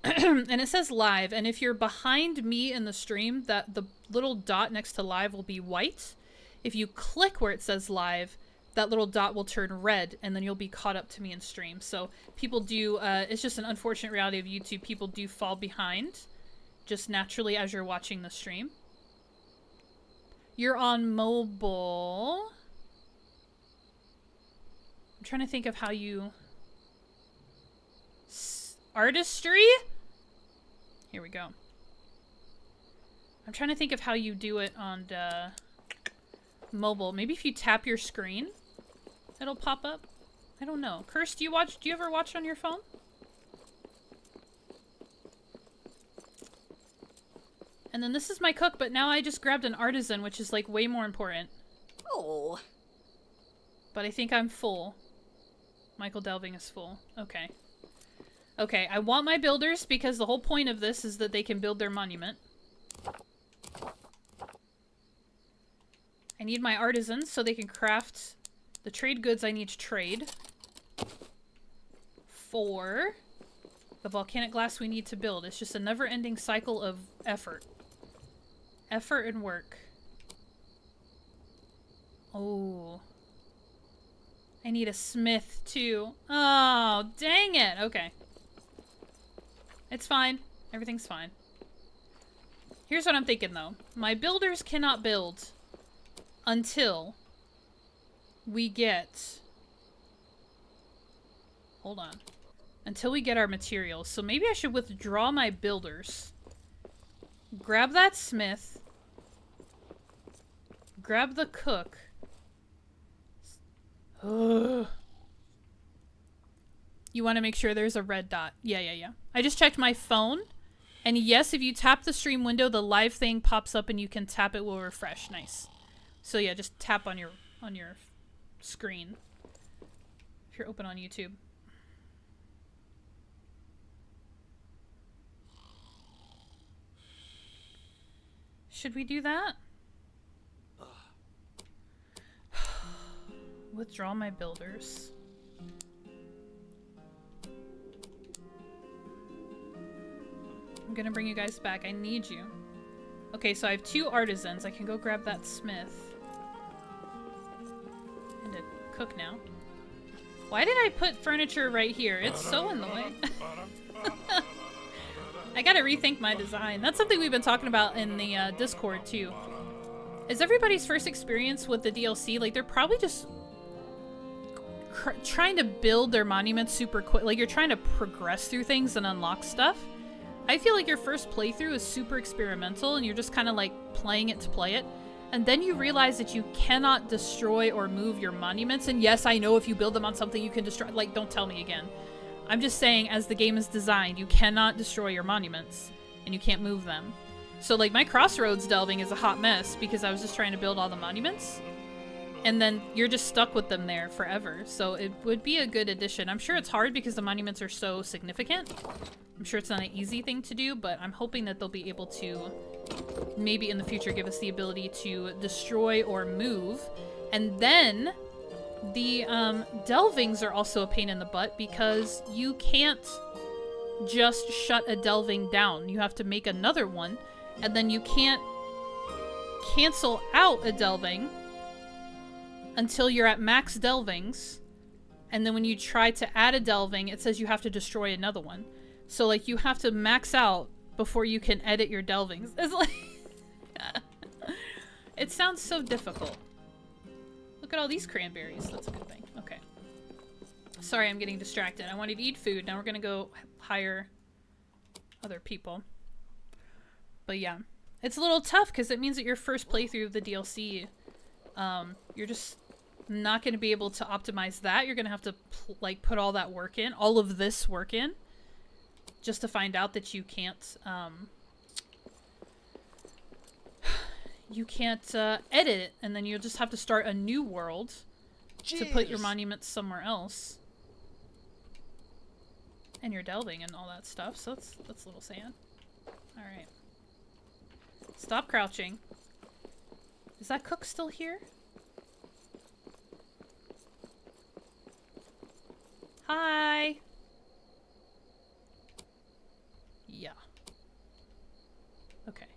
And it says live. And if you're behind me in the stream, the little dot next to live will be white. If you click where it says live, that little dot will turn red, and then you'll be caught up to me in stream. So people do, it's just an unfortunate reality of YouTube. People do fall behind just naturally as you're watching the stream. You're on mobile. I'm trying to think of how you... Artistry? Here we go. I'm trying to think of how you do it on mobile. Maybe if you tap your screen, it'll pop up. I don't know. Curse, do you ever watch on your phone? And then this is my cook, but now I just grabbed an artisan, which is like way more important. Oh. But I think I'm full. Michael Delving is full. Okay. Okay, I want my builders because the whole point of this is that they can build their monument. need my artisans so they can craft the trade goods I need to trade. 4. The volcanic glass we need to build. It's just a never-ending cycle of effort. Effort and work. Oh. I need a smith, too. Oh, dang it. Okay. It's fine. Everything's fine. Here's what I'm thinking, though. My builders cannot build until we get... Hold on. Until we get our materials. So maybe I should withdraw my builders. Grab that smith. Grab the cook. Ugh. You want to make sure there's a red dot. Yeah. I just checked my phone. And yes, if you tap the stream window, the live thing pops up and you can tap it will refresh. Nice. So yeah, just tap on your screen. If you're open on YouTube. Should we do that? Withdraw my builders. I'm gonna bring you guys back. I need you. Okay, so I have 2 artisans. I can go grab that smith. And a cook now. Why did I put furniture right here? It's so in the way. I gotta rethink my design. That's something we've been talking about in the Discord too. Is everybody's first experience with the DLC, like they're probably just trying to build their monuments super quick. Like you're trying to progress through things and unlock stuff. I feel like your first playthrough is super experimental and you're just kind of like playing it to play it. And then you realize that you cannot destroy or move your monuments. And yes, I know if you build them on something you can destroy. Like, don't tell me again. I'm just saying, as the game is designed, you cannot destroy your monuments. And you can't move them. So, like, my crossroads delving is a hot mess because I was just trying to build all the monuments. And then you're just stuck with them there forever. So it would be a good addition. I'm sure it's hard because the monuments are so significant. I'm sure it's not an easy thing to do, but I'm hoping that they'll be able to maybe in the future give us the ability to destroy or move. And then the delvings are also a pain in the butt because you can't just shut a delving down. You have to make another one, and then you can't cancel out a delving until you're at max delvings. And then when you try to add a delving, it says you have to destroy another one. So, like, you have to max out before you can edit your delvings. It's like... It sounds so difficult. Look at all these cranberries. That's a good thing. Okay. Sorry, I'm getting distracted. I wanted to eat food. Now we're gonna go hire other people. But yeah. It's a little tough because it means that your first playthrough of the DLC, you're just not going to be able to optimize that. You're going to have to, like, put all that work in. All of this work in. Just to find out that you can't, edit it, and then you'll just have to start a new world to put your monuments somewhere else. And your delving and all that stuff, so that's a little sad. Alright. Stop crouching. Is that cook still here? Hi! Yeah. Okay.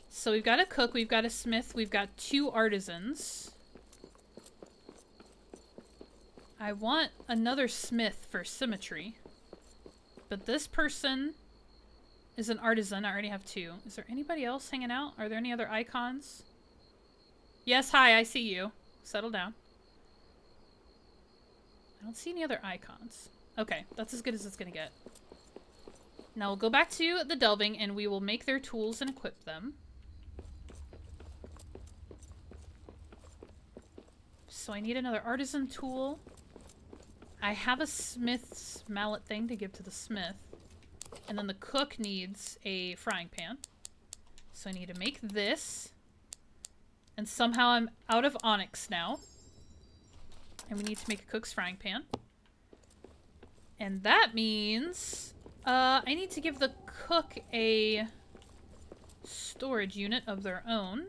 So we've got a cook, we've got a smith, we've got 2 artisans. I want another smith for symmetry. But this person is an artisan. I already have 2. Is there anybody else hanging out? Are there any other icons? Yes, hi, I see you. Settle down. I don't see any other icons. Okay, that's as good as it's gonna get. Now we'll go back to the delving and we will make their tools and equip them. So I need another artisan tool. I have a smith's mallet thing to give to the smith. And then the cook needs a frying pan. So I need to make this. And somehow I'm out of onyx now. And we need to make a cook's frying pan. And that means... I need to give the cook a storage unit of their own.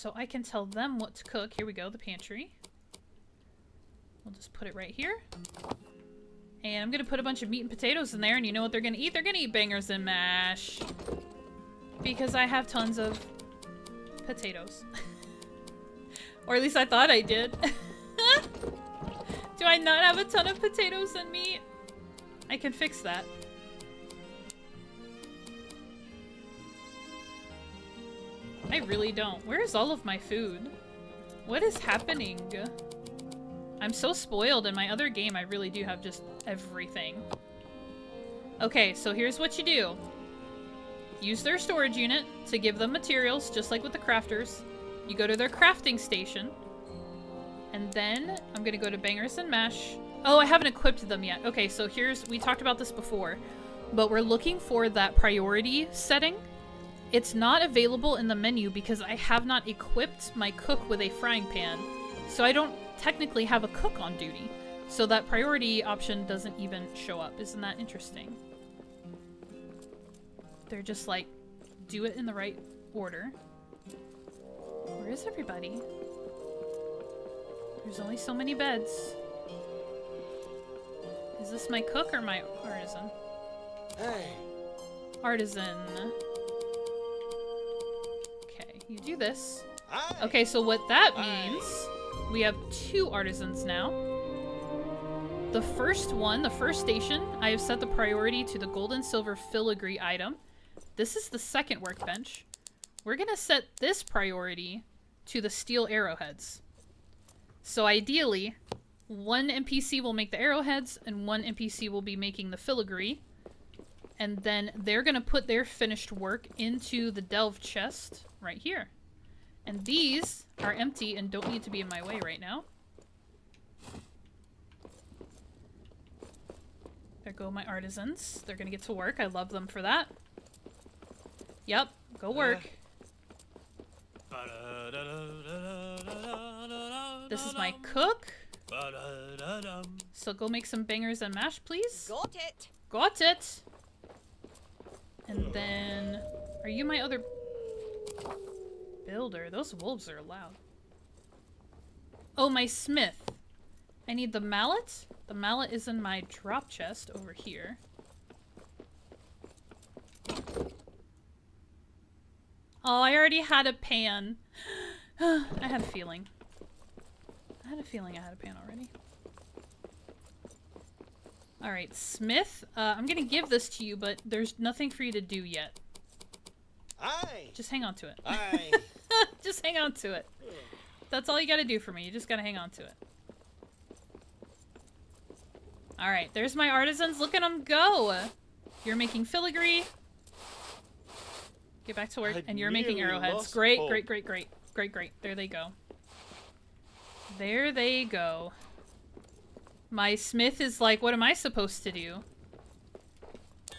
so I can tell them what to cook. Here we go, the pantry. We'll just put it right here. And I'm gonna put a bunch of meat and potatoes in there, and you know what they're gonna eat? They're gonna eat bangers and mash. Because I have tons of potatoes. Or at least I thought I did. Do I not have a ton of potatoes and meat? I can fix that. I really don't. Where is all of my food? What is happening? I'm so spoiled. In my other game, I really do have just everything. Okay, so here's what you do. Use their storage unit to give them materials, just like with the crafters. You go to their crafting station. And then I'm gonna go to bangers and mash. Oh, I haven't equipped them yet. Okay, so here's, we talked about this before, but we're looking for that priority setting. It's not available in the menu because I have not equipped my cook with a frying pan. So I don't technically have a cook on duty. So that priority option doesn't even show up. Isn't that interesting? They're just like, do it in the right order. Where is everybody? There's only so many beds. Is this my cook or my artisan? Hey. Artisan. Okay, you do this. Aye. Okay, so what that Aye. means, we have 2 artisans now. The first one, the first station, I have set the priority to the gold and silver filigree item. This is the second workbench. We're gonna set this priority to the steel arrowheads. So ideally, 1 NPC will make the arrowheads and 1 NPC will be making the filigree. And then they're gonna put their finished work into the delve chest right here. And these are empty and don't need to be in my way right now. There go my artisans. They're gonna get to work. I love them for that. Yep, go work. This is my cook. So go make some bangers and mash, please. Got it. Got it. And then, are you my other builder? Those wolves are loud. Oh, my smith. I need the mallet. The mallet is in my drop chest over here. Oh, I already had a pan. I had a feeling. I had a feeling I had a pan already. Alright, Smith, I'm gonna give this to you, but there's nothing for you to do yet. Aye. Just hang on to it. Aye. Just hang on to it. That's all you gotta do for me. You just gotta hang on to it. Alright, there's my artisans. Look at them go! You're making filigree. Get back to work. And you're making arrowheads. Great, great, great, great. Great, great. There they go. There they go. My smith is like, what am I supposed to do?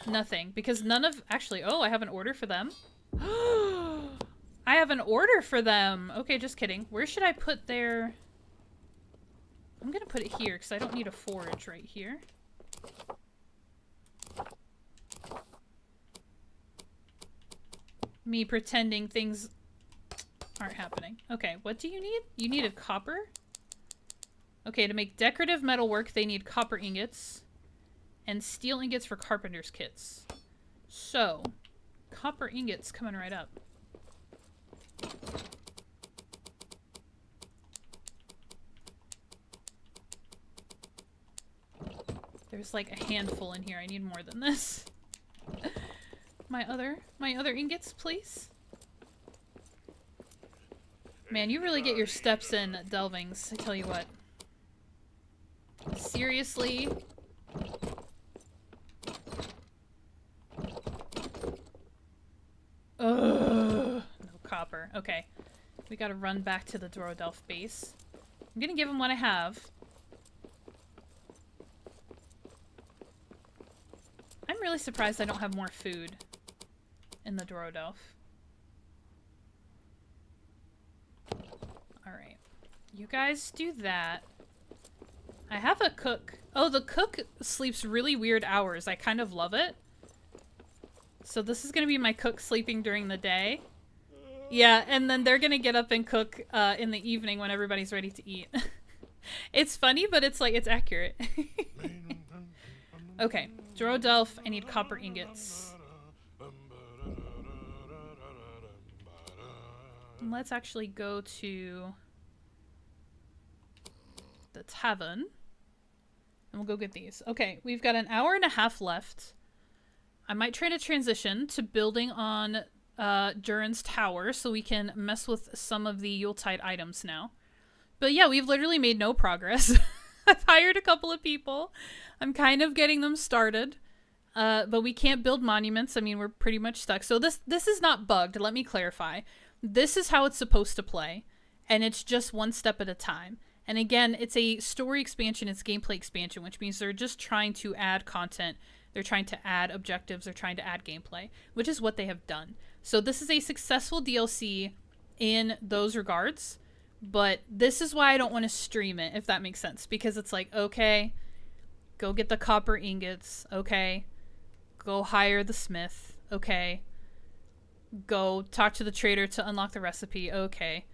Nothing. Because none of... Actually, oh, I have an order for them. I have an order for them! Okay, just kidding. Where should I put their... I'm gonna put it here, because I don't need a forge right here. Me pretending things aren't happening. Okay, what do you need? You need a copper? Okay, to make decorative metalwork, they need copper ingots and steel ingots for carpenter's kits. So, copper ingots coming right up. There's like a handful in here. I need more than this. my other ingots, please. Man, you really get your steps in at Delvings, I tell you what. Seriously? Ugh. No copper. Okay. We gotta run back to the Dorodelf base. I'm gonna give him what I have. I'm really surprised I don't have more food in the Dorodelf. Alright. You guys do that. I have a cook. Oh, the cook sleeps really weird hours. I kind of love it. So this is gonna be my cook sleeping during the day. Yeah, and then they're gonna get up and cook in the evening when everybody's ready to eat. It's funny, but it's like, it's accurate. Okay, Delph, I need copper ingots. Let's actually go to the tavern. And we'll go get these. Okay, we've got an hour and a half left. I might try to transition to building on Durin's tower so we can mess with some of the Yule-Tide items now. But yeah, we've literally made no progress. I've hired a couple of people. I'm kind of getting them started. But we can't build monuments. I mean, we're pretty much stuck. So this is not bugged. Let me clarify. This is how it's supposed to play. And it's just one step at a time. And again, it's a story expansion, it's gameplay expansion, which means they're just trying to add content, they're trying to add objectives, they're trying to add gameplay, which is what they have done. So this is a successful DLC in those regards, but this is why I don't want to stream it, if that makes sense, because it's like, okay, go get the copper ingots, okay, go hire the smith, okay, go talk to the trader to unlock the recipe, okay.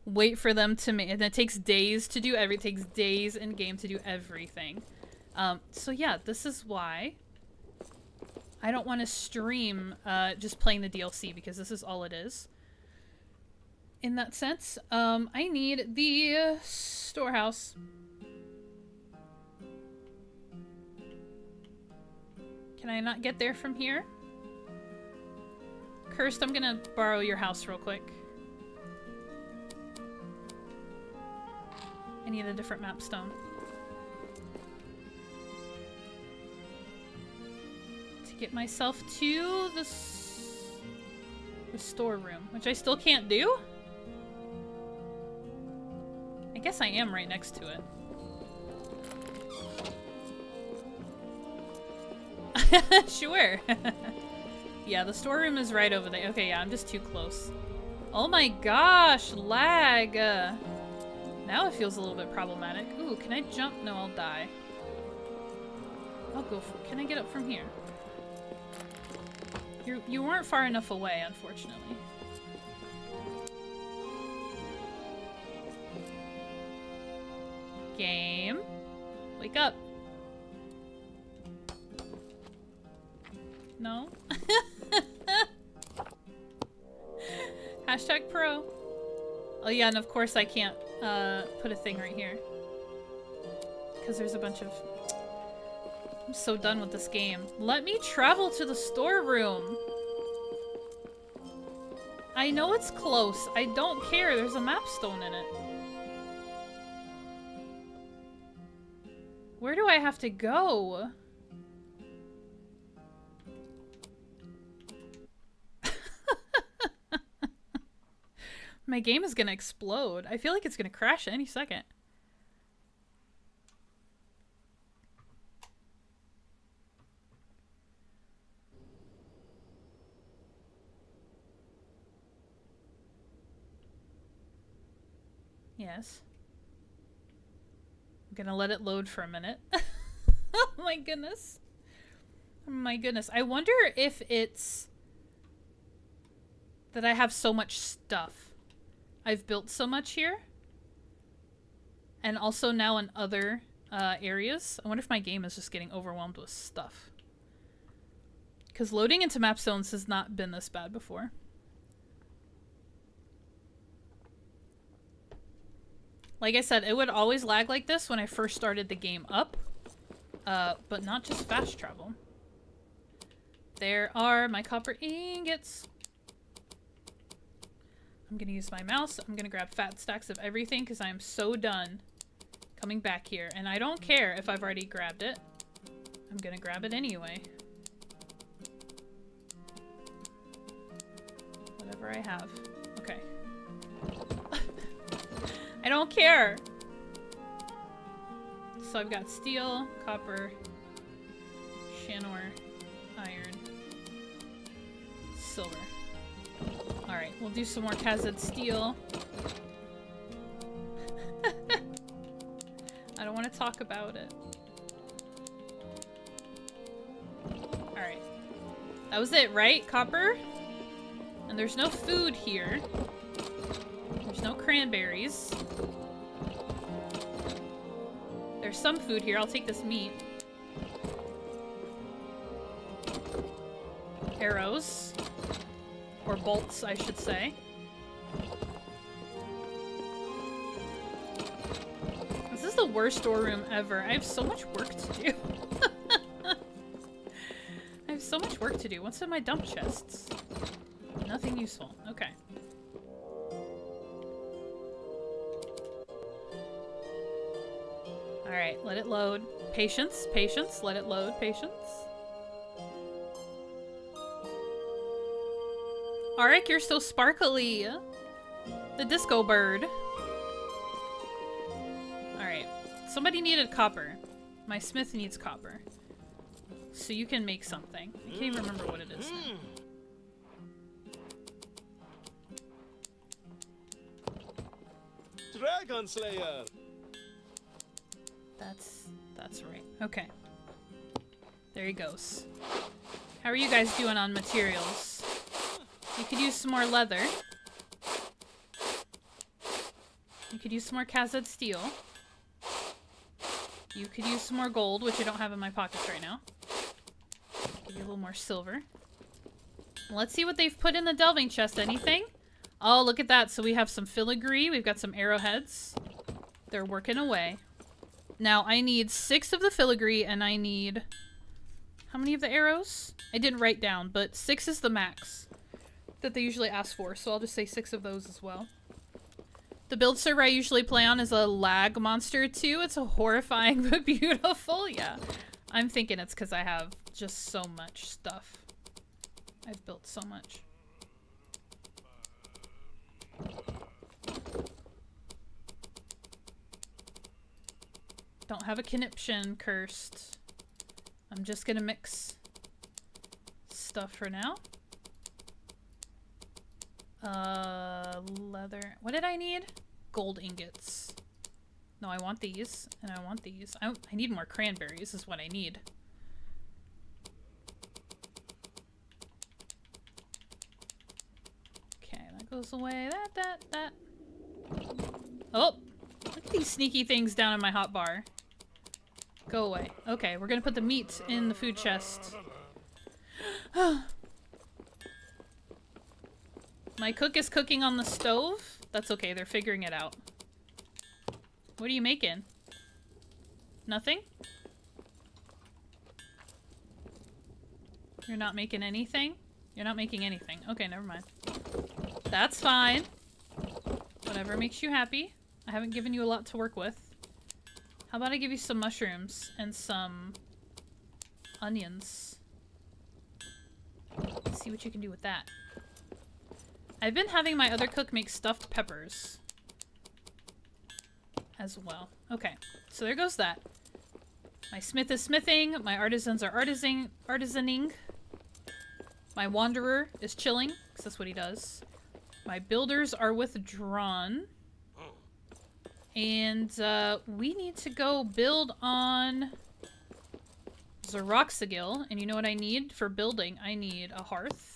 Wait for them to make, and it takes days to do everything. It takes days in game to do everything. So yeah, this is why I don't want to stream just playing the DLC, because this is all it is. In that sense, I need the storehouse. Can I not get there from here? Cursed, I'm gonna borrow your house real quick. I need a different map stone. To get myself to the storeroom, which I still can't do? I guess I am right next to it. Sure. Yeah, the storeroom is right over there. Okay, yeah, I'm just too close. Oh my gosh, lag! Now it feels a little bit problematic. Ooh, can I jump? No, I'll die. I'll go for it. Can I get up from here? You weren't far enough away, unfortunately. Game. Wake up. No? Hashtag pro. Oh yeah, and of course I can't put a thing right here. Because there's a bunch of... I'm so done with this game. Let me travel to the storeroom. I know it's close. I don't care. There's a map stone in it. Where do I have to go? My game is gonna explode. I feel like it's gonna crash any second. Yes. I'm gonna let it load for a minute. Oh my goodness. Oh my goodness. I wonder if it's that I have so much stuff. I've built so much here. And also now in other areas. I wonder if my game is just getting overwhelmed with stuff. Because loading into map zones has not been this bad before. Like I said, it would always lag like this when I first started the game up. But not just fast travel. There are my copper ingots. I'm gonna use my mouse. I'm gonna grab fat stacks of everything because I'm so done coming back here. And I don't care if I've already grabbed it. I'm gonna grab it anyway. Whatever I have. Okay. I don't care! So I've got steel, copper, shanor, iron, silver. Alright, we'll do some more Kazed steel. I don't want to talk about it. Alright. That was it, right? Copper? And there's no food here. There's no cranberries. There's some food here. I'll take this meat. Arrows. Or bolts, I should say. This is the worst storeroom ever. I have so much work to do. I have so much work to do. What's in my dump chests? Nothing useful. Okay. Alright, let it load. Patience, patience, let it load, patience. Arik, you're so sparkly. The disco bird. Alright, somebody needed copper. My smith needs copper. So you can make something. I can't even remember what it is now. Dragon Slayer. That's right. Okay. There he goes. How are you guys doing on materials? You could use some more leather. You could use some more Kazad steel. You could use some more gold, which I don't have in my pockets right now. Give you a little more silver. Let's see what they've put in the delving chest. Anything? Oh, look at that. So we have some filigree. We've got some arrowheads. They're working away. Now, I need 6 of the filigree, and I need... How many of the arrows? I didn't write down, but 6 is the max that they usually ask for, so I'll just say 6 of those as well. The build server I usually play on is a lag monster too. It's a horrifying but beautiful. Yeah, I'm thinking it's because I have just so much stuff. I've built so much. Don't have a conniption cursed. I'm just gonna mix stuff for now. Leather. What did I need? Gold ingots. No, I want these, and I want these. I need more cranberries is what I need. Okay, that goes away. That. Oh! Look at these sneaky things down in my hotbar. Go away. Okay, we're gonna put the meat in the food chest. My cook is cooking on the stove. That's okay, they're figuring it out. What are you making? Nothing? You're not making anything? You're not making anything. Okay, never mind. That's fine. Whatever makes you happy. I haven't given you a lot to work with. How about I give you some mushrooms and some onions? Let's see what you can do with that. I've been having my other cook make stuffed peppers as well. Okay, so there goes that. My smith is smithing. My artisans are artisaning. My wanderer is chilling, because that's what he does. My builders are withdrawn. And we need to go build on Zeroxagil. And you know what I need for building? I need a hearth.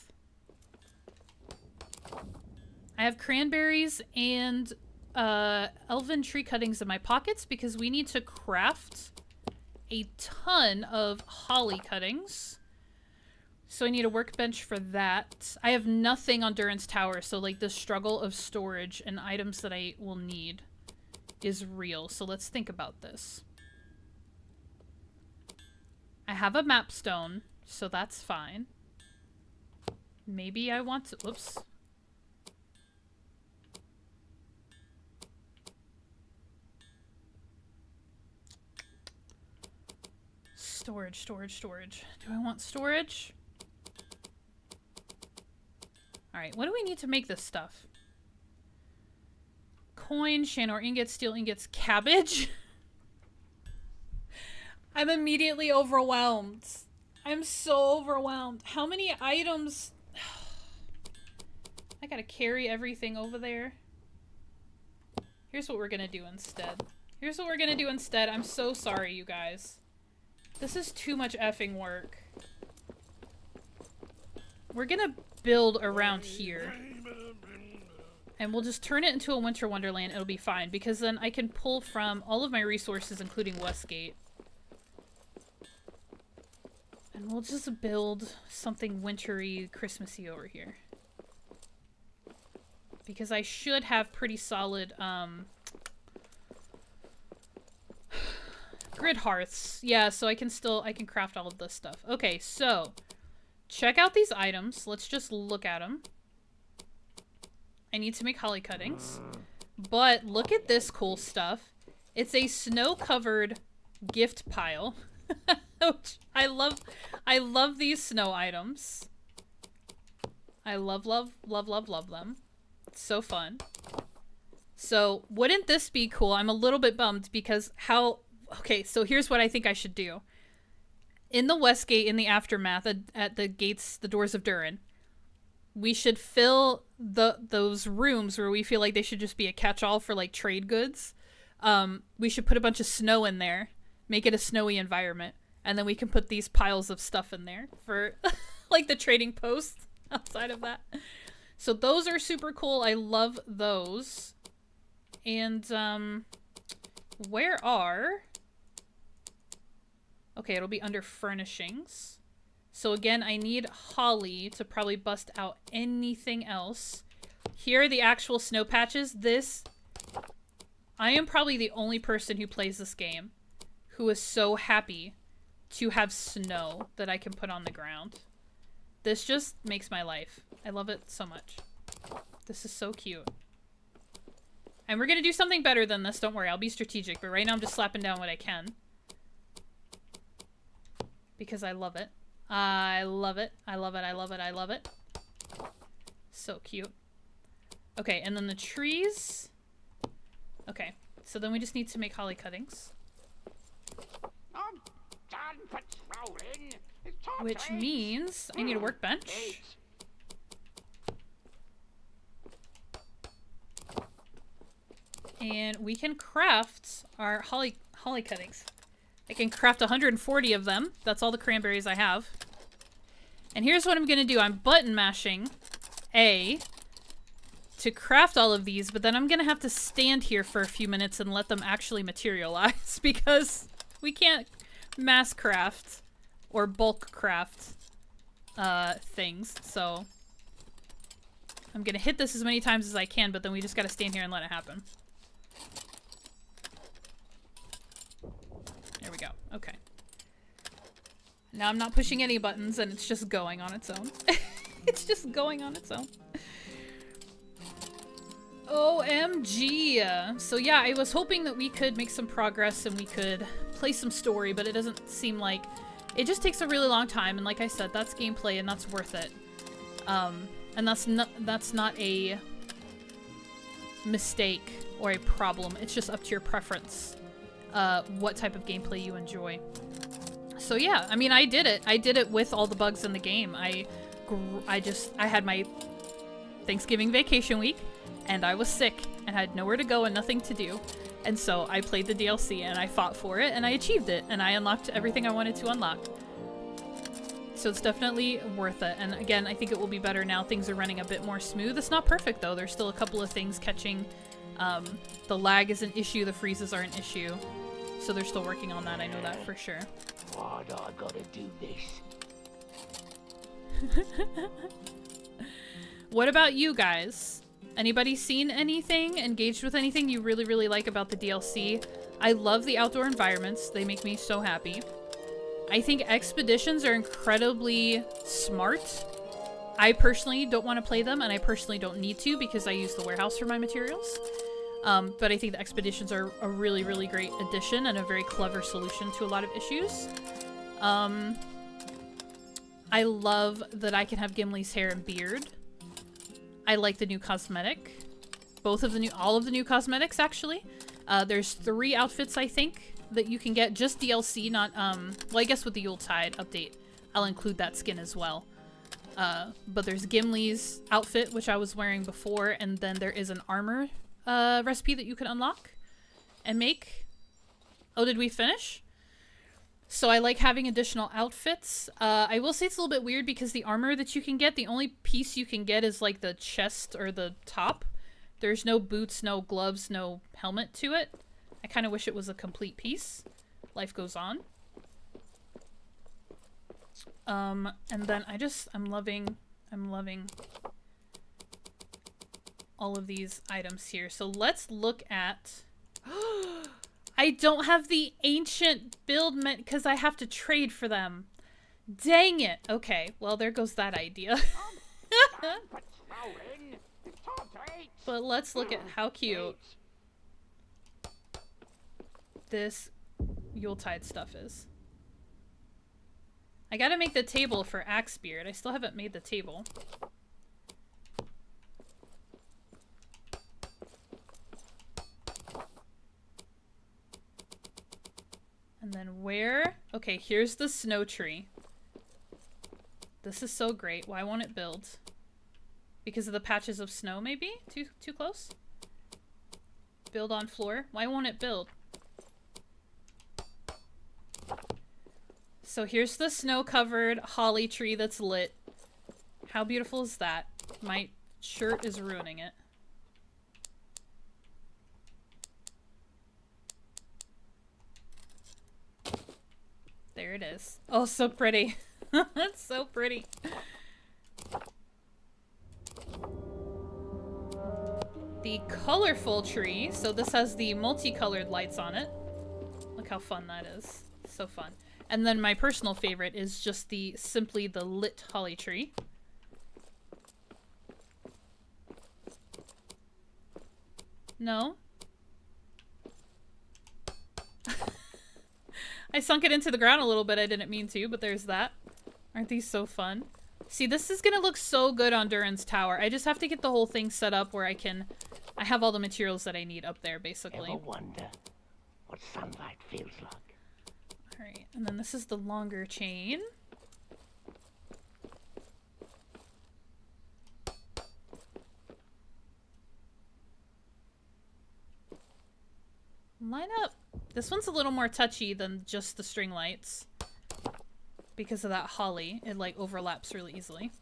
I have cranberries and elven tree cuttings in my pockets because we need to craft a ton of holly cuttings. So I need a workbench for that. I have nothing on Durin's tower, so like the struggle of storage and items that I will need is real. So let's think about this. I have a map stone, so that's fine. Maybe I want to... Whoops. Storage, storage, storage. Do I want storage? Alright, what do we need to make this stuff? Coin, Shanor ingots, steel ingots, cabbage? I'm immediately overwhelmed. I'm so overwhelmed. How many items? I gotta carry everything over there. Here's what we're gonna do instead. I'm so sorry, you guys. This is too much effing work. we're gonna build around here. And we'll just turn it into a winter wonderland. It'll be fine, because then I can pull from all of my resources, including Westgate. And we'll just build something wintry, Christmassy over here. Because I should have pretty solid, grid hearths. Yeah, so I can craft all of this stuff. Okay, so check out these items. Let's just look at them. I need to make holly cuttings. But look at this cool stuff. It's a snow-covered gift pile. Which I love these snow items. I love them. It's so fun. So, wouldn't this be cool? I'm a little bit bummed because okay, so here's what I think I should do. In the Westgate, in the aftermath, at the gates, the doors of Durin, we should fill those rooms where we feel like they should just be a catch-all for, like, trade goods. We should put a bunch of snow in there, make it a snowy environment, and then we can put these piles of stuff in there for, like, the trading posts outside of that. So those are super cool. I love those. And, where are... Okay, it'll be under furnishings. So again, I need holly to probably bust out anything else. Here are the actual snow patches. I am probably the only person who plays this game who is so happy to have snow that I can put on the ground. This just makes my life. I love it so much. This is so cute. And we're gonna do something better than this, don't worry. I'll be strategic, but right now I'm just slapping down what I can. Because I love it. I love it. I love it. I love it. I love it. So cute. Okay, and then the trees. Okay, so then we just need to make holly cuttings. I'm done patrolling. It's time Which to eat. means I need a workbench. Eat. And we can craft our holly cuttings. I can craft 140 of them. That's all the cranberries I have. And here's what I'm gonna do. I'm button mashing A to craft all of these, but then I'm gonna have to stand here for a few minutes and let them actually materialize because we can't mass craft or bulk craft things. So I'm gonna hit this as many times as I can, but then we just gotta stand here and let it happen. There we go. Okay. Now I'm not pushing any buttons and it's just going on its own. It's just going on its own. OMG. So yeah, I was hoping that we could make some progress and we could play some story, but it doesn't seem like... It just takes a really long time, and like I said, that's gameplay and that's worth it. And that's not a mistake or a problem. It's just up to your preference. What type of gameplay you enjoy. So yeah, I mean, I did it. I did it with all the bugs in the game. I had my Thanksgiving vacation week, and I was sick, and had nowhere to go and nothing to do. And so I played the DLC, and I fought for it, and I achieved it, and I unlocked everything I wanted to unlock. So it's definitely worth it. And again, I think it will be better now. Things are running a bit more smooth. It's not perfect, though. There's still a couple of things catching. The lag is an issue, the freezes are an issue. So they're still working on that, I know that for sure. Why do I gotta do this? What about you guys? Anybody seen anything, engaged with anything you really, really like about the DLC? I love the outdoor environments. They make me so happy. I think expeditions are incredibly smart. I personally don't want to play them, and I personally don't need to because I use the warehouse for my materials. But I think the expeditions are a really, really great addition and a very clever solution to a lot of issues. I love that I can have Gimli's hair and beard. I like the new cosmetic. All of the new cosmetics, actually. There's 3 outfits, I think, that you can get. Just DLC, not, well, I guess with the Yule-Tide update, I'll include that skin as well. But there's Gimli's outfit, which I was wearing before, and then there is an armor recipe that you can unlock and make. Oh, did we finish? So I like having additional outfits. I will say it's a little bit weird because the armor that you can get, the only piece you can get is like the chest or the top. There's no boots, no gloves, no helmet to it. I kind of wish it was a complete piece. Life goes on. And then I'm loving all of these items here. So let's look at... I don't have the ancient build meant because I have to trade for them. Dang it. Okay, well there goes that idea. But let's look at how cute this Yule-Tide stuff is. I gotta make the table for Axebeard. I still haven't made the table. And then where? Okay, here's the snow tree. This is so great. Why won't it build? Because of the patches of snow, maybe? Too close? Build on floor. Why won't it build? So here's the snow-covered holly tree that's lit. How beautiful is that? My shirt is ruining it. There it is. Oh, so pretty. That's so pretty. The colorful tree. So this has the multicolored lights on it. Look how fun that is. So fun. And then my personal favorite is just simply the lit holly tree. No? I sunk it into the ground a little bit. I didn't mean to, but there's that. Aren't these so fun? See, this is gonna look so good on Durin's tower. I just have to get the whole thing set up where I have all the materials that I need up there, basically. Ever wonder what sunlight feels like? Alright, and then this is the longer chain. Line up. This one's a little more touchy than just the string lights. Because of that holly. It like overlaps really easily.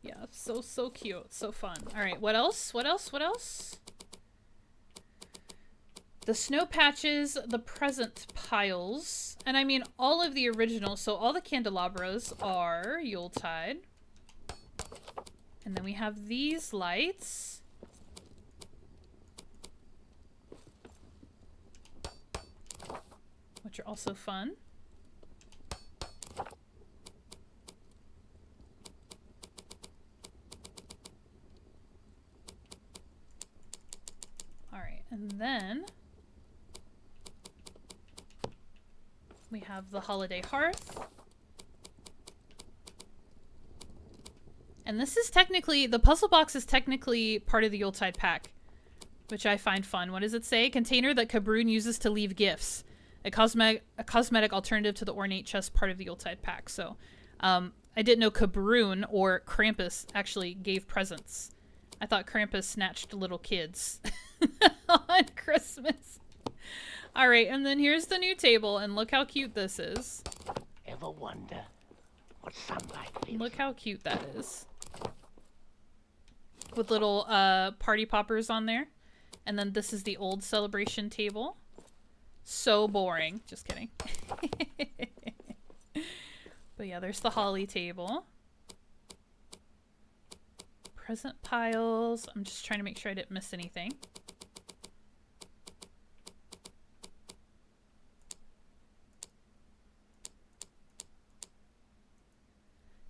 Yeah, so cute. So fun. Alright, what else? What else? What else? The snow patches, the present piles. And I mean all of the originals. So all the candelabras are Yule-Tide. And then we have these lights. Which are also fun. Alright, and then we have the holiday hearth. And this is technically, the puzzle box is technically part of the Yule-Tide pack, which I find fun. What does it say? Container that Cabrune uses to leave gifts. A cosmetic alternative to the ornate chest, part of the Yule-Tide pack. So, I didn't know Cabrune or Krampus actually gave presents. I thought Krampus snatched little kids on Christmas. Alright, and then here's the new table, and look how cute this is. Ever wonder what sunlight feels Look how cute that is. With little party poppers on there. And then this is the old celebration table. So boring. Just kidding. But yeah, there's the holly table. Present piles. I'm just trying to make sure I didn't miss anything.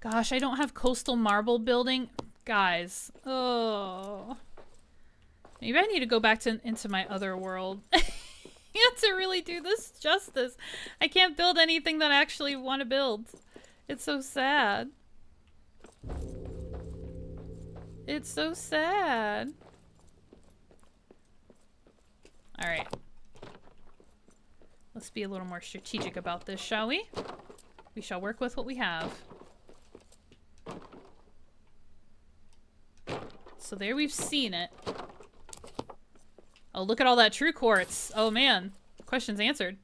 Gosh, I don't have coastal marble building. Guys. Oh. Maybe I need to go back into my other world. You have to really do this justice. I can't build anything that I actually want to build. It's so sad. It's so sad. Alright. Let's be a little more strategic about this, shall we? We shall work with what we have. So there we've seen it. Oh, look at all that true quartz. Oh, man. Question's answered.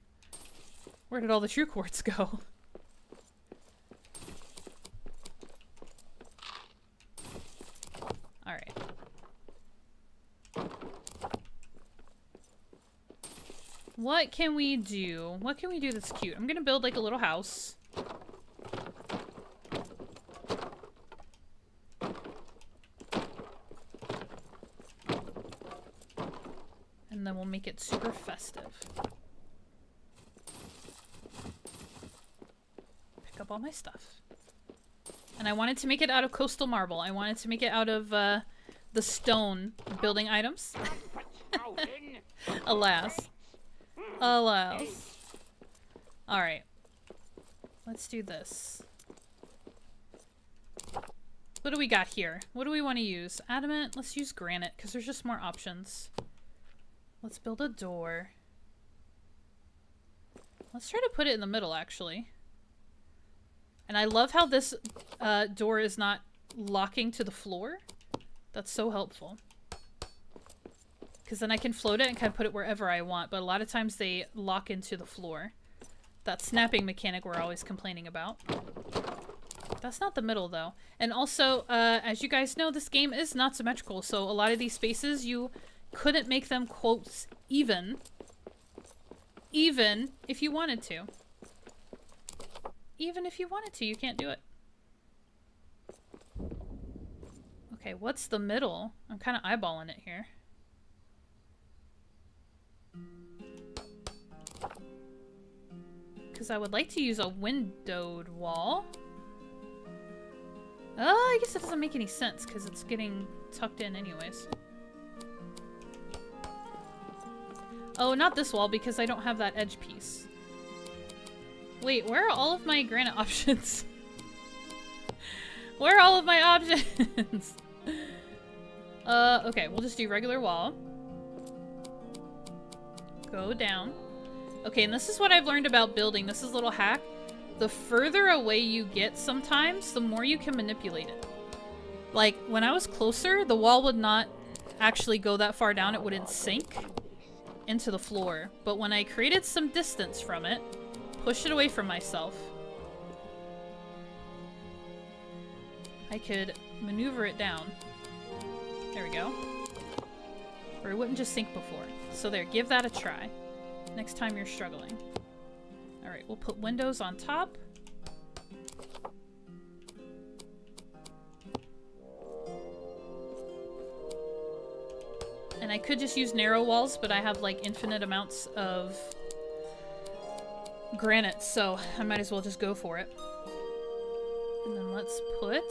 Where did all the true quartz go? Alright. What can we do? What can we do that's cute? I'm gonna build like a little house. And then we'll make it super festive. Pick up all my stuff. And I wanted to make it out of coastal marble. I wanted to make it out of the stone building items. Alas. Alas. Alright. Let's do this. What do we got here? What do we want to use? Adamant? Let's use granite, because there's just more options. Let's build a door. Let's try to put it in the middle, actually. And I love how this door is not locking to the floor. That's so helpful. Because then I can float it and kind of put it wherever I want, but a lot of times they lock into the floor. That snapping mechanic we're always complaining about. That's not the middle, though. And also, as you guys know, this game is not symmetrical, so a lot of these spaces, you couldn't make them, quotes, even if you wanted to. Even if you wanted to, you can't do it. Okay, what's the middle? I'm kind of eyeballing it here. Because I would like to use a windowed wall. Oh, I guess it doesn't make any sense because it's getting tucked in anyways. Oh, not this wall because I don't have that edge piece. Wait, where are all of my granite options? Where are all of my options? Okay, we'll just do regular wall. Go down. Okay, and this is what I've learned about building. This is a little hack. The further away you get sometimes, the more you can manipulate it. Like, when I was closer, the wall would not actually go that far down. It wouldn't sink into the floor. But when I created some distance from it, pushed it away from myself, I could maneuver it down. There we go. Or it wouldn't just sink before. So there, give that a try. Next time you're struggling. Alright, we'll put windows on top. And I could just use narrow walls, but I have like infinite amounts of granite, so I might as well just go for it. And then let's put...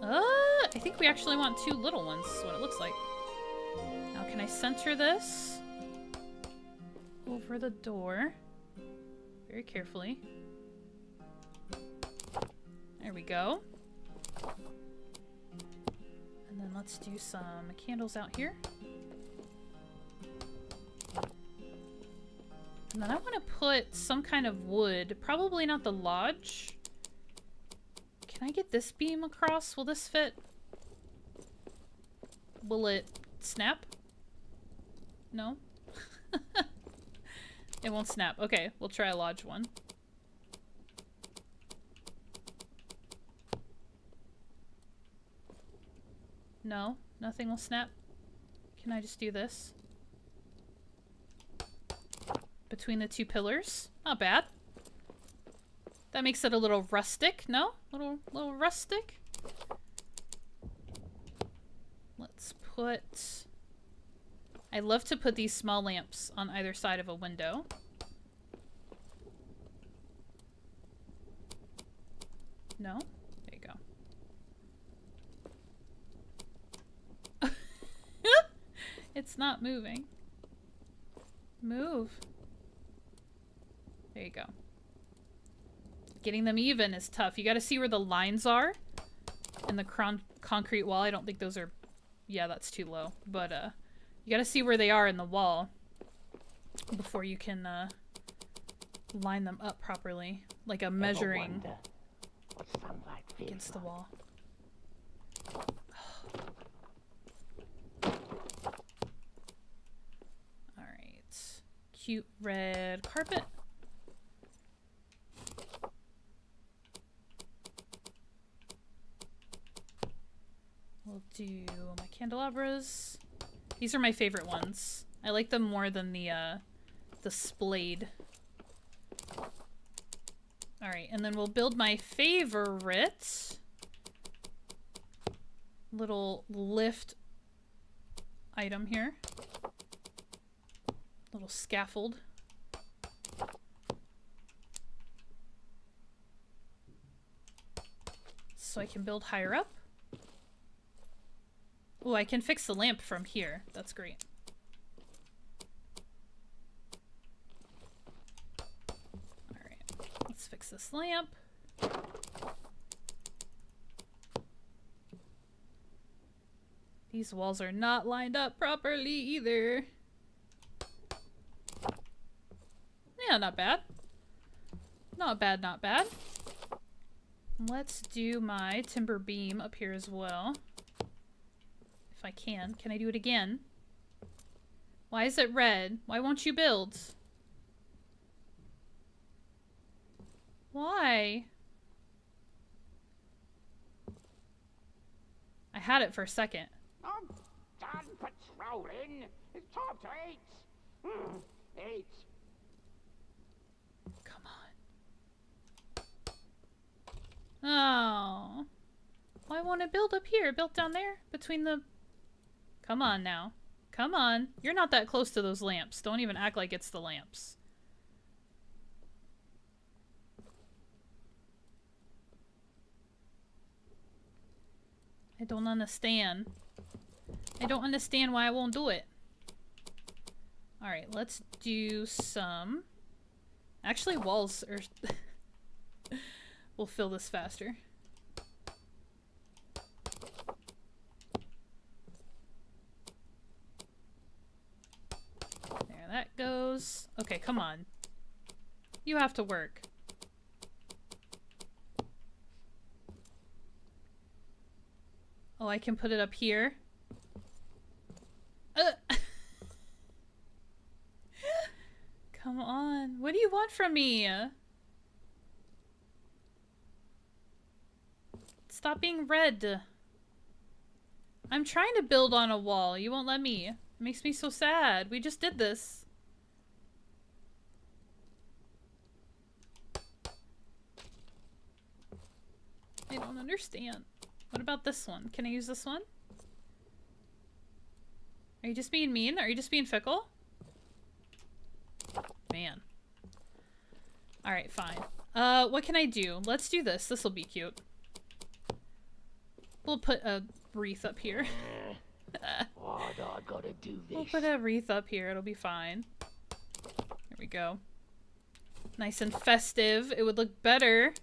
I think we actually want two little ones, is what it looks like. Now can I center this over the door? Very carefully. There we go. And then let's do some candles out here. And then I want to put some kind of wood. Probably not the lodge. Can I get this beam across? Will this fit? Will it snap? No? It won't snap. Okay, we'll try a lodge one. No, nothing will snap. Can I just do this? Between the two pillars? Not bad. That makes it a little rustic, no? Little rustic? Let's put... I love to put these small lamps on either side of a window. No? There you go. It's not moving. Move. There you go. Getting them even is tough. You gotta see where the lines are in the concrete wall. I don't think those are... Yeah, that's too low. But, you gotta see where they are in the wall before you can, line them up properly. Like a measuring against the wall. Alright. Cute red carpet. do my candelabras. These are my favorite ones. I like them more than the splayed. Alright, and then we'll build my favorite little lift item here. Little scaffold. So I can build higher up. Oh, I can fix the lamp from here. That's great. Alright, let's fix this lamp. These walls are not lined up properly either. Yeah, not bad. Not bad, not bad. Let's do my timber beam up here as well. If I can. Can I do it again? Why is it red? Why won't you build? Why? I had it for a second. I'm done patrolling. It's time to eat. Eat. Come on. Oh. Why won't it build up here? It built down there between the... Come on now. Come on. You're not that close to those lamps. Don't even act like it's the lamps. I don't understand. I don't understand why I won't do it. Alright, let's do some... Actually, walls are... We'll fill this faster. There that goes. Okay, come on. You have to work. Oh, I can put it up here. Come on. What do you want from me? Stop being red. I'm trying to build on a wall. You won't let me. It makes me so sad. We just did this. I don't understand. What about this one? Can I use this one? Are you just being mean? Are you just being fickle? Man. Alright, fine. What can I do? Let's do this. This'll be cute. We'll put a wreath up here. What I gotta do this? We'll put a wreath up here. It'll be fine. There we go. Nice and festive. It would look better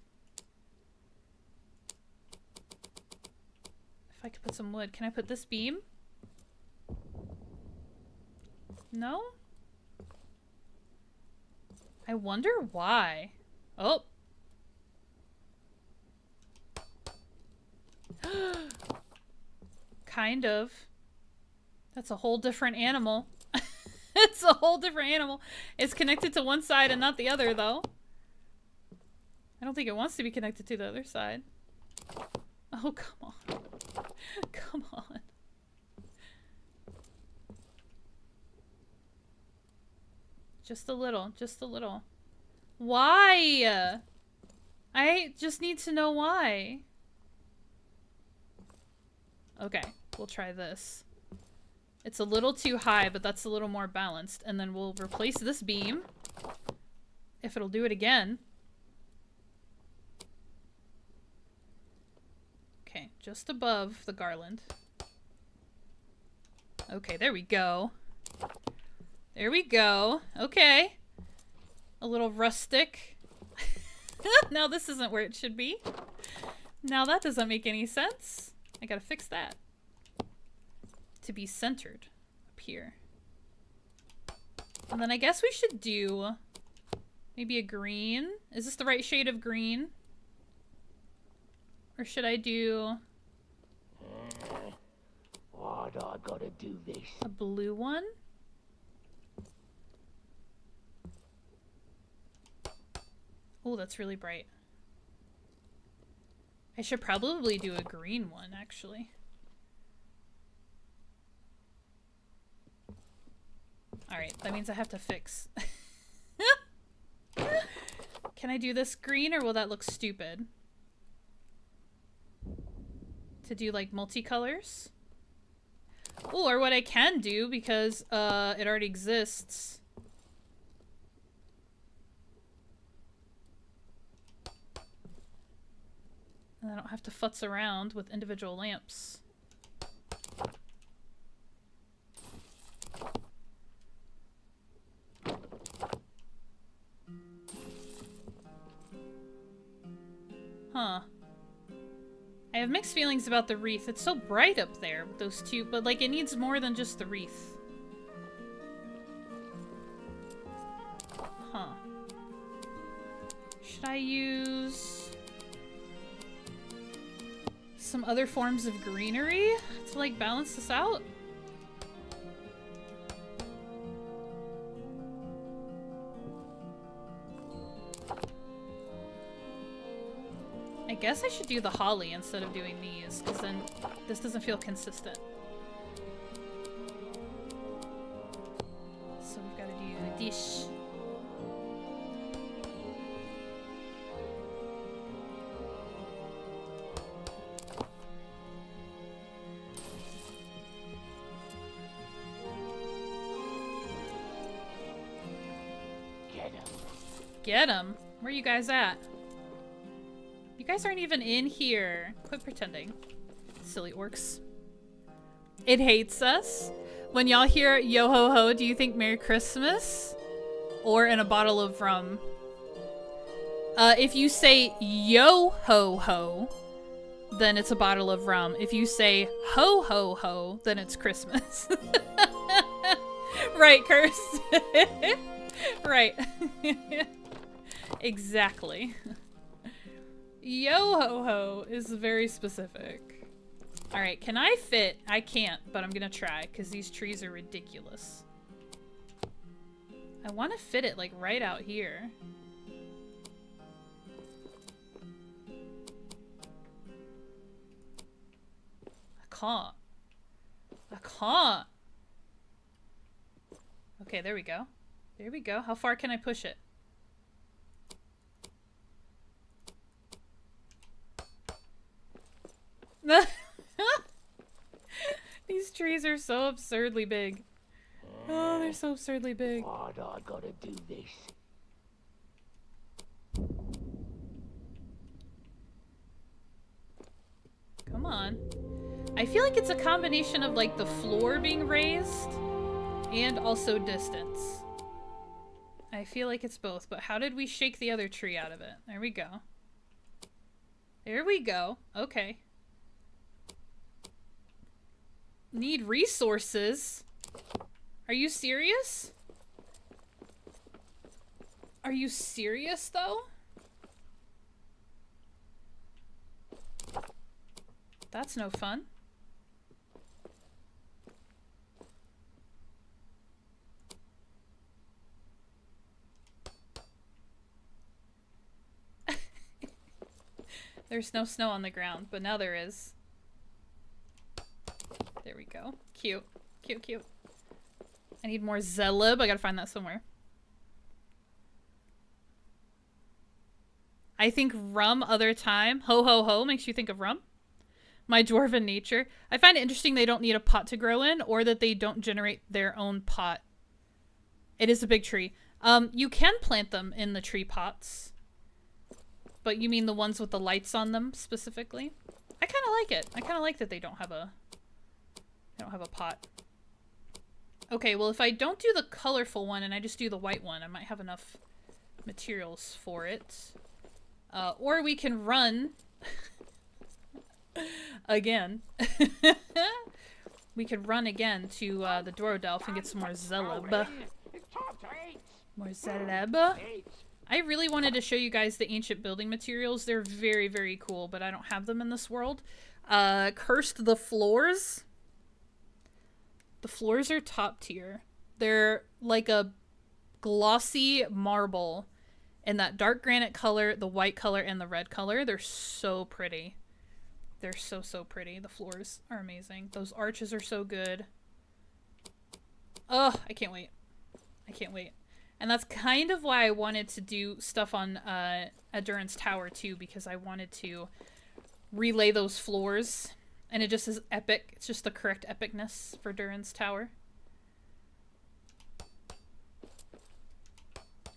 if I could put some wood. Can I put this beam? No? I wonder why. Oh. Kind of. That's a whole different animal. It's a whole different animal. It's connected to one side and not the other, though. I don't think it wants to be connected to the other side. Oh, come on. Come on. Just a little. Just a little. Why? I just need to know why. Okay, we'll try this. It's a little too high, but that's a little more balanced. And then we'll replace this beam. If it'll do it again. Okay, just above the garland. Okay, there we go. There we go. Okay. A little rustic. Now this isn't where it should be. Now that doesn't make any sense. I gotta fix that. To be centered up here. And then I guess we should do maybe a green. Is this the right shade of green? Or should I do What I gotta do this? a blue one? Oh, that's really bright. I should probably do a green one, actually. Alright, that means I have to fix. Can I do this green or will that look stupid? To do like multicolors? Or what I can do, because it already exists. And I don't have to futz around with individual lamps. Huh. I have mixed feelings about the wreath. It's so bright up there with those two, but like it needs more than just the wreath. Huh. Should I use some other forms of greenery to like balance this out? I guess I should do the holly instead of doing these, because then this doesn't feel consistent. So we've got to do this. Get him. Get him? Where are you guys at? You guys aren't even in here. Quit pretending. Silly orcs. It hates us. When y'all hear yo ho ho, do you think Merry Christmas? Or in a bottle of rum? If you say yo ho ho, then it's a bottle of rum. If you say ho ho ho, then it's Christmas. Right, Curse? Right. Exactly. Yo ho ho is very specific. Alright, can I fit? I can't, but I'm gonna try, because these trees are ridiculous. I want to fit it, like, right out here. I can't. I can't. Okay, there we go. There we go. How far can I push it? These trees are so absurdly big. Oh, they're so absurdly big. Why'd I gotta do this? Come on. I feel like it's a combination of like the floor being raised and also distance. I feel like it's both, but how did we shake the other tree out of it? There we go. There we go. Okay. Need resources? Are you serious? Are you serious though? That's no fun. There's no snow on the ground, but now there is. There we go. Cute. Cute, cute. I need more Zelib. I gotta find that somewhere. I think rum other time. Ho ho ho makes you think of rum. My dwarven nature. I find it interesting they don't need a pot to grow in, or that they don't generate their own pot. It is a big tree. You can plant them in the tree pots. But you mean the ones with the lights on them specifically? I kind of like it. I kind of like that they don't have a pot. Okay, well if I don't do the colorful one and I just do the white one, I might have enough materials for it. Or we can run again. We could run again to the Dorodelf and get some more Zelib. More Zelib. I really wanted to show you guys the ancient building materials. They're very, very cool, but I don't have them in this world. Cursed the floors. The floors are top tier. They're like a glossy marble in that dark granite color, the white color, and the red color. They're so pretty. They're so, so pretty. The floors are amazing. Those arches are so good. Oh, I can't wait. I can't wait. And that's kind of why I wanted to do stuff on Durin's Tower too, because I wanted to relay those floors. And it just is epic. It's just the correct epicness for Durin's Tower.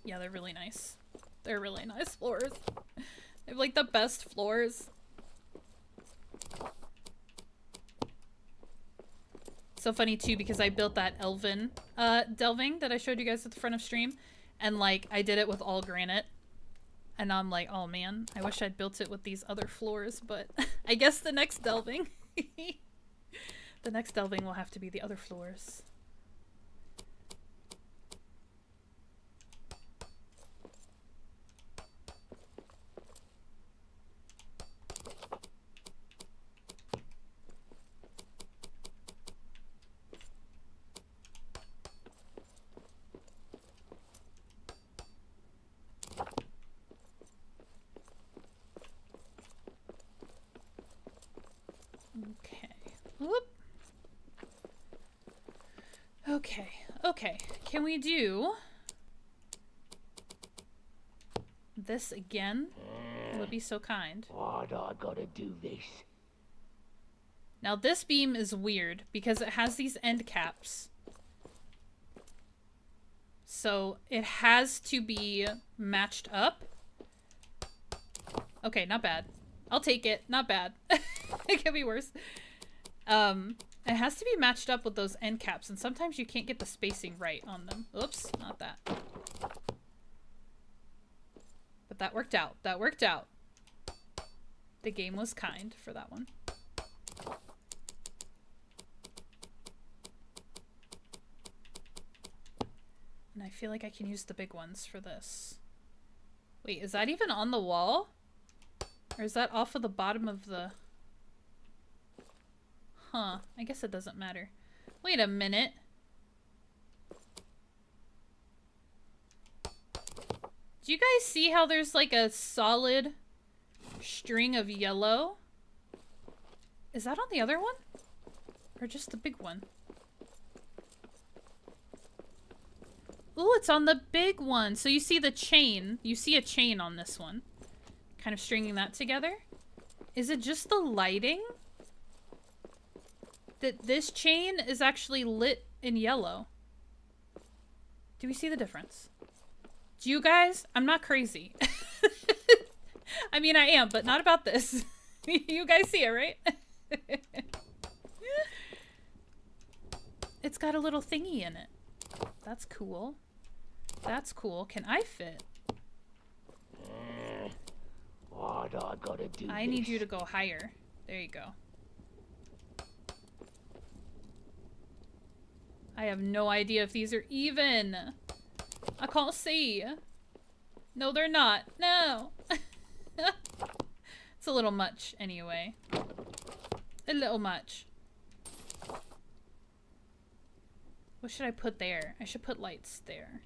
Yeah, they're really nice. They're really nice floors. They have like the best floors. So funny too, because I built that elven delving that I showed you guys at the front of stream, and like I did it with all granite, and I'm like, oh man, I wish I'd built it with these other floors, but I guess the next delving the next delving will have to be the other floors. Whoop. Okay, okay. Can we do this again? It would be so kind. Why do I gotta do this? Now this beam is weird because it has these end caps. So it has to be matched up. Okay, not bad. I'll take it. Not bad. It could be worse. It has to be matched up with those end caps, and sometimes you can't get the spacing right on them. Oops, not that. But that worked out. That worked out. The game was kind for that one. And I feel like I can use the big ones for this. Wait, is that even on the wall? Or is that off of the bottom of the... Huh, I guess it doesn't matter. Wait a minute. Do you guys see how there's like a solid string of yellow? Is that on the other one? Or just the big one? Ooh, it's on the big one. So you see the chain. You see a chain on this one. Kind of stringing that together. Is it just the lighting? That this chain is actually lit in yellow. Do we see the difference? Do you guys? I'm not crazy. I mean, I am, but not about this. You guys see it, right? It's got a little thingy in it. That's cool. That's cool. Can I fit? Why do I gotta do I need you to go higher. There you go. I have no idea if these are even. I can't see. No, they're not. No. It's a little much anyway. A little much. What should I put there? I should put lights there.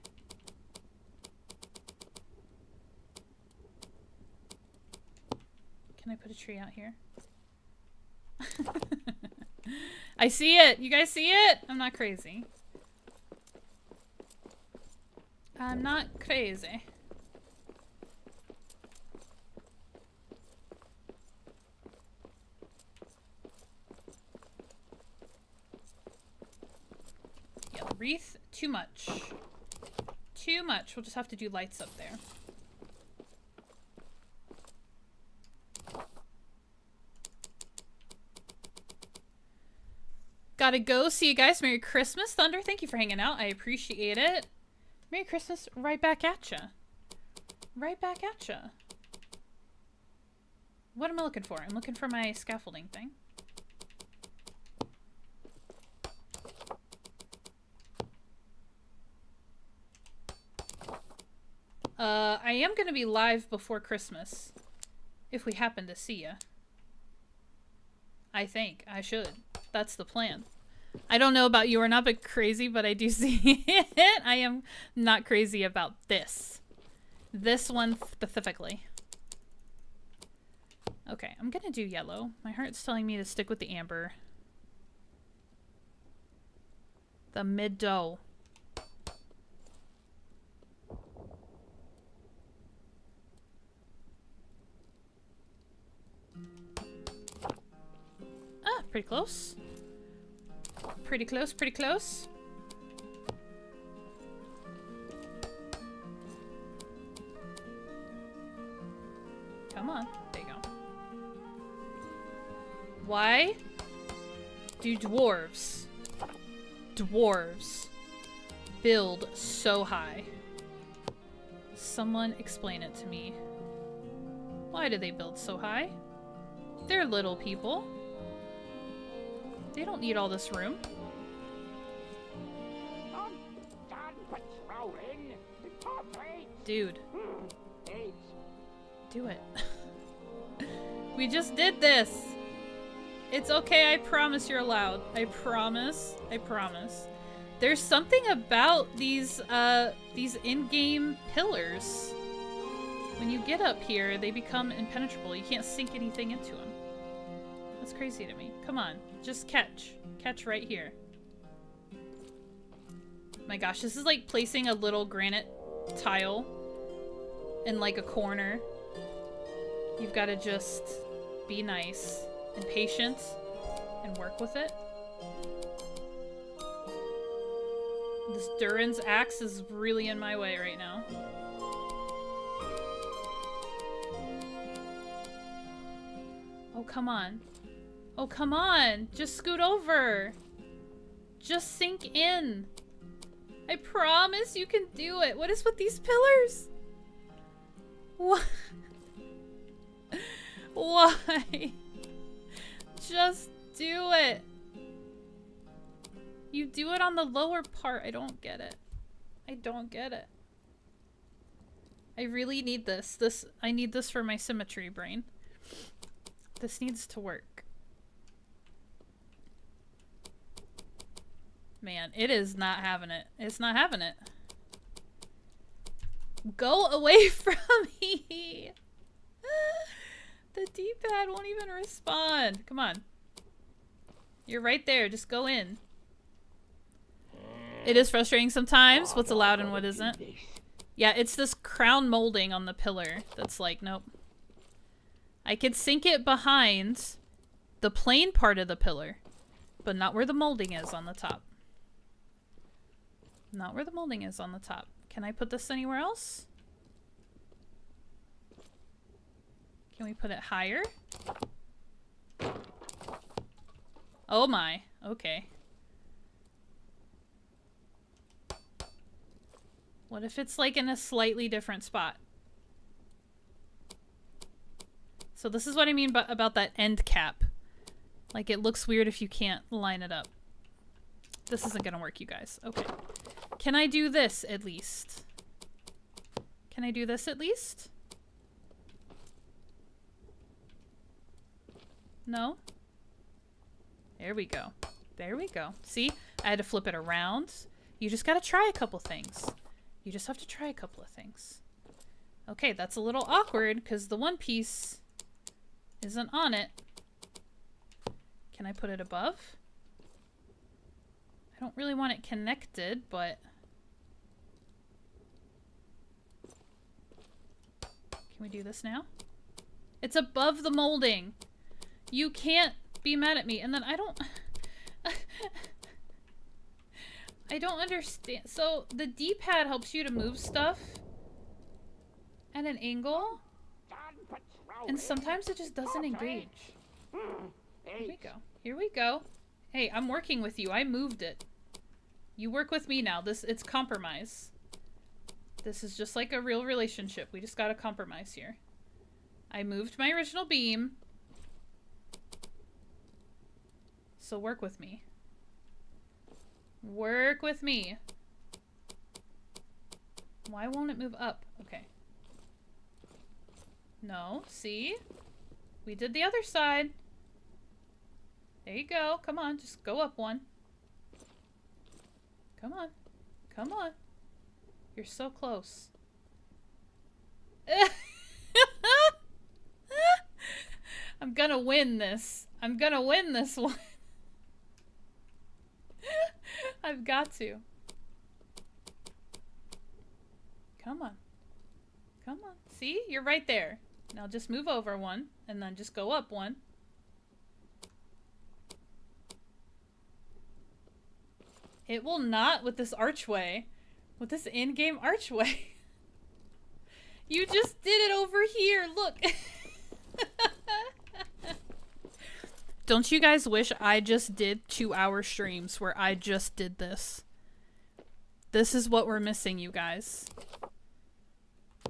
Can I put a tree out here? I see it! You guys see it? I'm not crazy. I'm not crazy. Yeah, the wreath, too much. Too much. We'll just have to do lights up there. Gotta go. See you guys. Merry Christmas, Thunder. Thank you for hanging out. I appreciate it. Merry Christmas right back at ya. Right back at ya. What am I looking for? I'm looking for my scaffolding thing. I am gonna be live before Christmas. If we happen to see ya. I think I should. That's the plan. I don't know about you or not, but crazy, but I do see it. I am not crazy about this. This one specifically. Okay, I'm gonna do yellow. My heart's telling me to stick with the amber. The mid-dough. Pretty close. Pretty close, pretty close. Come on. There you go. Why do dwarves build so high? Someone explain it to me. Why do they build so high? They're little people. They don't need all this room. Dude. Do it. We just did this. It's okay, I promise you're allowed. I promise. I promise. There's something about these in-game pillars. When you get up here, they become impenetrable. You can't sink anything into them. That's crazy to me. Come on, just catch. Catch right here. My gosh, this is like placing a little granite tile in like a corner. You've got to just be nice and patient and work with it. This Durin's axe is really in my way right now. Oh, come on. Oh, come on. Just scoot over. Just sink in. I promise you can do it. What is with these pillars? What? Why? Just do it. You do it on the lower part. I don't get it. I don't get it. I really need this. I need this for my symmetry brain. This needs to work. Man, it is not having it. It's not having it. Go away from me. The D-pad won't even respond. Come on. You're right there. Just go in. It is frustrating sometimes what's allowed and what isn't. Yeah, it's this crown molding on the pillar that's like, nope. I could sink it behind the plain part of the pillar, but not where the molding is on the top. Not where the molding is on the top. Can I put this anywhere else? Can we put it higher? Oh my. Okay. What if it's like in a slightly different spot? So this is what I mean about that end cap. Like it looks weird if you can't line it up. This isn't gonna work, you guys. Okay. Can I do this at least? Can I do this at least? No? There we go. There we go. See? I had to flip it around. You just gotta try a couple things. You just have to try a couple of things. Okay, that's a little awkward because the one piece isn't on it. Can I put it above? I don't really want it connected, but... Can we do this now? It's above the molding. You can't be mad at me. And then I don't... I don't understand. So the D-pad helps you to move stuff at an angle. And sometimes it just doesn't engage. Here we go. Here we go. Hey, I'm working with you. I moved it. You work with me now. It's compromise. This is just like a real relationship. We just gotta compromise here. I moved my original beam. So work with me. Work with me. Why won't it move up? Okay. No, see? We did the other side. There you go. Come on, just go up one. Come on. Come on. You're so close. I'm gonna win this. I'm gonna win this one. I've got to. Come on. Come on. See? You're right there. Now just move over one, and then just go up one. It will not with this archway. With this in-game archway. You just did it over here, look. Don't you guys wish I just did 2-hour streams where I just did this? This is what we're missing, you guys.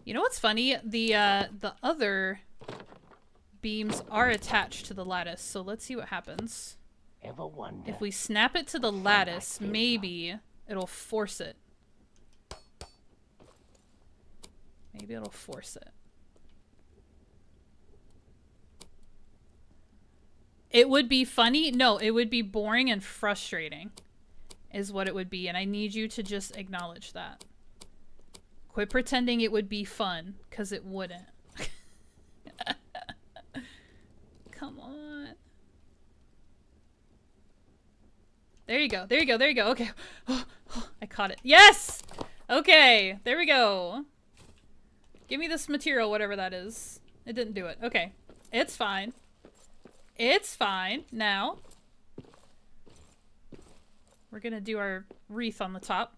You know what's funny? The other beams are attached to the lattice, so let's see what happens. Ever wonder? If we snap it to the lattice, maybe it'll force it. Maybe it'll force it. It would be funny. No, it would be boring and frustrating is what it would be. And I need you to just acknowledge that. Quit pretending it would be fun, because it wouldn't. Come on. There you go. There you go. There you go. Okay. I caught it. Yes! Okay. There we go. Give me this material, whatever that is. It didn't do it. Okay. It's fine. It's fine. Now, we're gonna do our wreath on the top.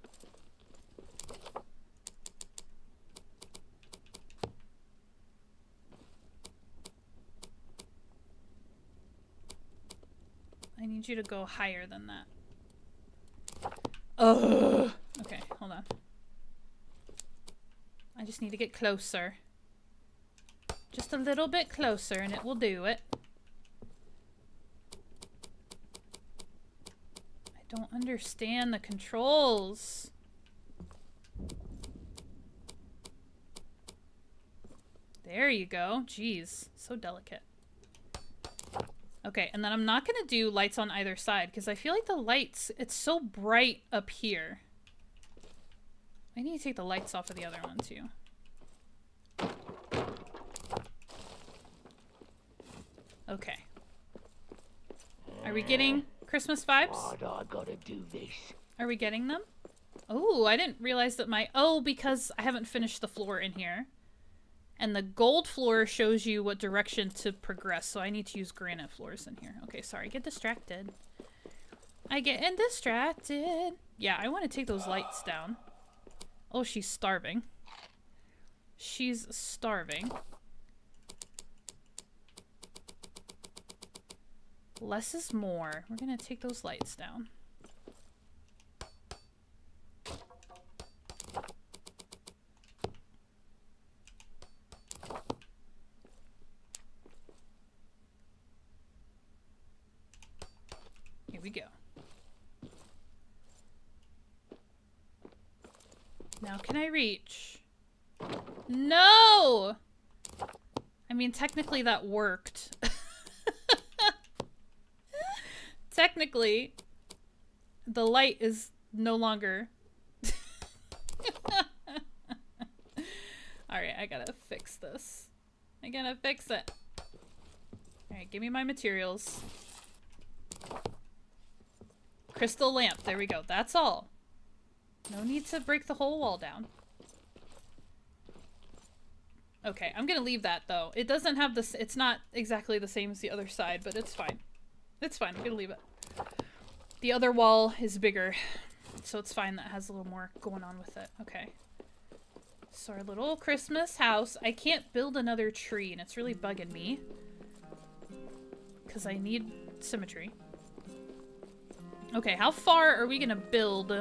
I need you to go higher than that. Ugh. Okay, hold on. I just need to get closer. Just a little bit closer and it will do it. I don't understand the controls. There you go. Jeez, so delicate. Okay, and then I'm not gonna do lights on either side because I feel like the lights, it's so bright up here. I need to take the lights off of the other one too. Okay. Are we getting Christmas vibes? Why'd I gotta do this? Are we getting them? Oh, I didn't realize that my... Oh, because I haven't finished the floor in here. And the gold floor shows you what direction to progress, so I need to use granite floors in here. Okay, sorry, get distracted. I get distracted. Yeah, I want to take those lights down. Oh, she's starving. She's starving. Less is more. We're gonna take those lights down. Here we go. Now can I reach? No! I mean, technically that worked. Technically, the light is no longer... Alright, I gotta fix this. I gotta fix it. Alright, give me my materials. Crystal lamp. There we go. That's all. No need to break the whole wall down. Okay, I'm gonna leave that though. It doesn't have this. It's not exactly the same as the other side, but it's fine. It's fine. I'm gonna leave it. The other wall is bigger, so it's fine. That has a little more going on with it. Okay. So our little Christmas house. I can't build another tree, and it's really bugging me because I need symmetry. Okay, how far are we gonna build?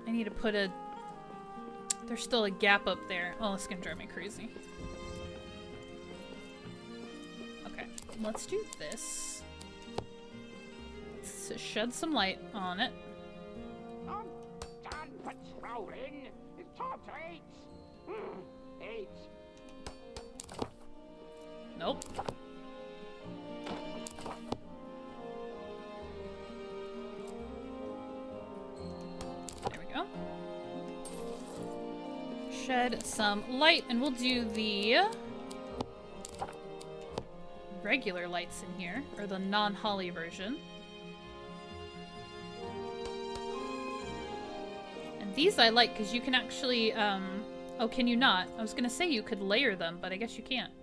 I need to put a... There's still a gap up there. Oh, it's gonna drive me crazy. Okay, let's do this. Let's shed some light on it. I'm done patrolling. It's time to eat. Eat. Nope. There we go. Shed some light, and we'll do the regular lights in here, or the non-holly version. And these I like because you can actually, oh, can you not? I was gonna say you could layer them, but I guess you can't.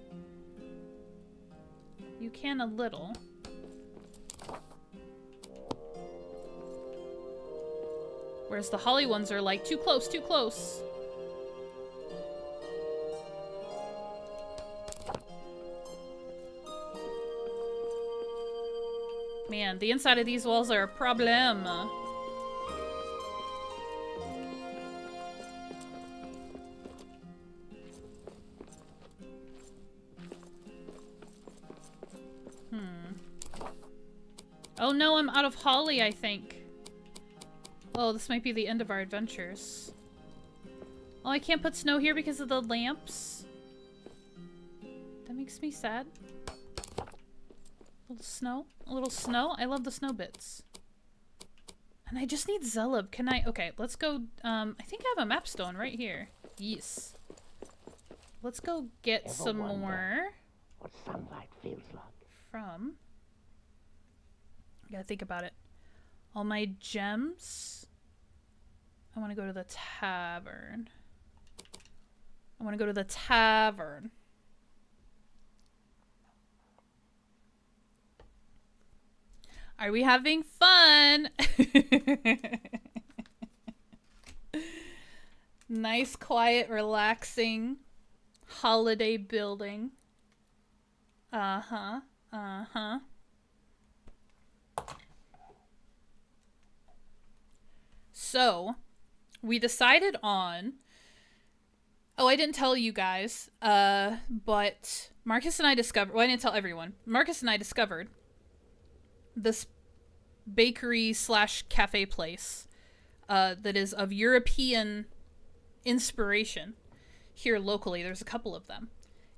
You can a little. Whereas the holly ones are like, too close, too close. Man, the inside of these walls are a problem. Oh no, I'm out of holly, I think. Oh, this might be the end of our adventures. Oh, I can't put snow here because of the lamps. That makes me sad. A little snow? A little snow? I love the snow bits. And I just need Zelub. Can I? Okay, let's go. I think I have a map stone right here. Yes. Let's go get some more. What sunlight feels like. From. I gotta think about it. All my gems. I want to go to the tavern. I want to go to the tavern. Are we having fun? Nice, quiet, relaxing holiday building. Uh-huh. Uh-huh. So, we decided on... Oh, I didn't tell you guys, but Marcus and I discovered... Well, I didn't tell everyone. Marcus and I discovered this bakery slash cafe place that is of European inspiration here locally. There's a couple of them.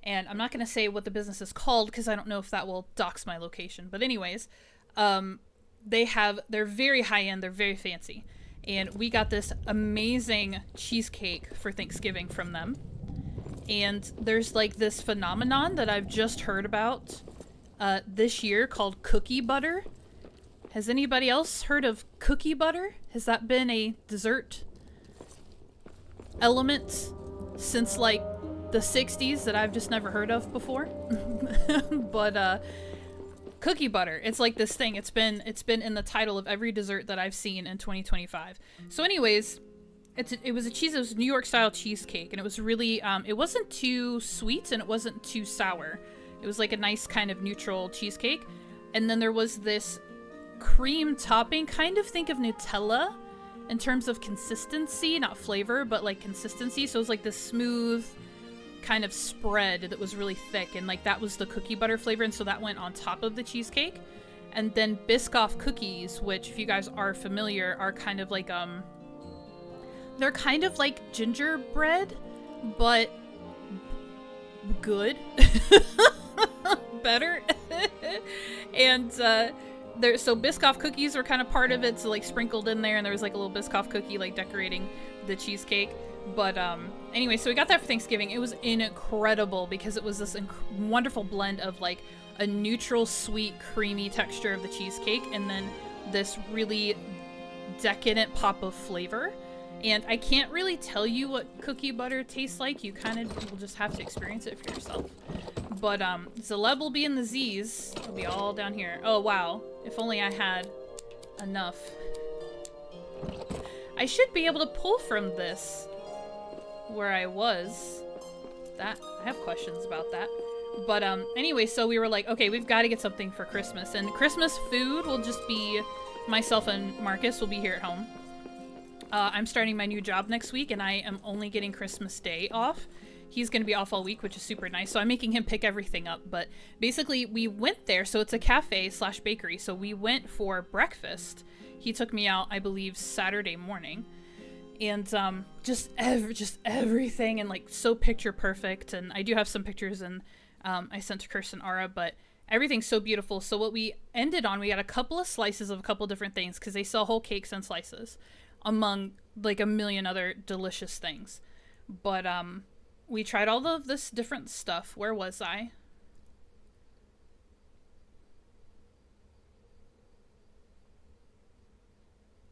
And I'm not going to say what the business is called because I don't know if that will dox my location. But anyways, they're very high-end. They're very fancy. And we got this amazing cheesecake for Thanksgiving from them. And there's like this phenomenon that I've just heard about this year called cookie butter. Has anybody else heard of cookie butter? Has that been a dessert element since like the 60s that I've just never heard of before? But cookie butter, it's like this thing. It's been in the title of every dessert that I've seen in 2025. So anyways, it was a New York style cheesecake, and it was really it wasn't too sweet and it wasn't too sour. It was like a nice kind of neutral cheesecake. And then there was this cream topping, kind of think of Nutella in terms of consistency, not flavor, but like consistency. So it was like this smooth kind of spread that was really thick, and like that was the cookie butter flavor, and so that went on top of the cheesecake. And then Biscoff cookies, which if you guys are familiar, are kind of like they're kind of like gingerbread, but good. Better. And so Biscoff cookies were kind of part of it, so like sprinkled in there, and there was like a little Biscoff cookie like decorating the cheesecake. But anyway, so we got that for Thanksgiving. It was incredible because it was this wonderful blend of like a neutral, sweet, creamy texture of the cheesecake, and then this really decadent pop of flavor. And I can't really tell you what cookie butter tastes like. You kind of will just have to experience it for yourself. But Zeleb will be in the Z's. It'll be all down here. Oh wow! If only I had enough. I should be able to pull from this. Where I was. I have questions about that. But anyway, so we were like, okay, we've got to get something for Christmas. And Christmas food will just be myself and Marcus will be here at home. I'm starting my new job next week, and I am only getting Christmas Day off. He's going to be off all week, which is super nice. So I'm making him pick everything up. But basically, we went there. So it's a cafe slash bakery. So we went for breakfast. He took me out, I believe, Saturday morning. And just everything, and like so picture perfect. And I do have some pictures, and I sent to Kirsten Ara, but everything's so beautiful. So what we ended on, we got a couple of slices of a couple different things because they sell whole cakes and slices among like a million other delicious things. But we tried all of this different stuff. Where was I?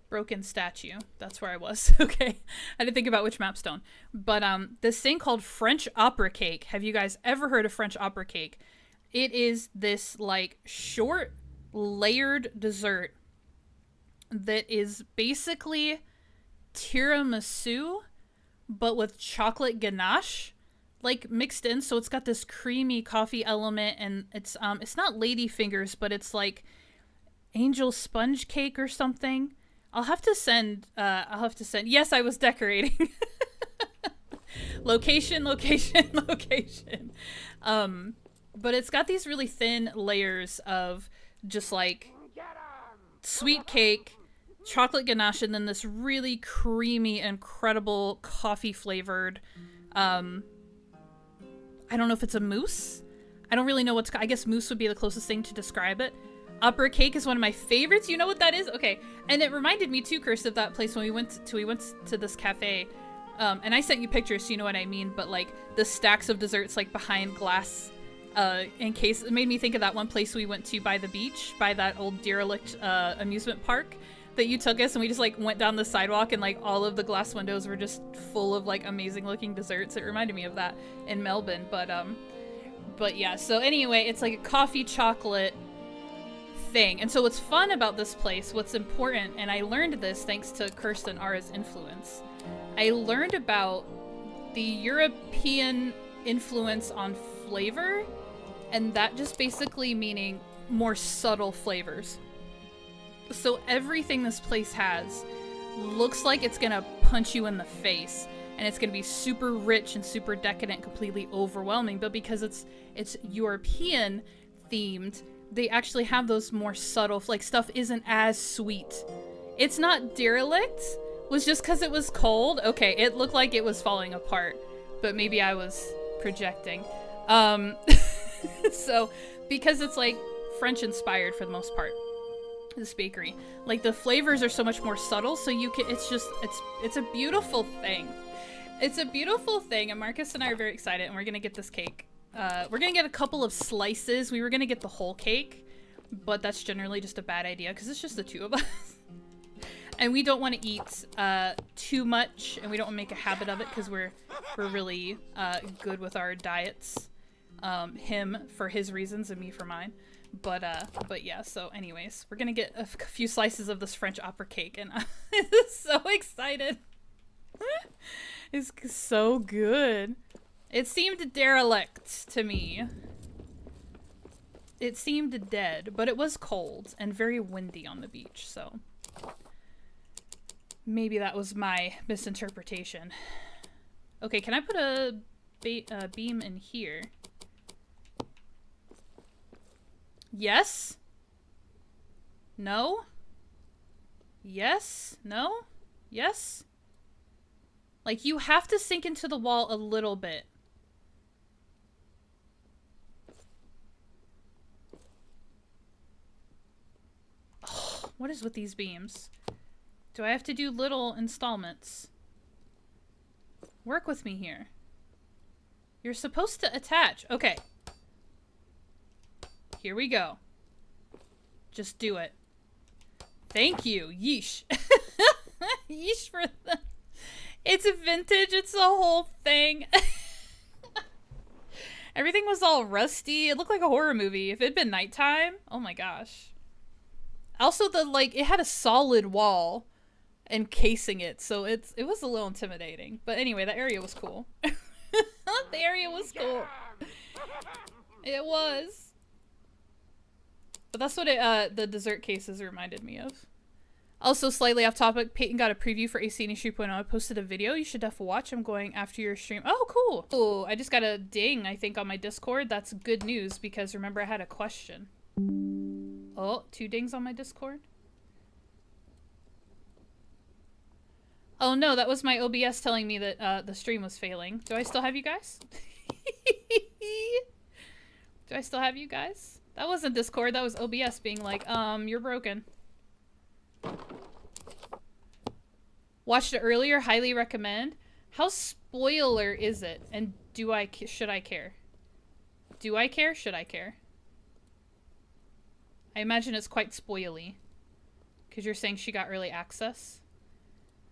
Broken statue. That's where I was. Okay. I didn't think about which map stone. But this thing called French opera cake. Have you guys ever heard of French opera cake? It is this like short layered dessert that is basically tiramisu, but with chocolate ganache, like mixed in. So it's got this creamy coffee element, and it's not ladyfingers, but it's like angel sponge cake or something. I'll have to send. Yes, I was decorating. Location. But it's got these really thin layers of just like sweet cake, chocolate ganache, and then this really creamy, incredible coffee flavored. I don't know if it's a mousse. I don't really know I guess mousse would be the closest thing to describe it. Upper cake is one of my favorites. You know what that is? Okay. And it reminded me too, Kirst, of that place when we went to this cafe. And I sent you pictures, so you know what I mean, but like the stacks of desserts like behind glass in case. It made me think of that one place we went to by the beach, by that old derelict amusement park that you took us, and we just like went down the sidewalk and like all of the glass windows were just full of like amazing looking desserts. It reminded me of that in Melbourne, but yeah, so anyway, it's like a coffee chocolate thing. And so what's fun about this place, what's important, and I learned this thanks to Kirsten Ara's influence, I learned about the European influence on flavor, and that just basically meaning more subtle flavors. So everything this place has looks like it's gonna punch you in the face, and it's gonna be super rich and super decadent, completely overwhelming, but because it's European themed, they actually have those more subtle, like stuff isn't as sweet. It's not derelict, was just because it was cold. Okay, it looked like it was falling apart, but maybe I was projecting. So, because it's like French inspired for the most part, this bakery, like the flavors are so much more subtle, so you can, it's a beautiful thing. It's a beautiful thing, and Marcus and I are very excited, and we're gonna get this cake. We're gonna get a couple of slices. We were gonna get the whole cake, but that's generally just a bad idea because it's just the two of us. And we don't want to eat too much, and we don't want to make a habit of it because we're really good with our diets. Him for his reasons and me for mine. But yeah, so anyways, we're gonna get a few slices of this French opera cake, and I'm so excited. It's so good. It seemed derelict to me. It seemed dead, but it was cold and very windy on the beach, so maybe that was my misinterpretation. Okay, can I put a beam in here? Yes? No? Yes? No? Yes? Like, you have to sink into the wall a little bit. Oh, what is with these beams? Do I have to do little installments? Work with me here. You're supposed to attach. Okay. Here we go. Just do it. Thank you. Yeesh. Yeesh for the... It's a vintage. It's the whole thing. Everything was all rusty. It looked like a horror movie. If it had been nighttime, oh my gosh. Also, it had a solid wall encasing it, so it was a little intimidating. But anyway, that area was cool. The area was cool. It was. But that's what the dessert cases reminded me of. Also, slightly off topic, Peyton got a preview for AC Niche 3.0. I posted a video. You should definitely watch. I'm going after your stream. Oh, cool. Oh, I just got a ding, I think, on my Discord. That's good news, because remember I had a question. Oh, 2 dings on my Discord. Oh no, that was my OBS telling me that the stream was failing. Do I still have you guys? Do I still have you guys? That wasn't Discord, that was OBS being like, you're broken. Watched it earlier, highly recommend. How spoiler is it? And should I care? Do I care? Should I care? I imagine it's quite spoily. Because you're saying she got early access?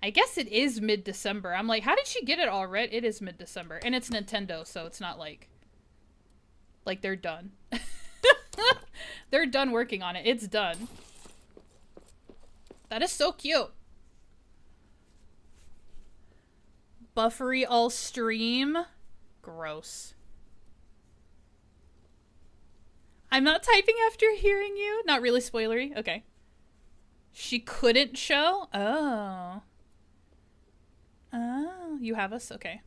I guess it is mid-December. I'm like, how did she get it already? It is mid-December. And it's Nintendo, so it's not like they're done. They're done working on it. It's done. That is so cute. buffery all stream. Gross. I'm not typing after hearing you. Not really spoilery. Okay. She couldn't show? Oh. Oh, you have us? Okay.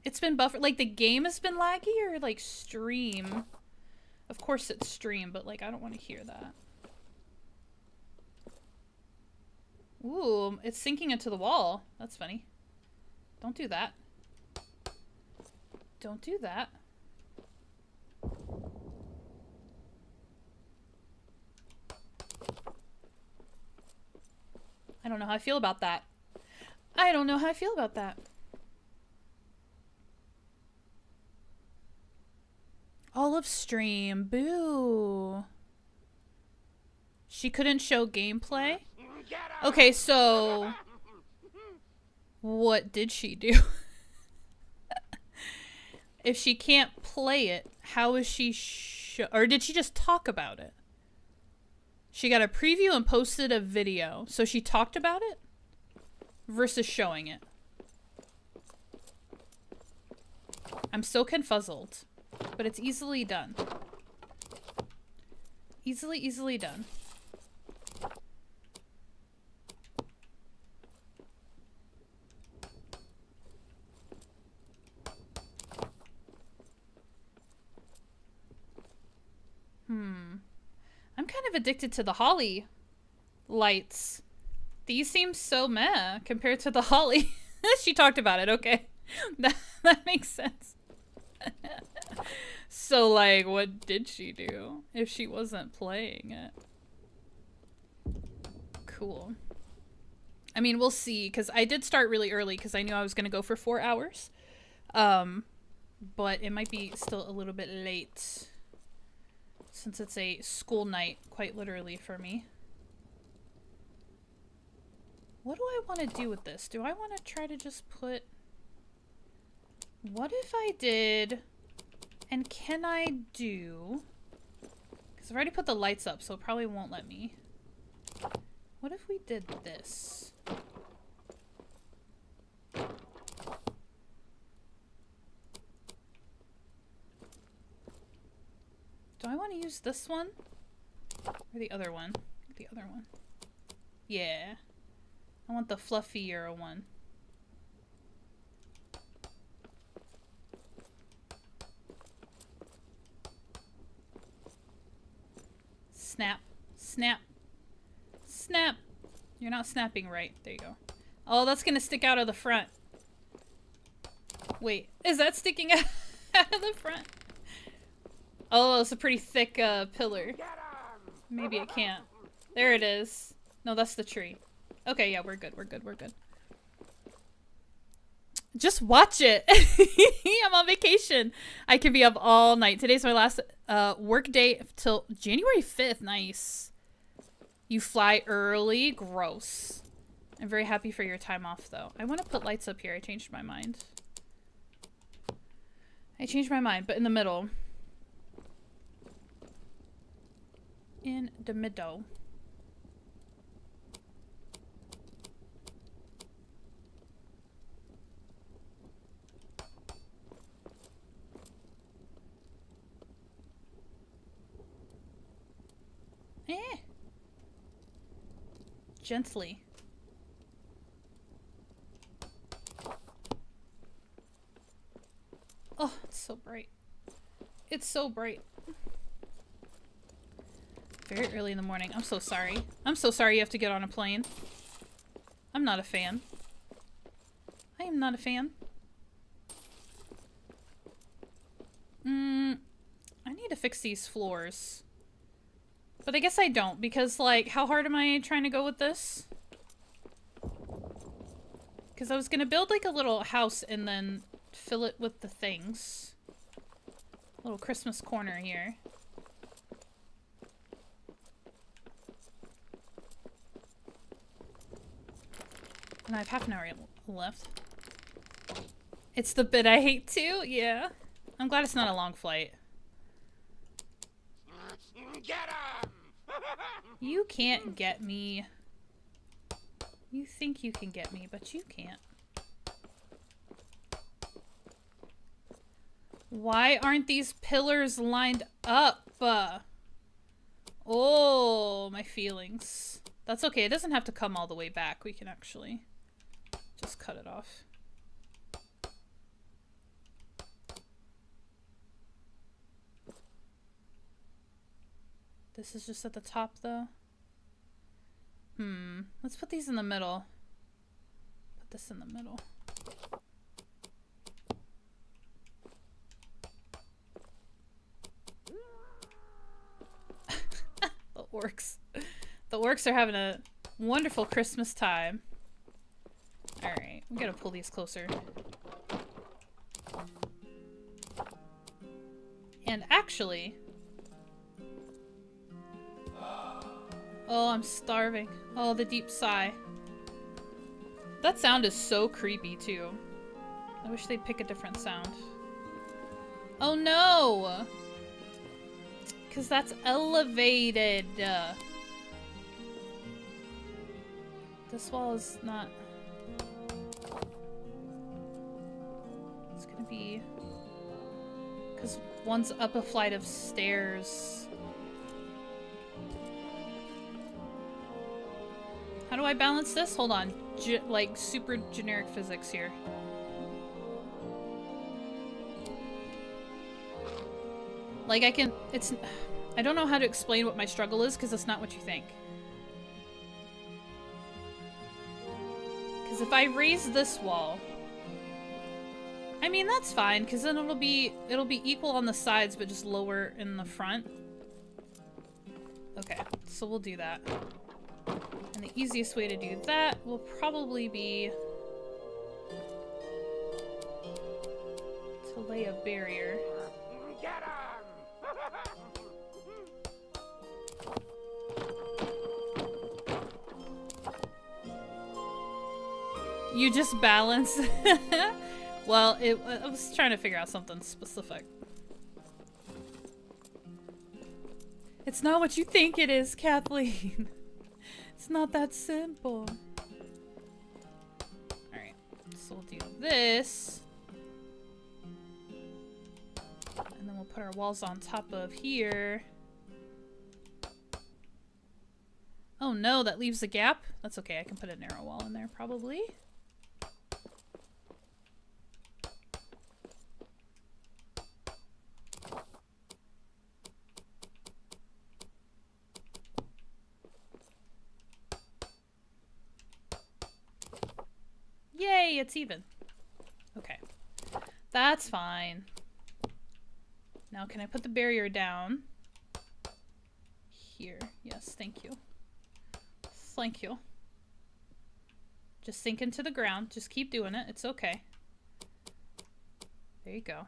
It's been buffered. Like, the game has been laggy or, like, stream? Of course it's stream, but, like, I don't want to hear that. Ooh, it's sinking into the wall. That's funny. Don't do that. Don't do that. I don't know how I feel about that. I don't know how I feel about that. Olive stream. Boo. She couldn't show gameplay? Okay, so... what did she do? If she can't play it, how is she or did she just talk about it? She got a preview and posted a video. So she talked about it versus showing it. I'm so confuzzled, but it's easily done. Easily done. I'm kind of addicted to the holly lights. These seem so meh compared to the holly. She talked about it, okay. That makes sense. So, like, what did she do if she wasn't playing it? Cool. I mean, we'll see, because I did start really early because I knew I was going to go for 4 hours. But it might be still a little bit late. Since it's a school night, quite literally, for me. What do I want to do with this? Do I want to try to just put... what if I did... and can I do... because I've already put the lights up, so it probably won't let me. What if we did this? Do I want to use this one? Or the other one? The other one. Yeah. I want the fluffier one. Snap. Snap. Snap. You're not snapping right. There you go. Oh, that's gonna stick out of the front. Wait, is that sticking out of the front? Oh, it's a pretty thick pillar. Maybe it can't. There it is. No, that's the tree. Okay, yeah, we're good. We're good. We're good. Just watch it. I'm on vacation. I can be up all night. Today's my last work day till January 5th. Nice. You fly early? Gross. I'm very happy for your time off, though. I want to put lights up here. I changed my mind. But in the middle. In the middle. Gently. Oh, it's so bright. It's so bright. Very early in the morning. I'm so sorry. I'm so sorry you have to get on a plane. I'm not a fan. I am not a fan. I need to fix these floors. But I guess I don't, because, like, how hard am I trying to go with this? Because I was gonna build, like, a little house and then fill it with the things. Little Christmas corner here. And I have half an hour left. It's the bit I hate too, yeah. I'm glad it's not a long flight. Get him! You can't get me. You think you can get me, but you can't. Why aren't these pillars lined up? Oh, my feelings. That's okay. It doesn't have to come all the way back. We can actually just cut it off. This is just at the top, though. Let's put these in the middle. Put this in the middle. The orcs. The orcs are having a wonderful Christmas time. Alright, we gotta pull these closer. And actually... Oh, I'm starving. Oh, the deep sigh. That sound is so creepy, too. I wish they'd pick a different sound. Oh, no! Because that's elevated. This wall is not... It's gonna be... Because one's up a flight of stairs. How do I balance this? Hold on. Like, super generic physics here. Like, I can... It's... I don't know how to explain what my struggle is, because it's not what you think. Because if I raise this wall... I mean, that's fine, because then it'll be equal on the sides, but just lower in the front. Okay, so we'll do that. And the easiest way to do that will probably be to lay a barrier. Get 'em! You just balance. Well, I was trying to figure out something specific. It's not what you think it is, Kathleen. It's not that simple. Alright, so we'll do this. And then we'll put our walls on top of here. Oh no, that leaves a gap? That's okay, I can put a narrow wall in there probably. Yay, it's even. Okay. That's fine. Now can I put the barrier down? Here. Yes, thank you. Thank you. Just sink into the ground. Just keep doing it. It's okay. There you go.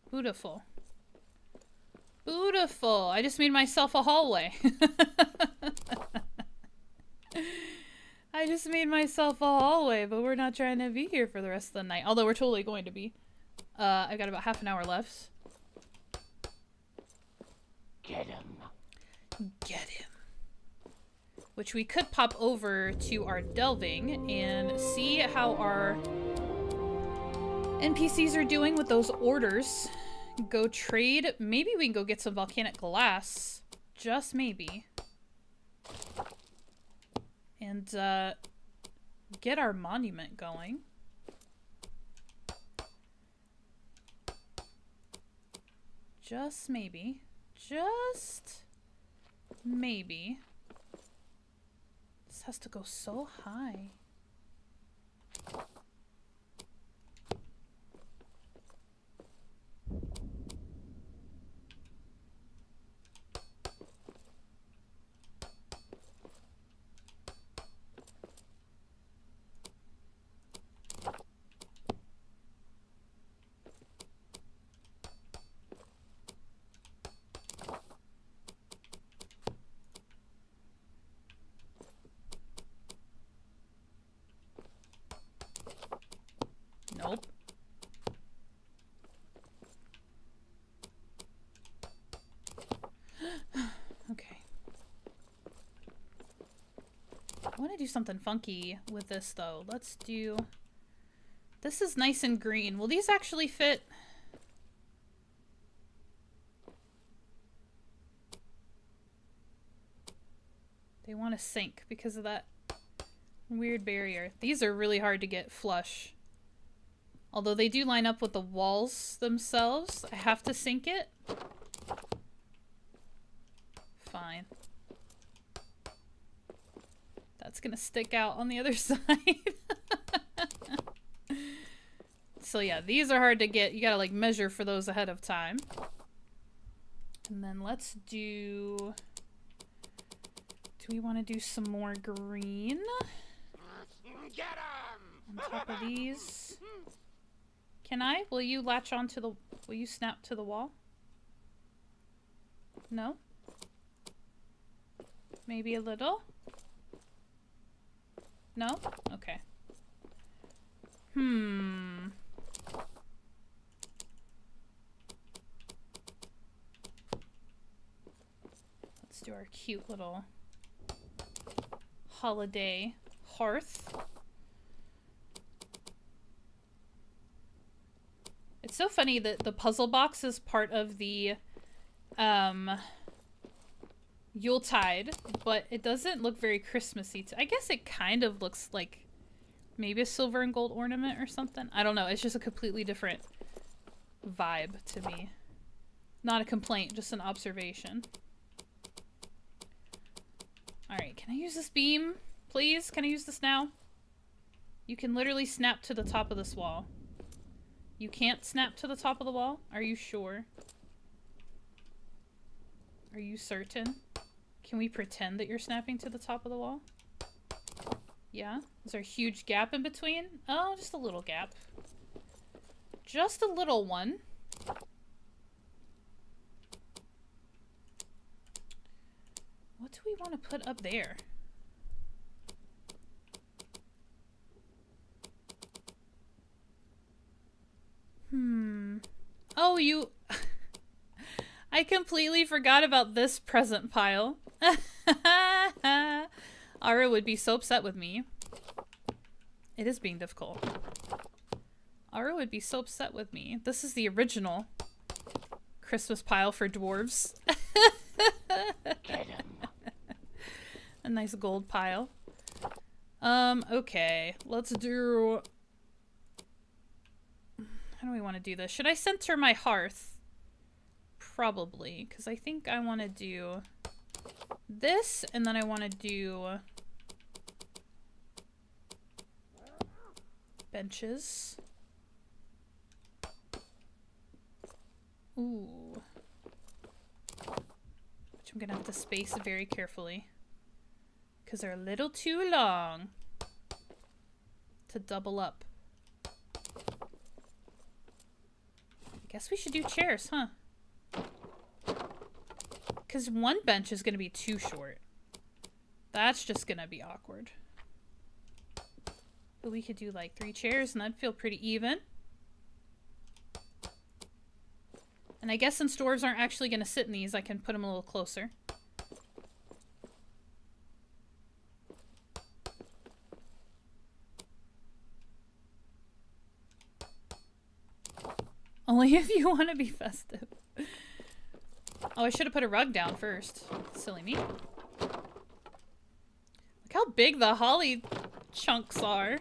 Beautiful. Beautiful. I just made myself a hallway. I just made myself a hallway, but we're not trying to be here for the rest of the night. Although we're totally going to be. I've got about half an hour left. Get 'em. Get him. Which we could pop over to our delving and see how our NPCs are doing with those orders. Go trade. Maybe we can go get some volcanic glass. Just maybe. And get our monument going. Just maybe. Just maybe. This has to go so high. Nope. Okay. I want to do something funky with this though. Let's do This is nice and green. Will these actually fit? They want to sink because of that weird barrier. These are really hard to get flush. Although they do line up with the walls themselves. I have to sink it. Fine. That's gonna stick out on the other side. So yeah, these are hard to get. You gotta like measure for those ahead of time. And then let's do... Do we want to do some more green? Get 'em! On top of these. Can I? Will you latch onto the... Will you snap to the wall? No? Maybe a little? No? Okay. Let's do our cute little holiday hearth. It's so funny that the puzzle box is part of the Yule-Tide, but it doesn't look very Christmassy. I guess it kind of looks like maybe a silver and gold ornament or something. I don't know. It's just a completely different vibe to me. Not a complaint, just an observation. Alright, can I use this beam? Please? Can I use this now? You can literally snap to the top of this wall. You can't snap to the top of the wall? Are you sure? Are you certain? Can we pretend that you're snapping to the top of the wall? Yeah? Is there a huge gap in between? Oh, just a little gap. Just a little one. What do we want to put up there? Oh, you... I completely forgot about this present pile. Ara would be so upset with me. It is being difficult. Ara would be so upset with me. This is the original Christmas pile for dwarves. Get 'em. A nice gold pile. Okay. Let's do... How do we want to do this? Should I center my hearth? Probably, because I think I want to do this, and then I want to do benches. Ooh. Which I'm going to have to space very carefully, because they're a little too long to double up. I guess we should do chairs, huh? Because one bench is going to be too short. That's just going to be awkward. But we could do like 3 chairs and that'd feel pretty even. And I guess since dwarves aren't actually going to sit in these, I can put them a little closer. Only if you want to be festive. Oh, I should have put a rug down first. Silly me. Look how big the holly chunks are.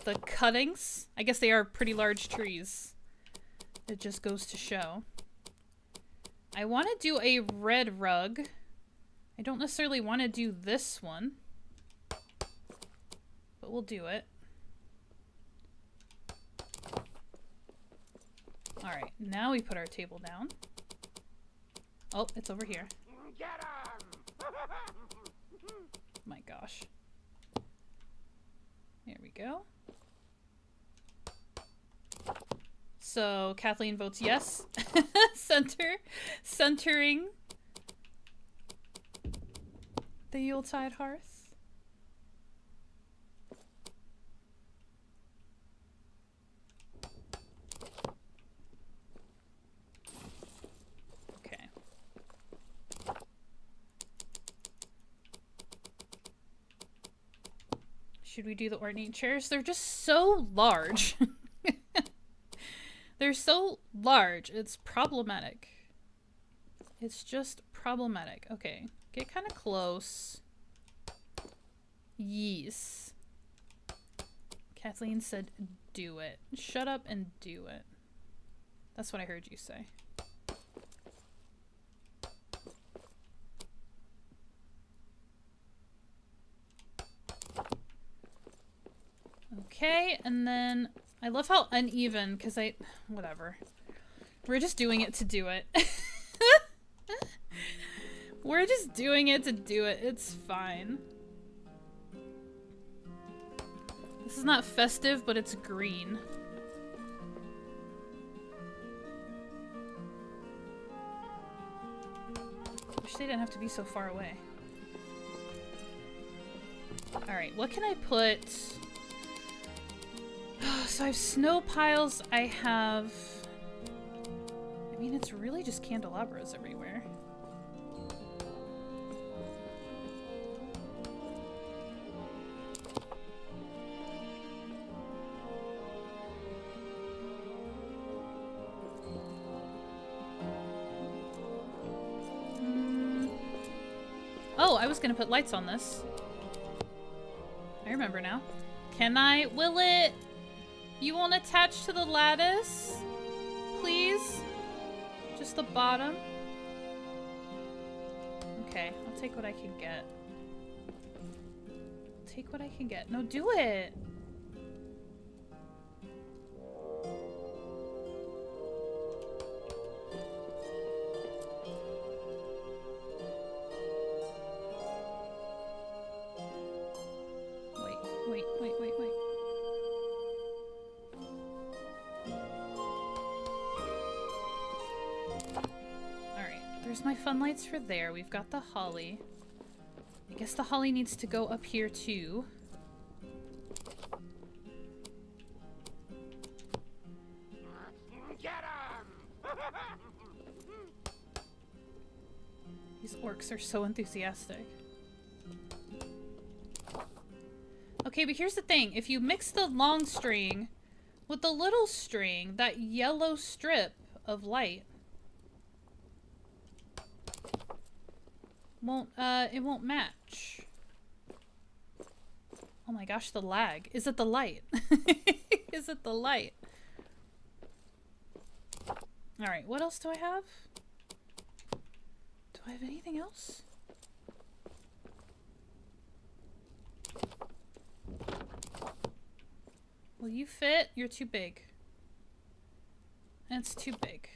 The cuttings. I guess they are pretty large trees. It just goes to show. I want to do a red rug. I don't necessarily want to do this one. But we'll do it. Alright, now we put our table down. Oh, it's over here. Get 'em! My gosh. There we go. So Kathleen votes yes. Centering the Yule-Tide hearth. Okay. Should we do the ornate chairs? They're just so large. They're so large. It's problematic. It's just problematic. Okay. Get kind of close. Yes. Kathleen said, do it. Shut up and do it. That's what I heard you say. Okay, and then I love how uneven, because whatever. We're just doing it to do it. We're just doing it to do it. It's fine. This is not festive, but it's green. Wish they didn't have to be so far away. Alright, what can I put? So I have snow piles, I have... I mean, it's really just candelabras everywhere. Oh, I was gonna put lights on this. I remember now. Can I? Will it? You won't attach to the lattice? Please? Just the bottom? Okay, I'll take what I can get. Take what I can get. No, do it! Wait. Alright, there's my fun lights for there. We've got the holly. I guess the holly needs to go up here too. Get 'em! These orcs are so enthusiastic. Okay, but here's the thing. If you mix the long string with the little string, that yellow strip of light it won't match. Oh my gosh, the lag. Is it the light? Is it the light? Alright, what else do I have? Do I have anything else? Will you fit? You're too big. That's too big.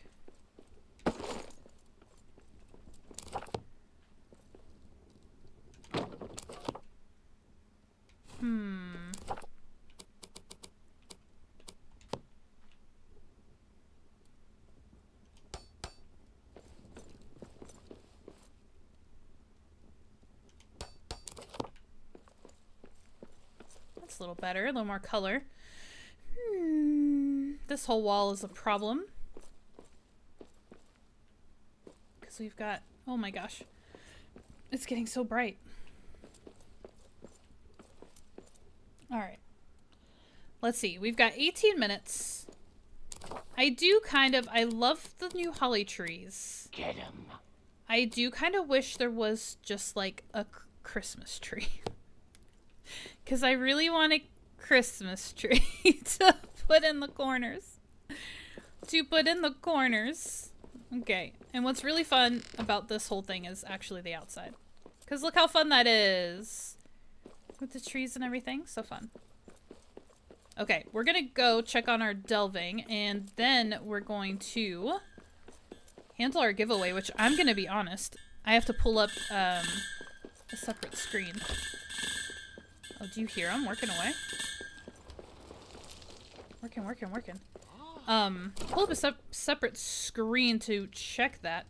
That's a little better, a little more color. This whole wall is a problem. Because we've got... Oh my gosh. It's getting so bright. Alright. Let's see. We've got 18 minutes. I love the new holly trees. Get 'em. I do kind of wish there was just like a Christmas tree. Because I really want a Christmas tree to put in the corners. Okay. And what's really fun about this whole thing is actually the outside. Because look how fun that is. With the trees and everything. So fun. Okay, we're going to go check on our delving. And then we're going to handle our giveaway, which I'm going to be honest. I have to pull up a separate screen. Oh, do you hear him working away? Working. Pull up a separate screen to check that.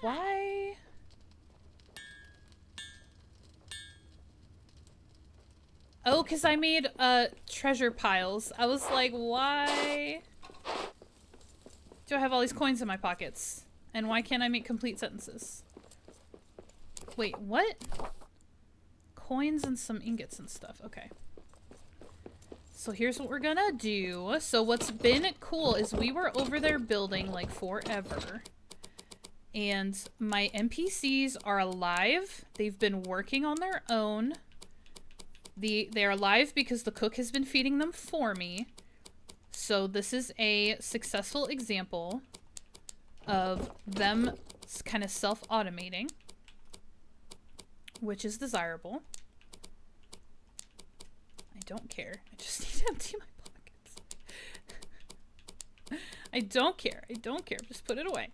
Why? Oh, because I made treasure piles. I was like, why do I have all these coins in my pockets? And why can't I make complete sentences? Wait, what? Coins and some ingots and stuff. Okay. So here's what we're gonna do. So what's been cool is we were over there building like forever. And my NPCs are alive. They've been working on their own. They're alive because the cook has been feeding them for me. So this is a successful example of them kind of self-automating, which is desirable. I don't care. I just need to empty my pockets. I don't care. I don't care. Just put it away.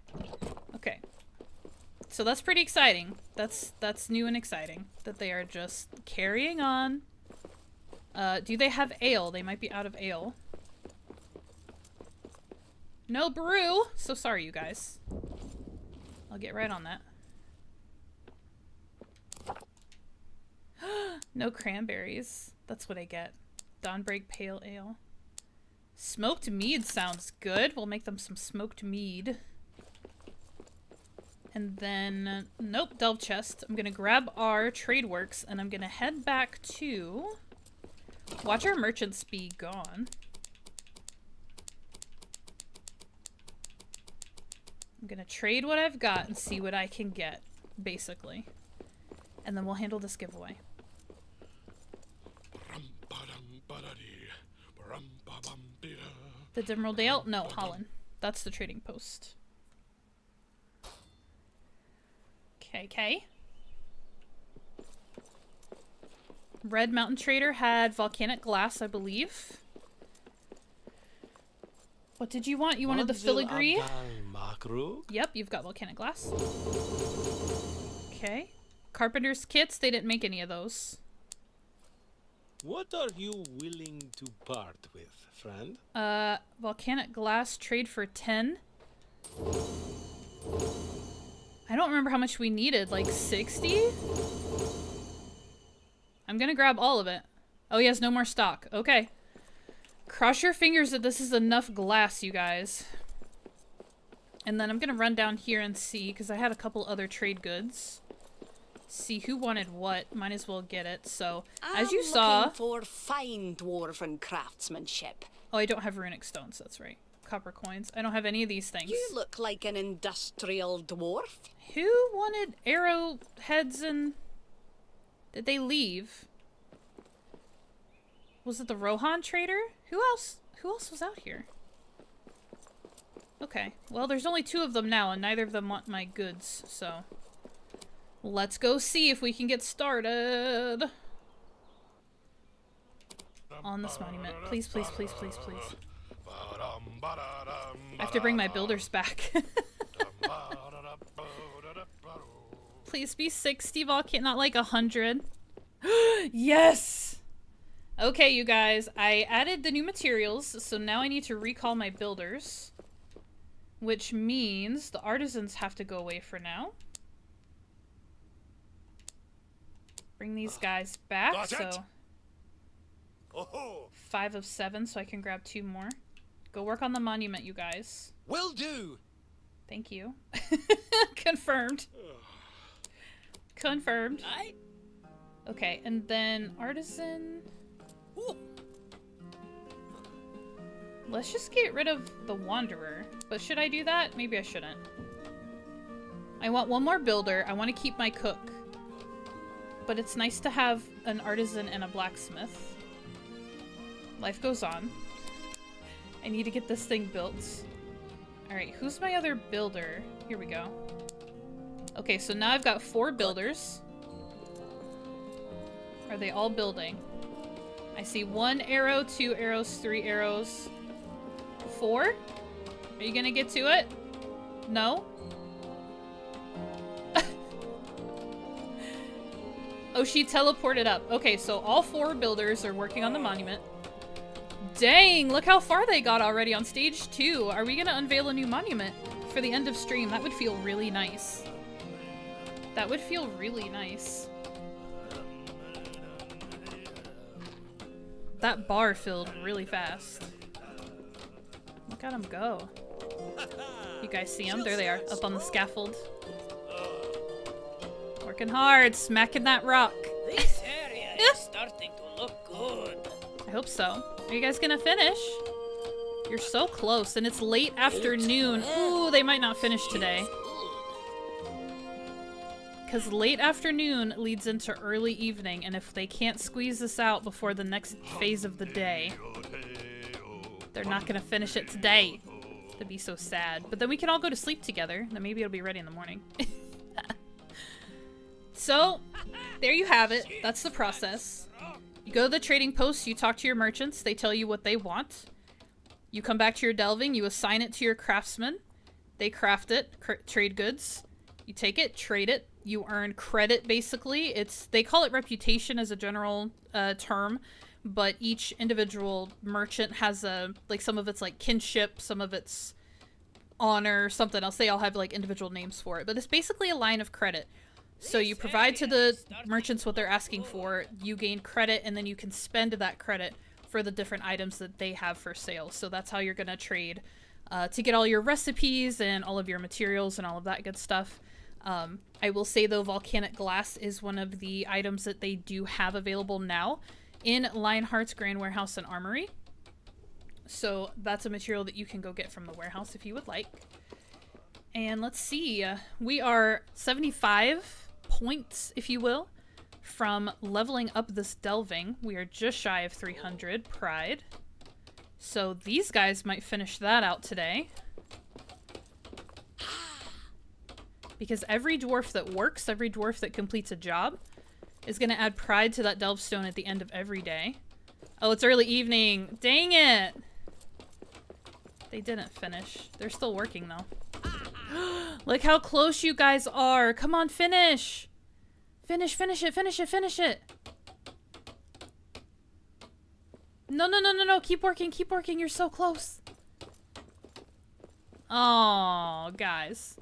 Okay. So that's pretty exciting. That's new and exciting that they are just carrying on. Do they have ale? They might be out of ale. No brew. So sorry, you guys. I'll get right on that. No cranberries. That's what I get. Dawnbreak Pale Ale. Smoked mead sounds good. We'll make them some smoked mead. And then, nope, delve chest. I'm gonna grab our trade works and I'm gonna head back to... Watch our merchants be gone. I'm gonna trade what I've got and see what I can get, basically. And then we'll handle this giveaway. The Emerald Ale? No, Holland. That's the trading post. Okay. Red Mountain Trader had volcanic glass, I believe. What did you want? You wanted the filigree? Yep, you've got volcanic glass. Okay. Carpenter's kits, they didn't make any of those. What are you willing to part with, friend? Volcanic glass, trade for 10. I don't remember how much we needed, like 60? I'm gonna grab all of it. Oh, he has no more stock. Okay. Cross your fingers that this is enough glass, you guys. And then I'm gonna run down here and see, because I had a couple other trade goods. See who wanted what. Might as well get it. So, as you saw... looking for fine dwarven craftsmanship. Oh, I don't have runic stones, that's right. Copper coins. I don't have any of these things. You look like an industrial dwarf. Who wanted arrow heads and... Did they leave? Was it the Rohan trader? Who else? Who else was out here? Okay. Well, there's only 2 of them now, and neither of them want my goods, so... Let's go see if we can get started. On this monument. Please, please, please, please, please. I have to bring my builders back. Please be 60 volcano, not like 100. Yes! Okay, you guys. I added the new materials, so now I need to recall my builders. Which means the artisans have to go away for now. Bring these guys back, so... 5 of 7, so I can grab 2 more. Go work on the monument, you guys. Will do! Thank you. Confirmed. Confirmed. Okay, and then artisan... Let's just get rid of the wanderer. But should I do that? Maybe I shouldn't. I want 1 more builder. I want to keep my cook. But it's nice to have an artisan and a blacksmith. Life goes on. I need to get this thing built. Alright, who's my other builder? Here we go. Okay, so now I've got 4 builders. Are they all building? I see 1 arrow, 2 arrows, 3 arrows. 4? Are you gonna get to it? No? Oh, she teleported up. Okay, so all 4 builders are working on the monument. Dang, look how far they got already on stage 2. Are we gonna unveil a new monument for the end of stream? That would feel really nice. That would feel really nice. That bar filled really fast. Look at them go. You guys see them? There they are, up on the scaffold. Working hard, smacking that rock. This area is starting to look good. I hope so. Are you guys gonna finish? You're so close, and it's late afternoon. Ooh, they might not finish today. Because late afternoon leads into early evening, and if they can't squeeze this out before the next phase of the day, they're not gonna finish it today. That'd be so sad. But then we can all go to sleep together, and maybe it'll be ready in the morning. So, there you have it. That's the process. You go to the trading post, you talk to your merchants, they tell you what they want. You come back to your delving, you assign it to your craftsmen. They craft it, trade goods. You take it, trade it. You earn credit, basically. They call it reputation as a general term, but each individual merchant has some of it's like kinship, some of it's honor, something else. They all have like individual names for it, but it's basically a line of credit. So you provide to the merchants what they're asking for, you gain credit, and then you can spend that credit for the different items that they have for sale. So that's how you're going to trade to get all your recipes and all of your materials and all of that good stuff. I will say, though, volcanic glass is one of the items that they do have available now in Lionheart's Grand Warehouse and Armory. So that's a material that you can go get from the warehouse if you would like. And let's see, we are 75 points, if you will, from leveling up this delving. We are just shy of 300 pride. So these guys might finish that out today. Because every dwarf that works, every dwarf that completes a job, is going to add pride to that delve stone at the end of every day. Oh, it's early evening. Dang it! They didn't finish. They're still working, though. Look how close you guys are. Come on, finish. Finish it. No. Keep working. You're so close. Oh, guys.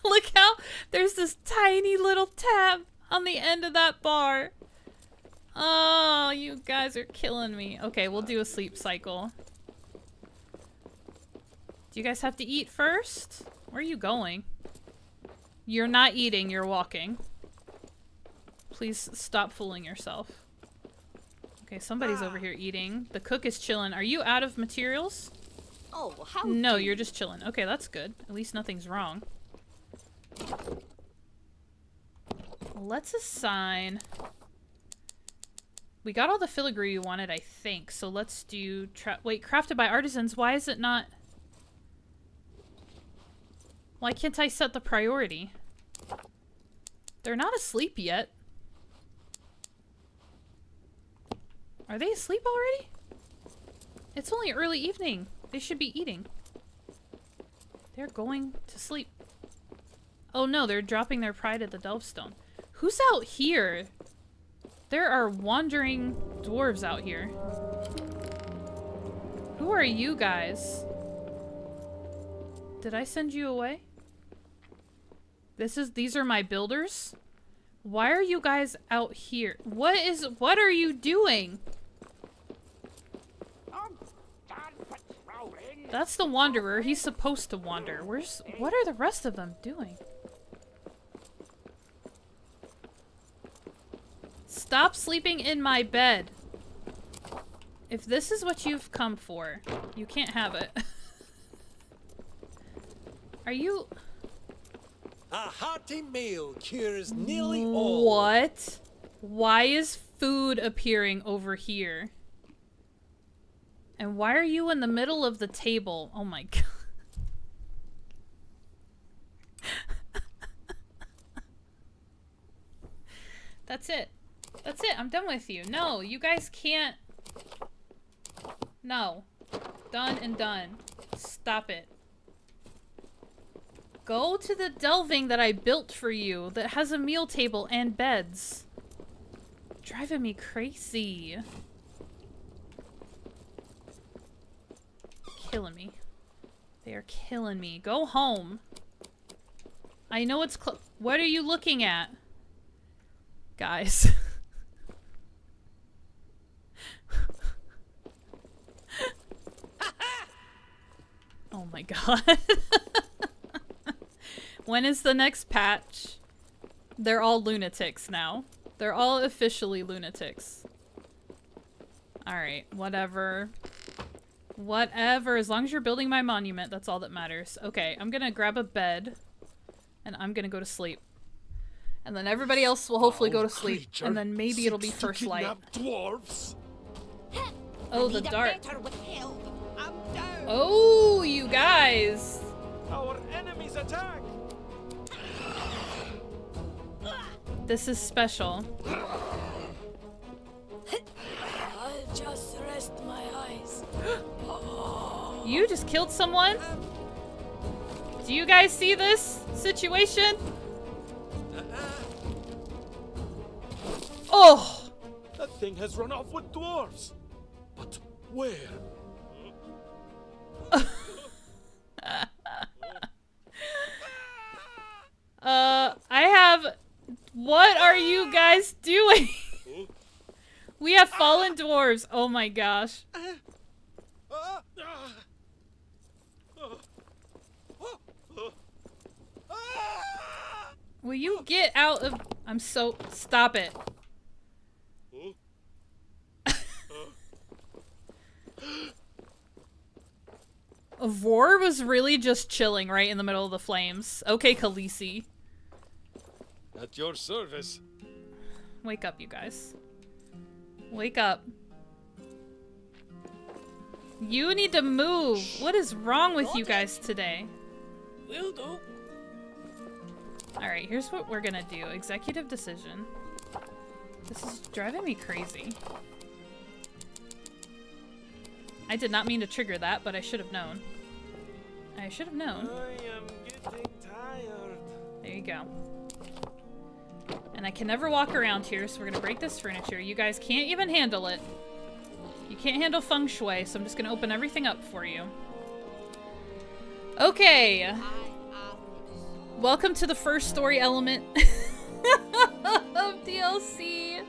Look how there's this tiny little tab on the end of that bar. Oh, you guys are killing me. Okay, we'll do a sleep cycle. Do you guys have to eat first? Where are you going? You're not eating, you're walking. Please stop fooling yourself. Okay, somebody's over here eating. The cook is chilling. Are you out of materials? Oh, how? No, you're just chilling. Okay, that's good. At least nothing's wrong. Let's assign... We got all the filigree you wanted, I think. So let's do... Wait, crafted by artisans. Why is it not... Why can't I set the priority? They're not asleep yet. Are they asleep already? It's only early evening. They should be eating. They're going to sleep. Oh no, they're dropping their pride at the Delvestone. Who's out here? There are wandering dwarves out here. Who are you guys? Did I send you away? These are my builders? Why are you guys out here? What are you doing? That's the wanderer. He's supposed to wander. What are the rest of them doing? Stop sleeping in my bed. If this is what you've come for, you can't have it. Are you... A hearty meal cures nearly all. What? Why is food appearing over here? And why are you in the middle of the table? Oh my god. That's it. That's it. I'm done with you. No, you guys can't. No. Done and done. Stop it. Go to the delving that I built for you that has a meal table and beds. Driving me crazy. Killing me. They are killing me. Go home. I know it's what are you looking at? Guys. Oh my god. When is the next patch? They're all lunatics now. They're all officially lunatics. Alright, whatever. Whatever. As long as you're building my monument, that's all that matters. Okay, I'm gonna grab a bed. And I'm gonna go to sleep. And then everybody else will hopefully go to sleep. And then maybe it'll be first light. Dwarves. Oh, the dark. Oh, you guys. Our enemies attack. This is special. I'll just rest my eyes. You just killed someone? Do you guys see this situation? Oh! That thing has run off with dwarves. But where? I have... What are you guys doing? We have fallen dwarves. Oh my gosh. Will you get out of... I'm so... Stop it. Vor was really just chilling right in the middle of the flames. Okay, Khaleesi. At your service. Wake up, you guys. Wake up. You need to move. What is wrong with you guys today? Will do. Alright, here's what we're gonna do. Executive decision. This is driving me crazy. I did not mean to trigger that, but I should have known. I should have known. I am getting tired. There you go. And I can never walk around here, so we're gonna break this furniture. You guys can't even handle it. You can't handle feng shui, so I'm just gonna open everything up for you. Okay. Welcome to the first story element of DLC.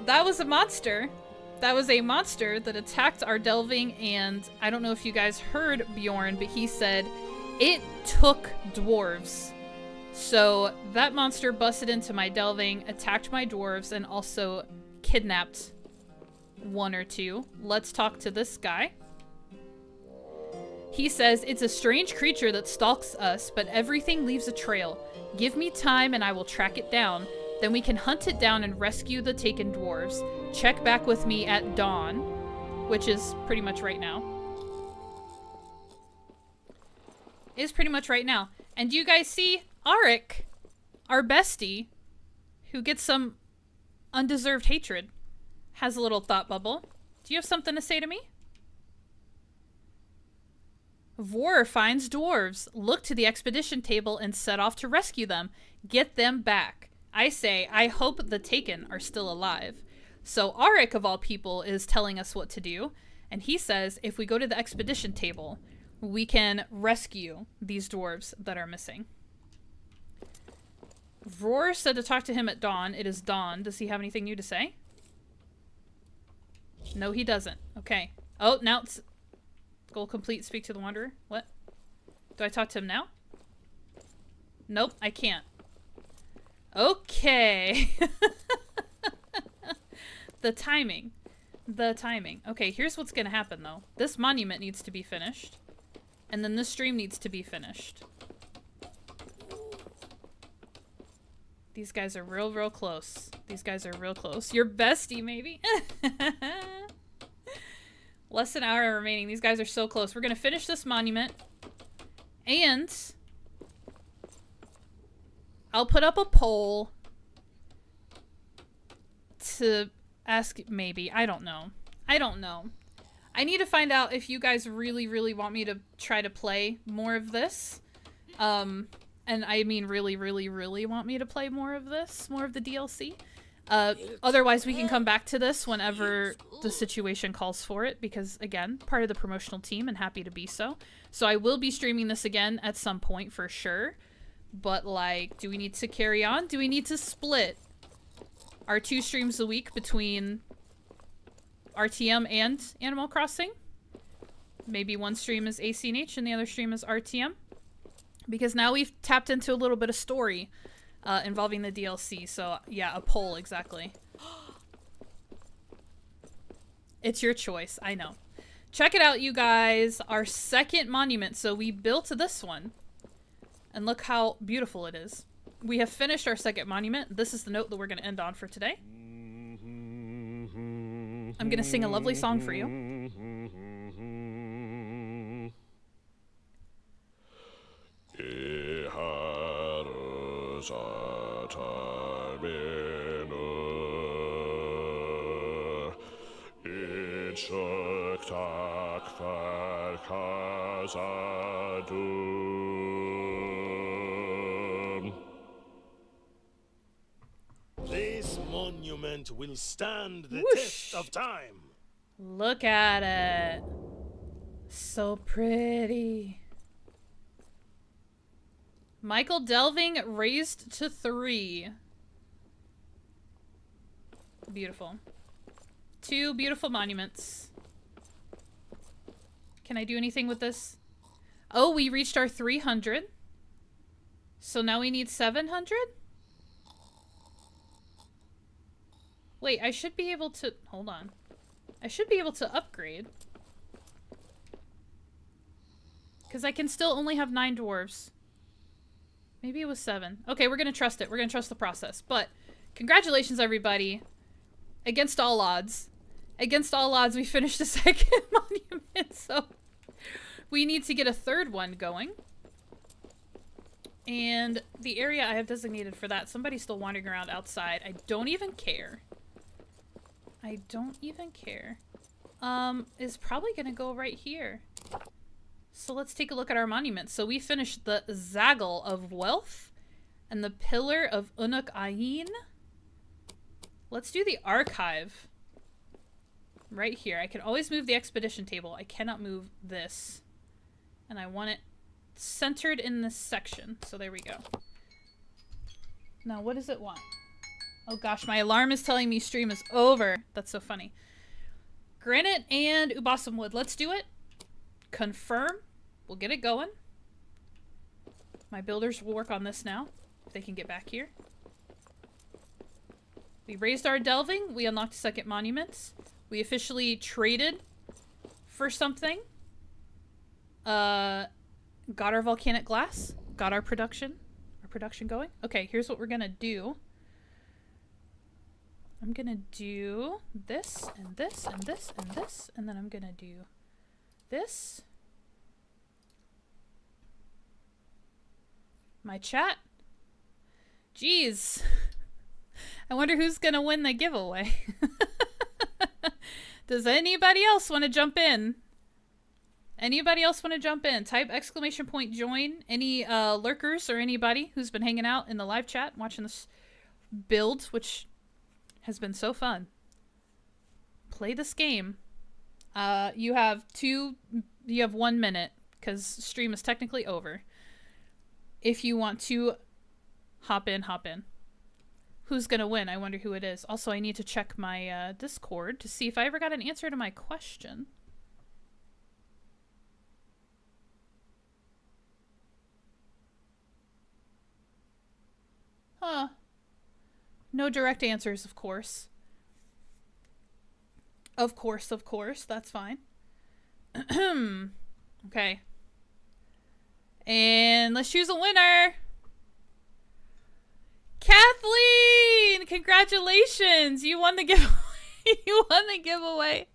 That was a monster. That was a monster that attacked our delving, and I don't know if you guys heard Bjorn, but he said it took dwarves. So that monster busted into my delving, attacked my dwarves, and also kidnapped one or two. Let's talk to this guy. He says, it's a strange creature that stalks us, but everything leaves a trail. Give me time and I will track it down. Then we can hunt it down and rescue the taken dwarves. Check back with me at dawn, which is pretty much right now. Is pretty much right now. And do you guys see Arik, our bestie, who gets some undeserved hatred, has a little thought bubble. Do you have something to say to me? Vor finds dwarves. Look to the expedition table and set off to rescue them. Get them back. I say, I hope the Taken are still alive. So Arik, of all people, is telling us what to do. And he says, if we go to the expedition table, we can rescue these dwarves that are missing. Vor said to talk to him at dawn. It is dawn. Does he have anything new to say? No, he doesn't. Okay. Oh, now it's... Goal complete, speak to the Wanderer. What? Do I talk to him now? Nope, I can't. Okay. The timing. The timing. Okay, here's what's gonna happen though. This monument needs to be finished. And then this stream needs to be finished. These guys are real close. These guys are real close. Your bestie, maybe? Less than an hour remaining. These guys are so close. We're gonna finish this monument. And I'll put up a poll to ask, maybe. I don't know. I don't know. I need to find out if you guys really want me to try to play more of this. And I mean really want me to play more of this, more of the DLC. Otherwise, we can come back to this whenever the situation calls for it, because, again, part of the promotional team and happy to be so. So I will be streaming this again at some point for sure. But, like, do we need to carry on? Do we need to split our 2 streams a week between RTM and Animal Crossing? Maybe one stream is ACNH and the other stream is RTM? Because now we've tapped into a little bit of story involving the DLC. So, yeah, a poll, exactly. It's your choice. I know. Check it out, you guys. Our second monument. So we built this one. And look how beautiful it is. We have finished our second monument. This is the note that we're going to end on for today. I'm going to sing a lovely song for you. This monument will stand the Whoosh. test of time. Look at it. So pretty. Michael Delving raised to 3. Beautiful. 2 beautiful monuments. Can I do anything with this? Oh, we reached our 300. So now we need 700? Wait, I should be able to... Hold on. I should be able to upgrade. Because I can still only have 9 dwarves. Maybe it was 7. Okay, we're going to trust it. We're going to trust the process. But congratulations, everybody. Against all odds. Against all odds, we finished the second monument. So we need to get a third one going. And the area I have designated for that, somebody's still wandering around outside. I don't even care. I don't even care. Is probably going to go right here. So let's take a look at our monuments. So we finished the Zaggle of Wealth and the Pillar of Unuk Ayin. Let's do the Archive right here. I can always move the expedition table. I cannot move this. And I want it centered in this section. So there we go. Now, what does it want? Oh gosh, my alarm is telling me stream is over. That's so funny. Granite and Ubasam wood. Let's do it. Confirm. We'll get it going. My builders will work on this now. If they can get back here. We raised our delving. We unlocked second monuments. We officially traded for something. Got our volcanic glass. Got our production going. Okay, here's what we're gonna do. I'm gonna do this and this and this and this, and then I'm gonna do this. My chat. Jeez. I wonder who's gonna win the giveaway. Does anybody else want to jump in? Anybody else want to jump in? Type ! join. Any lurkers or anybody who's been hanging out in the live chat watching this build, which has been so fun. Play this game. You have 1 minute because stream is technically over. If you want to hop in, hop in. Who's gonna win? I wonder who it is. Also, I need to check my Discord to see if I ever got an answer to my question. Huh. No direct answers, of course. Of course. That's fine. Okay. And let's choose a winner. Kathleen! Congratulations! You won the giveaway. You won the giveaway.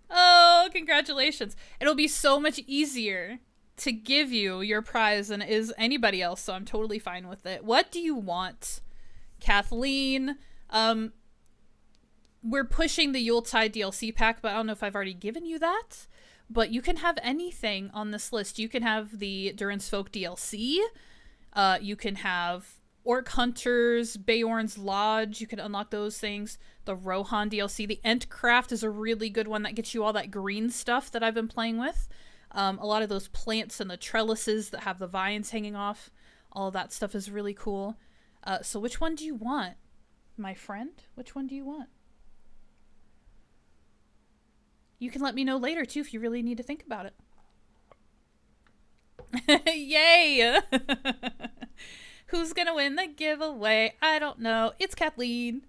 Oh, congratulations. It'll be so much easier to give you your prize than it is anybody else, so I'm totally fine with it. What do you want, Kathleen? We're pushing the Yule-Tide DLC pack, but I don't know if I've already given you that. But you can have anything on this list. You can have the Durin's Folk DLC. You can have Orc Hunters, Beorn's Lodge. You can unlock those things. The Rohan DLC. The Entcraft is a really good one that gets you all that green stuff that I've been playing with. A lot of those plants and the trellises that have the vines hanging off. All of that stuff is really cool. So which one do you want, my friend? Which one do you want? You can let me know later, too, if you really need to think about it. Yay! Who's gonna win the giveaway? I don't know. It's Kathleen.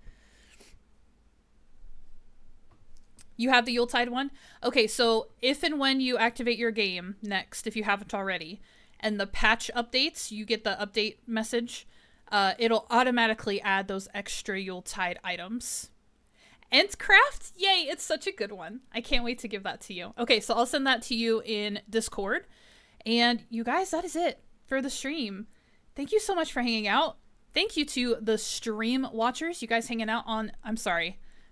You have the Yule-Tide one? Okay, so if and when you activate your game next, if you haven't already, and the patch updates, you get the update message, it'll automatically add those extra Yule-Tide items. Endcraft? Yay, it's such a good one. I can't wait to give that to you. Okay, so I'll send that to you in Discord. And you guys, that is it for the stream. Thank you so much for hanging out. Thank you to the stream watchers. You guys hanging out on,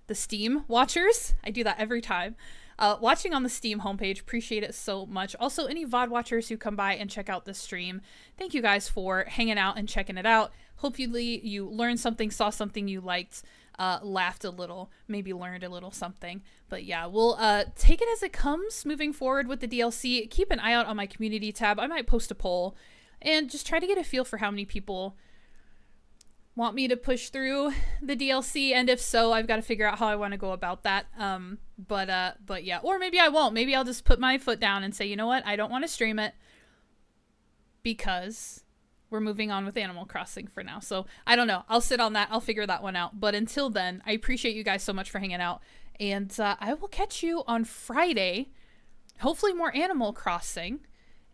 the Steam watchers. I do that every time. Watching on the Steam homepage, appreciate it so much. Also, any VOD watchers who come by and check out the stream, thank you guys for hanging out and checking it out. Hopefully you learned something, saw something you liked, laughed a little, maybe learned a little something. But yeah, we'll take it as it comes moving forward with the DLC. Keep an eye out on my community tab. I might post a poll and just try to get a feel for how many people want me to push through the DLC, and if so, I've got to figure out how I want to go about that. But yeah, or maybe I won't. Maybe I'll just put my foot down and say, you know what, I don't want to stream it because we're moving on with Animal Crossing for now. So I don't know. I'll sit on that. I'll figure that one out. But until then, I appreciate you guys so much for hanging out, and I will catch you on Friday. Hopefully more Animal Crossing,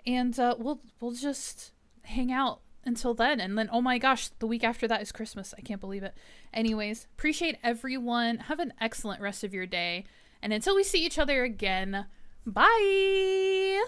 and we'll just hang out until then. And then, oh my gosh, the week after that is Christmas. I can't believe it. Anyways, appreciate everyone. Have an excellent rest of your day. And until we see each other again, bye!